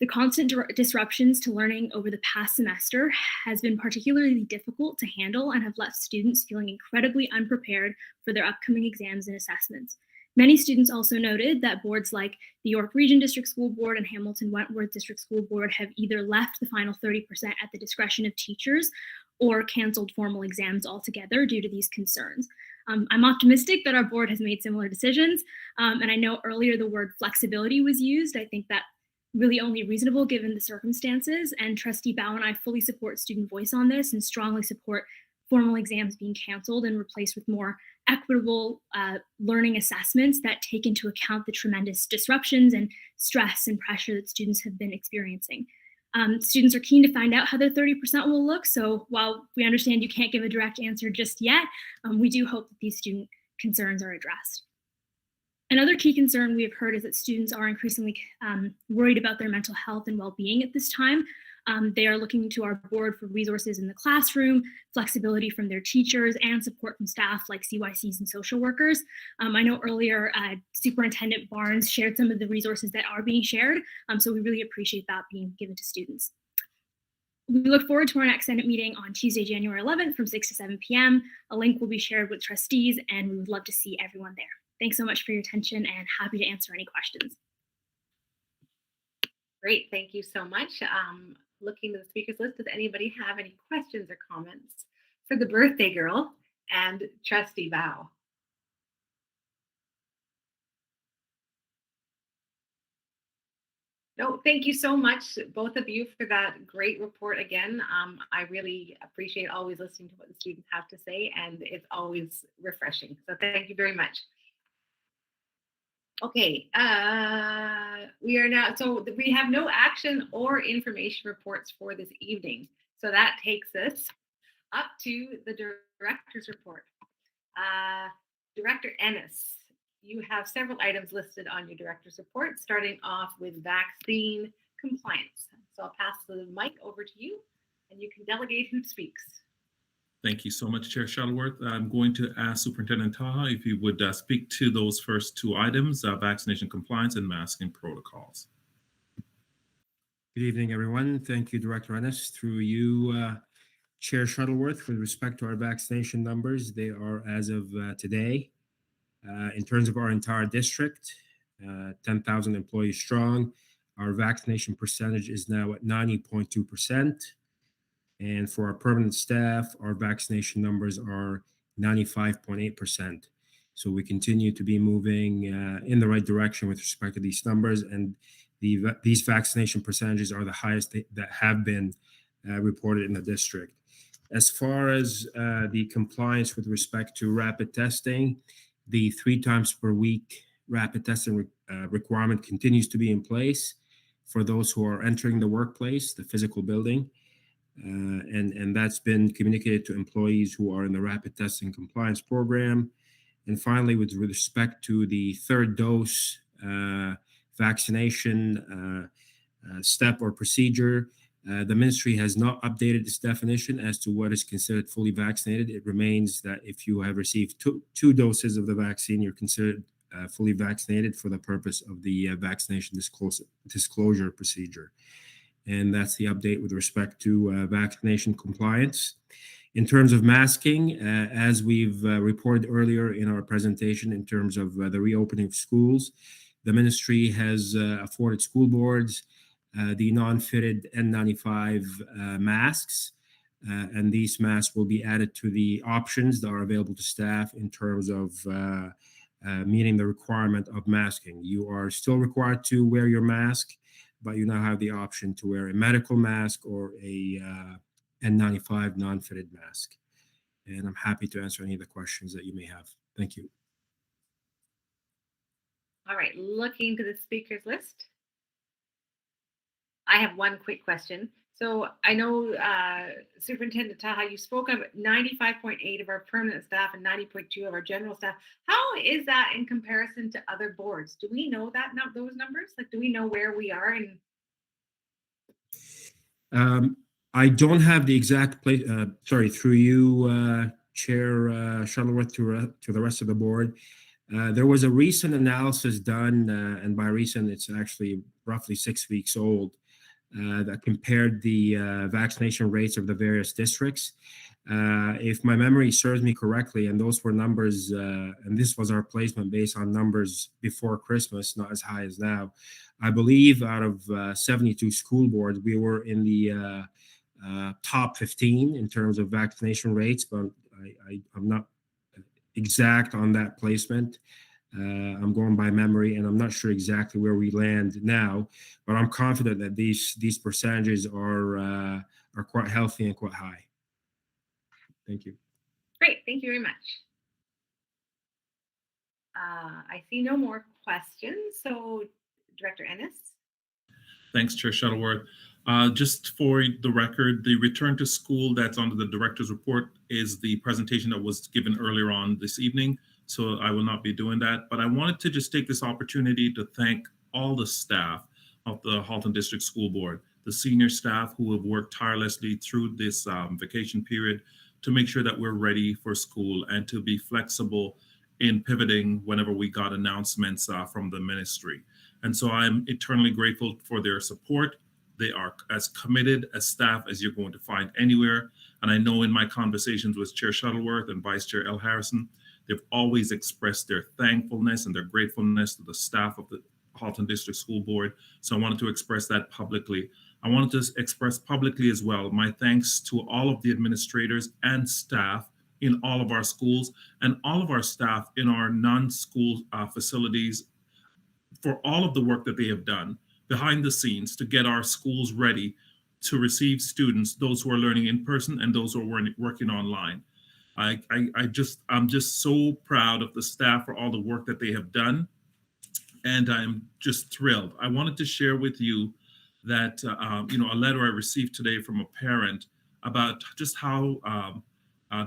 The constant disruptions to learning over the past semester has been particularly difficult to handle and have left students feeling incredibly unprepared for their upcoming exams and assessments. Many students also noted that boards like the York Region District School Board and Hamilton Wentworth District School Board have either left the final 30% at the discretion of teachers or canceled formal exams altogether due to these concerns. I'm optimistic that our board has made similar decisions, and I know earlier the word flexibility was used. I think that really only reasonable given the circumstances, and Trustee Bao and I fully support student voice on this and strongly support formal exams being canceled and replaced with more equitable learning assessments that take into account the tremendous disruptions and stress and pressure that students have been experiencing. Students are keen to find out how their 30% will look, so while we understand you can't give a direct answer just yet, we do hope that these student concerns are addressed. Another key concern we have heard is that students are increasingly worried about their mental health and well-being at this time. They are looking to our board for resources in the classroom, flexibility from their teachers, and support from staff like CYCs and social workers. I know earlier Superintendent Barnes shared some of the resources that are being shared, so we really appreciate that being given to students. We look forward to our next Senate meeting on Tuesday, January 11th from 6 to 7 p.m. A link will be shared with trustees, and we would love to see everyone there. Thanks so much for your attention and happy to answer any questions. Great, thank you so much. Looking to the speakers list, does anybody have any questions or comments for the birthday girl and Trustee Bao? No, thank you so much, both of you, for that great report again. I really appreciate always listening to what the students have to say, and it's always refreshing. So thank you very much. Okay, we are now, so we have no action or information reports for this evening. So that takes us up to the director's report. Director Ennis, you have several items listed on your director's report, starting off with vaccine compliance. So I'll pass the mic over to you and you can delegate who speaks. Thank you so much, Chair Shuttleworth. I'm going to ask Superintendent Taha if you would speak to those first two items, vaccination compliance and masking protocols. Good evening, everyone. Thank you, Director Ennis. Through you, Chair Shuttleworth, with respect to our vaccination numbers, they are, as of today, in terms of our entire district, 10,000 employees strong. Our vaccination percentage is now at 90.2%. And for our permanent staff, our vaccination numbers are 95.8%. So we continue to be moving in the right direction with respect to these numbers. And these vaccination percentages are the highest that have been reported in the district. As far as the compliance with respect to rapid testing, the 3 times per week rapid testing requirement continues to be in place for those who are entering the workplace, the physical building. And that's been communicated to employees who are in the rapid testing compliance program. And finally, with respect to the third dose vaccination step or procedure, The ministry has not updated its definition as to what is considered fully vaccinated. It remains that if you have received two doses of the vaccine, you're considered fully vaccinated for the purpose of the vaccination disclosure procedure. And that's the update with respect to vaccination compliance. In terms of masking, as we've reported earlier in our presentation in terms of the reopening of schools, the ministry has afforded school boards the non-fitted N95 masks, and these masks will be added to the options that are available to staff in terms of meeting the requirement of masking. You are still required to wear your mask, but you now have the option to wear a medical mask or a N95 non-fitted mask. And I'm happy to answer any of the questions that you may have. Thank you. All right, looking to the speakers list. I have one quick question. So I know Superintendent Taha, you spoke of 95.8 of our permanent staff and 90.2 of our general staff. How is that in comparison to other boards? Do we know that those numbers? Like, do we know where we are? I don't have the exact place. Sorry, through you, Chair Shuttleworth, to the rest of the board. There was a recent analysis done, and by recent, it's actually roughly 6 weeks old, that compared the vaccination rates of the various districts. If my memory serves me correctly, and those were numbers, and this was our placement based on numbers before Christmas, not as high as now. I believe out of 72 school boards, we were in the top 15 in terms of vaccination rates, but I'm not exact on that placement. I'm going by memory, and I'm not sure exactly where we land now, but I'm confident that these percentages are quite healthy and quite high. Thank you. Great, thank you very much. I see no more questions, so Director Ennis. Thanks, Chair Shuttleworth. Just for the record, the return to school that's under the director's report is the presentation that was given earlier on this evening. So I will not be doing that, but I wanted to just take this opportunity to thank all the staff of the Halton District School Board, the senior staff who have worked tirelessly through this vacation period to make sure that we're ready for school and to be flexible in pivoting whenever we got announcements from the ministry. And so I'm eternally grateful for their support. They are as committed as staff as you're going to find anywhere. And I know in my conversations with Chair Shuttleworth and Vice Chair L. Harrison, they've always expressed their thankfulness and their gratefulness to the staff of the Halton District School Board. So I wanted to express that publicly. I wanted to express publicly as well my thanks to all of the administrators and staff in all of our schools and all of our staff in our non-school facilities for all of the work that they have done behind the scenes to get our schools ready to receive students, those who are learning in person and those who are working online. I'm just so proud of the staff for all the work that they have done, and I'm just thrilled. I wanted to share with you that a letter I received today from a parent about just how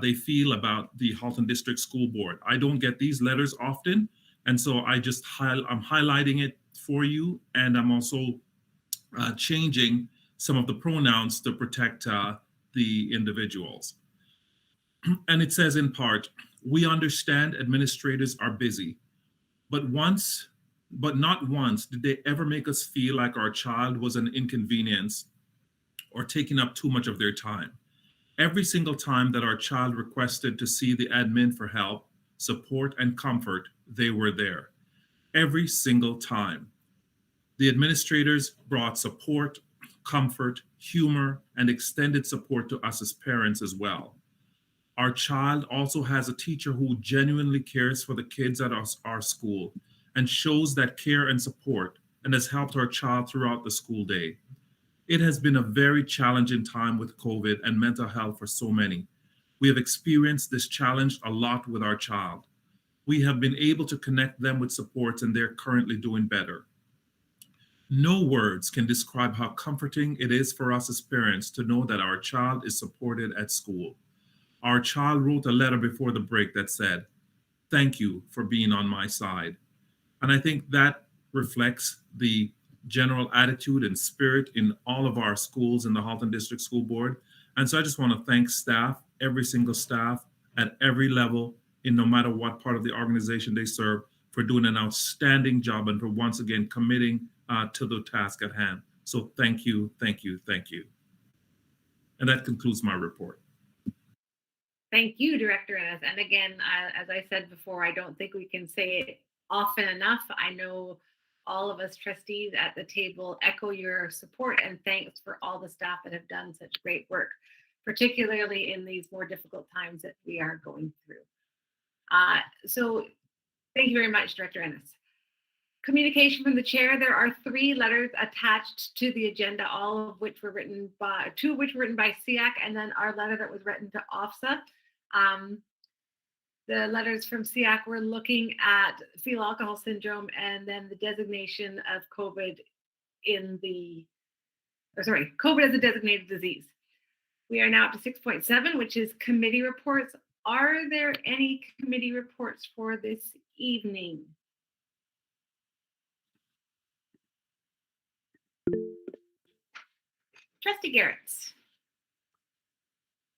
they feel about the Halton District School Board. I don't get these letters often, and so I'm highlighting it for you, and I'm also changing some of the pronouns to protect the individuals. And it says in part, we understand administrators are busy, but not once did they ever make us feel like our child was an inconvenience or taking up too much of their time. Every single time that our child requested to see the admin for help, support, and comfort, they were there. Every single time. The administrators brought support, comfort, humor, and extended support to us as parents as well. Our child also has a teacher who genuinely cares for the kids at our school and shows that care and support and has helped our child throughout the school day. It has been a very challenging time with COVID and mental health for so many. We have experienced this challenge a lot with our child. We have been able to connect them with supports, and they're currently doing better. No words can describe how comforting it is for us as parents to know that our child is supported at school. Our child wrote a letter before the break that said, "Thank you for being on my side." And I think that reflects the general attitude and spirit in all of our schools in the Halton District School Board. And so I just want to thank staff, every single staff at every level, in no matter what part of the organization they serve, for doing an outstanding job and for once again committing to the task at hand. So thank you, thank you, thank you. And that concludes my report. Thank you, Director Ennis. And again, as I said before, I don't think we can say it often enough. I know all of us trustees at the table echo your support and thanks for all the staff that have done such great work, particularly in these more difficult times that we are going through. So thank you very much, Director Ennis. Communication from the chair. There are 3 letters attached to the agenda, all of which were written by, 2 of which were written by SEAC, and then our letter that was written to OFSA. The letters from SEAC were looking at fetal alcohol syndrome and then the designation of COVID COVID as a designated disease. We are now up to 6.7, which is committee reports. Are there any committee reports for this evening? Trustee Garrett.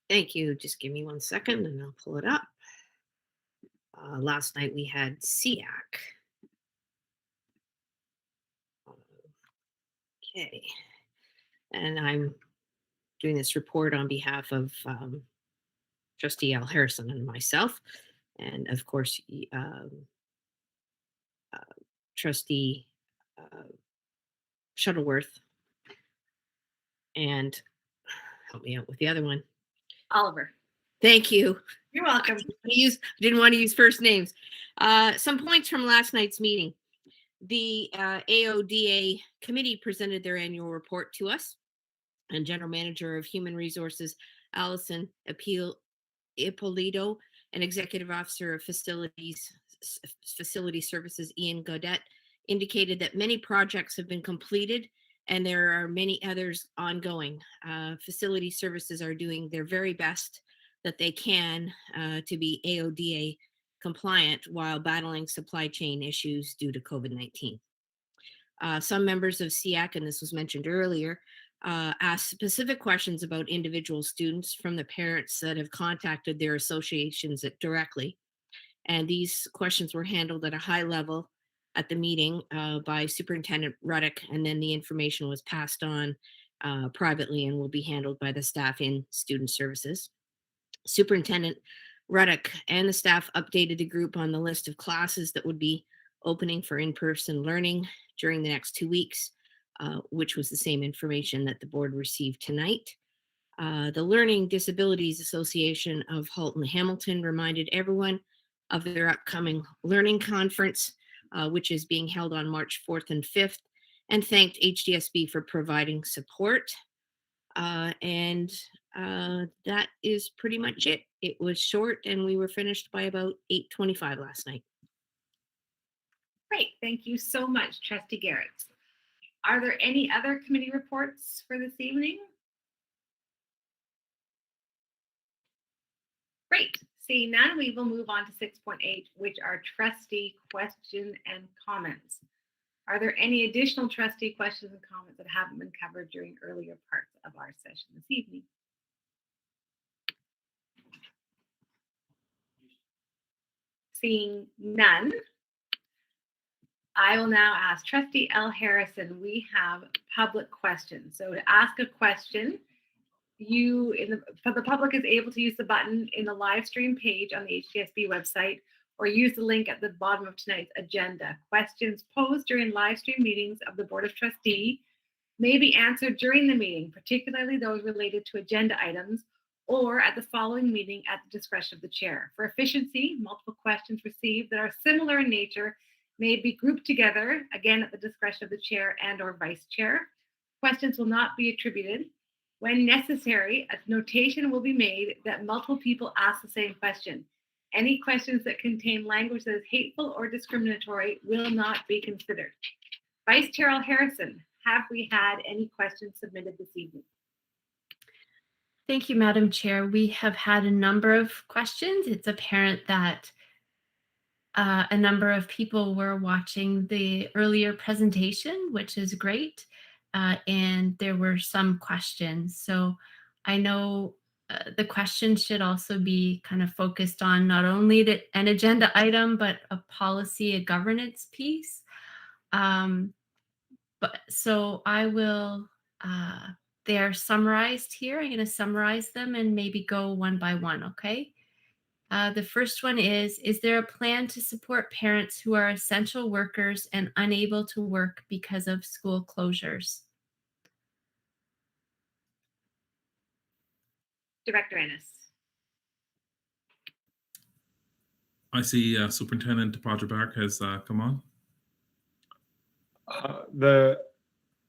Thank you. Just give me 1 second and I'll pull it up. Last night we had SEAC. Okay. And I'm doing this report on behalf of Trustee Al Harrison and myself. And of course, Trustee Shuttleworth. And help me out with the other one. Oliver. Thank you. You're welcome. Didn't want to use first names. Some points from last night's meeting. The AODA committee presented their annual report to us, and General Manager of Human Resources, Allison Ippolito, and Executive Officer of Facility Services, Ian Godet, indicated that many projects have been completed and there are many others ongoing. Facility Services are doing their very best that they can to be AODA compliant while battling supply chain issues due to COVID-19. Some members of SEAC, and this was mentioned earlier, asked specific questions about individual students from the parents that have contacted their associations directly. And these questions were handled at a high level at the meeting by Superintendent Ruddock, and then the information was passed on privately and will be handled by the staff in Student Services. Superintendent Ruddock and the staff updated the group on the list of classes that would be opening for in-person learning during the next 2 weeks, which was the same information that the board received tonight. The Learning Disabilities Association of Halton Hamilton reminded everyone of their upcoming learning conference, which is being held on March 4th and 5th, and thanked HDSB for providing support. And that is pretty much it. It was short and we were finished by about 8:25 last night. Great, thank you so much, Trustee Garrett. Are there any other committee reports for this evening? Great, seeing none, we will move on to 6.8, which are trustee questions and comments. Are there any additional trustee questions and comments that haven't been covered during earlier parts of our session this evening? Seeing none, I will now ask Trustee L. Harrison. We have public questions. So to ask a question, the public is able to use the button in the live stream page on the HDSB website, or use the link at the bottom of tonight's agenda. Questions posed during live stream meetings of the Board of Trustees may be answered during the meeting, particularly those related to agenda items, or at the following meeting at the discretion of the chair. For efficiency, multiple questions received that are similar in nature may be grouped together, again at the discretion of the chair and or vice chair. Questions will not be attributed. When necessary, a notation will be made that multiple people ask the same question. Any questions that contain language that is hateful or discriminatory will not be considered. Vice Chair Al Harrison, have we had any questions submitted this evening? Thank you, Madam Chair. We have had a number of questions. It's apparent that a number of people were watching the earlier presentation, which is great. And there were some questions. So I know the questions should also be kind of focused on not only an agenda item, but a policy, a governance piece. But so I will, they are summarized here. I'm going to summarize them and maybe go one by one, okay? The first one is there a plan to support parents who are essential workers and unable to work because of school closures? Director Ennis. I see Superintendent Padrabark has come on.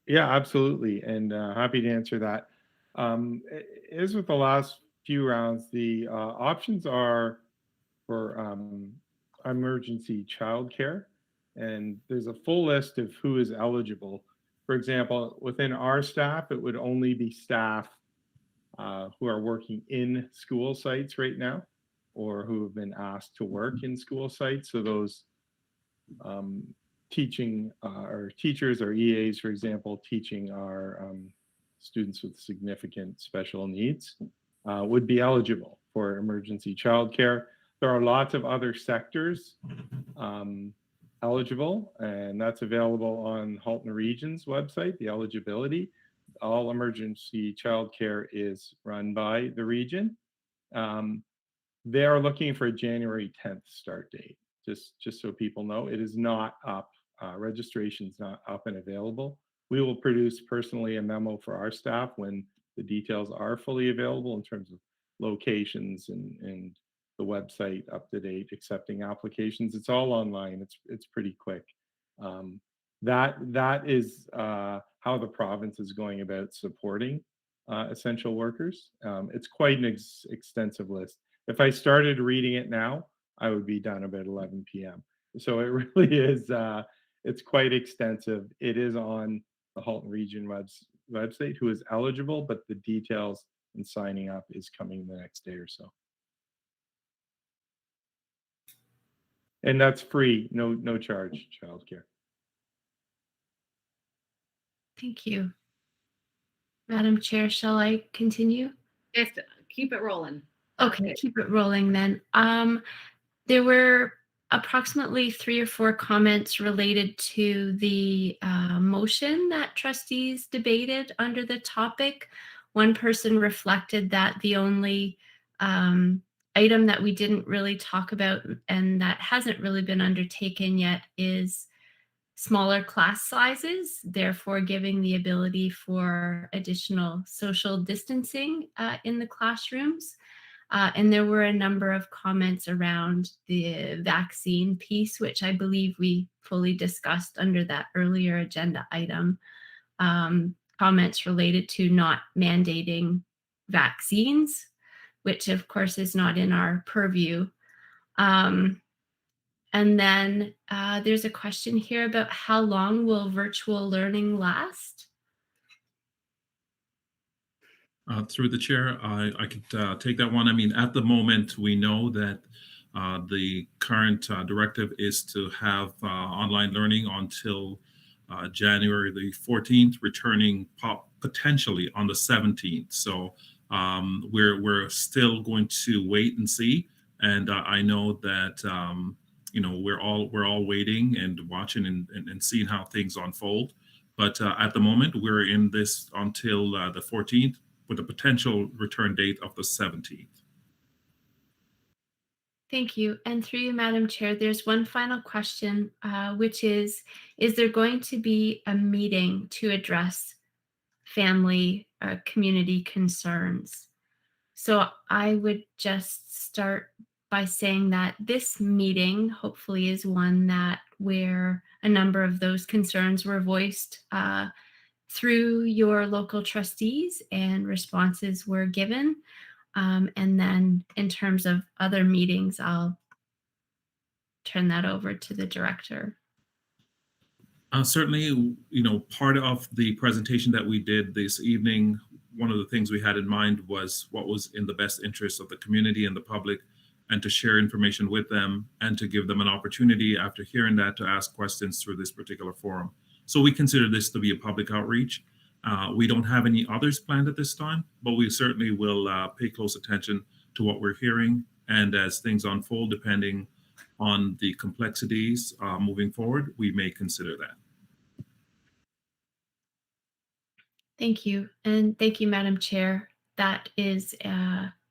Yeah, absolutely, and happy to answer that. As with the last few rounds, the options are for emergency childcare, and there's a full list of who is eligible. For example, within our staff, it would only be staff who are working in school sites right now, or who have been asked to work in school sites. So those teaching or teachers or EAs, for example, teaching our students with significant special needs would be eligible for emergency childcare. There are lots of other sectors eligible, and that's available on Halton Region's website, the eligibility. All emergency childcare is run by the region. They are looking for a January 10th start date, just so people know. It is not up. Registration is not up and available. We will produce personally a memo for our staff when the details are fully available in terms of locations and the website up to date, accepting applications. It's all online. It's pretty quick. That is how the province is going about supporting essential workers. It's quite an extensive list. If I started reading it now, I would be done about 11 p.m. So it really is, it's quite extensive. It is on the Halton Region website who is eligible, but the details and signing up is coming the next day or so. And that's free, no charge, childcare. Thank you. Madam Chair, shall I continue? Yes, keep it rolling. Okay, keep it rolling then. There were approximately 3 or 4 comments related to the motion that trustees debated under the topic. One person reflected that the only item that we didn't really talk about and that hasn't really been undertaken yet is smaller class sizes, therefore giving the ability for additional social distancing in the classrooms. And there were a number of comments around the vaccine piece, which I believe we fully discussed under that earlier agenda item. Comments related to not mandating vaccines, which of course is not in our purview. And then there's a question here about how long will virtual learning last? Through the chair, I could take that one. I mean, at the moment, we know that the current directive is to have online learning until January the 14th, returning potentially on the 17th. So we're still going to wait and see. And I know that we're all waiting and watching and seeing how things unfold. But at the moment, we're in this until the 14th. With a potential return date of the 17th. Thank you. And through you, Madam Chair, there's one final question, which is there going to be a meeting to address family community concerns? So I would just start by saying that this meeting hopefully is one where a number of those concerns were voiced through your local trustees and responses were given. And then in terms of other meetings, I'll turn that over to the director. Certainly, part of the presentation that we did this evening, one of the things we had in mind was what was in the best interest of the community and the public. and to share information with them and to give them an opportunity after hearing that to ask questions through this particular forum. So we consider this to be a public outreach. We don't have any others planned at this time, but we certainly will pay close attention to what we're hearing. And as things unfold, depending on the complexities moving forward, we may consider that. Thank you. And thank you, Madam Chair. That is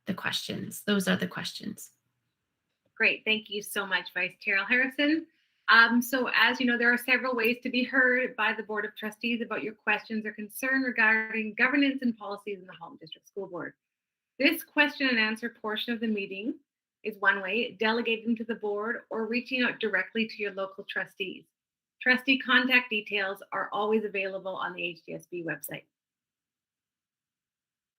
the questions. Those are the questions. Great. Thank you so much, Vice Chair Harrison. So as you know, there are several ways to be heard by the Board of Trustees about your questions or concern regarding governance and policies in the Halton District School Board. This question and answer portion of the meeting is one way, delegating to the board or reaching out directly to your local trustees. Trustee contact details are always available on the HDSB website.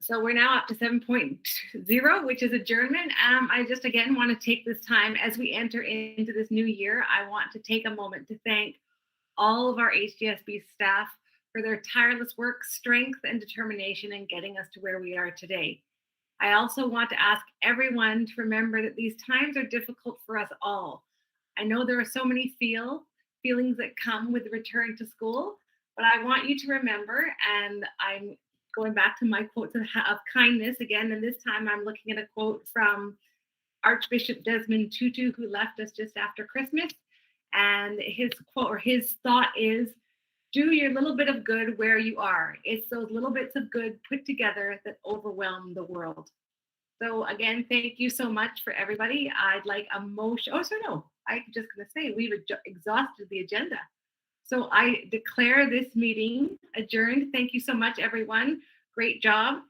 So we're now up to 7.0, which is adjournment. I just again want to take this time as we enter into this new year. I want to take a moment to thank all of our HDSB staff for their tireless work, strength, and determination in getting us to where we are today. I also want to ask everyone to remember that these times are difficult for us all. I know there are so many feelings that come with the return to school, but I want you to remember, and I'm going back to my quotes of kindness again, and this time I'm looking at a quote from Archbishop Desmond Tutu, who left us just after Christmas. And his quote or his thought is, do your little bit of good where you are. It's those little bits of good put together that overwhelm the world. So again, thank you so much for everybody. I'd like a motion. Oh, sorry, no, I'm just going to say we've exhausted the agenda. So I declare this meeting adjourned. Thank you so much, everyone. Great job.